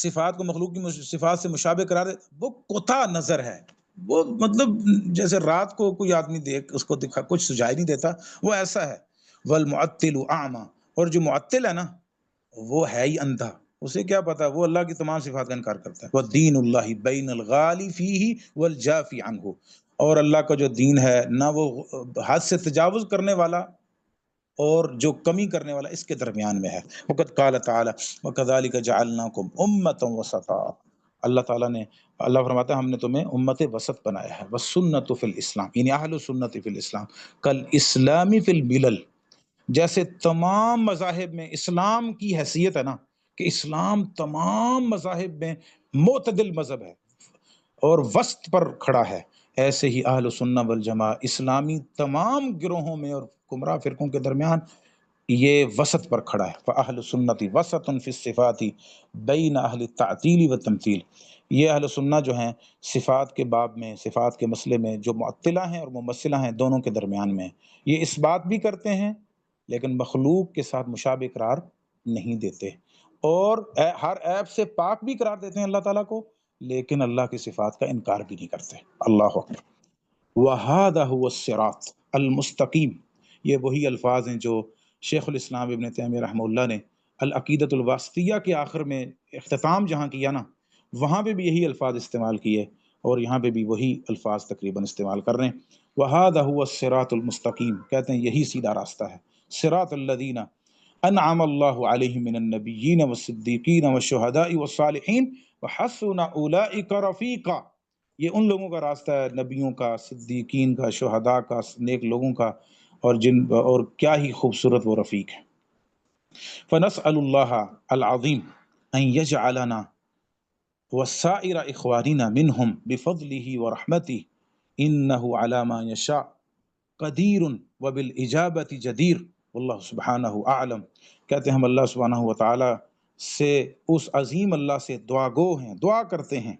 صفات کو مخلوق کی صفات سے مشابہ قرار دے، وہ کوتا نظر ہے. وہ مطلب جیسے رات کو کوئی آدمی دیکھ، اس کو دکھا کچھ سجائی نہیں دیتا، وہ ایسا ہے. والمعطل اعمی، اور جو معطل ہے نا وہ ہے ہی اندھا، اسے کیا پتا، وہ اللہ کی تمام صفات کا انکار کرتا ہے. وَدِينُ اللَّهِ بَيْنَ الْغَالِ فِيهِ وَالْجَافِ عَنْهُ، اور اللہ کا جو دین ہے، نہ وہ حد سے تجاوز کرنے والا اور جو کمی کرنے والا، اس کے درمیان میں ہے. وقد قال تعالی وَكَذَلِكَ جَعَلْنَاكُمْ أُمَّةً وَسَطًا، اللہ تعالیٰ نے، اللہ فرماتا ہے ہم نے تمہیں امت وسط بنایا ہے. وَالسُّنَّةُ فِي الْإِسْلَامِ، یعنی اہل السنت فی الاسلام، کالاسلام فی الملل، جیسے تمام مذاہب میں اسلام کی حیثیت ہے نا، کہ اسلام تمام مذاہب میں معتدل مذہب ہے اور وسط پر کھڑا ہے، ایسے ہی اہل سنت والجماعہ اسلامی تمام گروہوں میں اور گمراہ فرقوں کے درمیان یہ وسط پر کھڑا ہے. فاہل سنت وسط فی الصفات بین اہل التعطیل والتمثیل، یہ اہل سنت جو ہیں صفات کے باب میں، صفات کے مسئلے میں، جو معطلہ ہیں اور ممثلہ ہیں، دونوں کے درمیان میں. یہ اس بات بھی کرتے ہیں لیکن مخلوق کے ساتھ مشابہ قرار نہیں دیتے، اور ہر عیب سے پاک بھی قرار دیتے ہیں اللہ تعالیٰ کو، لیکن اللہ کی صفات کا انکار بھی نہیں کرتے. اللہ اکبر. وَهَذَا هُوَ الصِّرَاطُ الْمُسْتَقِيمُ، یہ وہی الفاظ ہیں جو شیخ الاسلام ابن تیمیہ رحمہ اللہ نے العقیدۃ الواسطیہ کے آخر میں اختتام جہاں کیا نا، وہاں پہ بھی یہی الفاظ استعمال کیے، اور یہاں پہ بھی وہی الفاظ تقریباً استعمال کر رہے ہیں. وَهَذَا هُوَ الصِّرَاطُ الْمُسْتَقِيمُ، کہتے ہیں یہی سیدھا راستہ ہے. صراط الذین انعم اللہ علیہم من النبیین والصدیقین والشہداء والصالحین وحسن اولئک رفیقا، یہ ان لوگوں کا راستہ ہے، نبیوں کا، صدیقین کا، شہداء کا، نیک لوگوں کا، اور کیا ہی خوبصورت وہ رفیق ہے. فنسأل اللہ العظیم ان یجعلنا وسائر اخواننا منہم بفضلہ ورحمتہ انہ علی ما یشاء قدیر وبالاجابۃ جدیر. واللہ سبحانہ اعلم۔ کہتے ہیں ہم اللہ سبحانہ و تعالیٰ سے، اس عظیم اللہ سے دعا گو ہیں، دعا کرتے ہیں،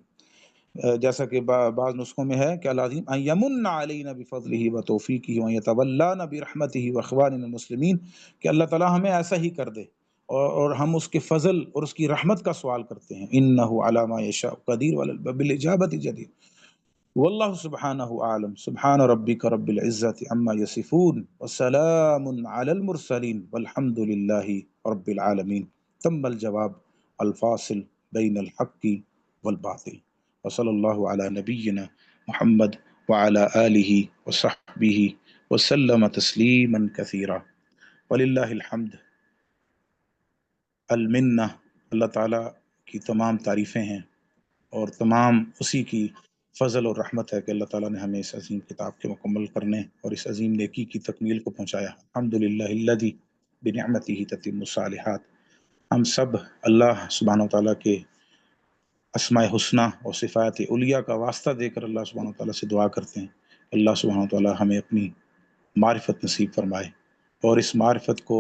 جیسا کہ بعض نسخوں میں ہے کہ العظیم ان یمن علینا بفضلہ و توفیقہ و یتولانا برحمتہ و اخواننا المسلمین، کہ اللہ تعالیٰ ہمیں ایسا ہی کر دے، اور ہم اس کے فضل اور اس کی رحمت کا سوال کرتے ہیں۔ انہ علی ما یشاء قدیر بالاجابۃ جدیر۔ واللہ سبحانہ اعلم۔ سبحان ربک رب العزۃ عما یصفون وسلام علی المرسلین والحمد للہ رب العالمین۔ تم الجواب الفاصل بین الحق والباطل، وصلی اللہ علی نبینا محمد وعلی آلہ وصحبہ وسلم تسلیما کثیرا، وللہ الحمد المنہ۔ اللہ تعالیٰ کی تمام تعریفیں ہیں اور تمام اسی کی فضل اور رحمت ہے کہ اللہ تعالیٰ نے ہمیں اس عظیم کتاب کے مکمل کرنے اور اس عظیم نیکی کی تکمیل کو پہنچایا۔ الحمدللہ الذی بنعمتہ تتم الصالحات۔ ہم سب اللہ سبحانہ وتعالیٰ کے اسماء حسنہ اور صفات علیٰ کا واسطہ دے کر اللہ سبحانہ وتعالیٰ سے دعا کرتے ہیں کہ اللہ سبحانہ وتعالیٰ ہمیں اپنی معرفت نصیب فرمائے، اور اس معرفت کو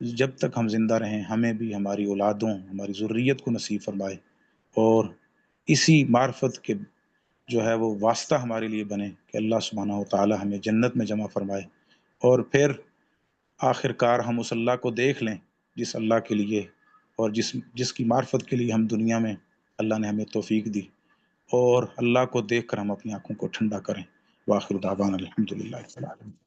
جب تک ہم زندہ رہیں ہمیں بھی، ہماری اولادوں، ہماری ذریت کو نصیب فرمائے، اور اسی معرفت کے جو ہے وہ واسطہ ہمارے لیے بنے کہ اللہ سبحانہ وتعالیٰ ہمیں جنت میں جمع فرمائے، اور پھر آخر کار ہم اس اللہ کو دیکھ لیں جس اللہ کے لیے اور جس کی معرفت کے لیے ہم دنیا میں اللہ نے ہمیں توفیق دی، اور اللہ کو دیکھ کر ہم اپنی آنکھوں کو ٹھنڈا کریں۔ وآخر دعوانا الحمدللہ رب العالمین۔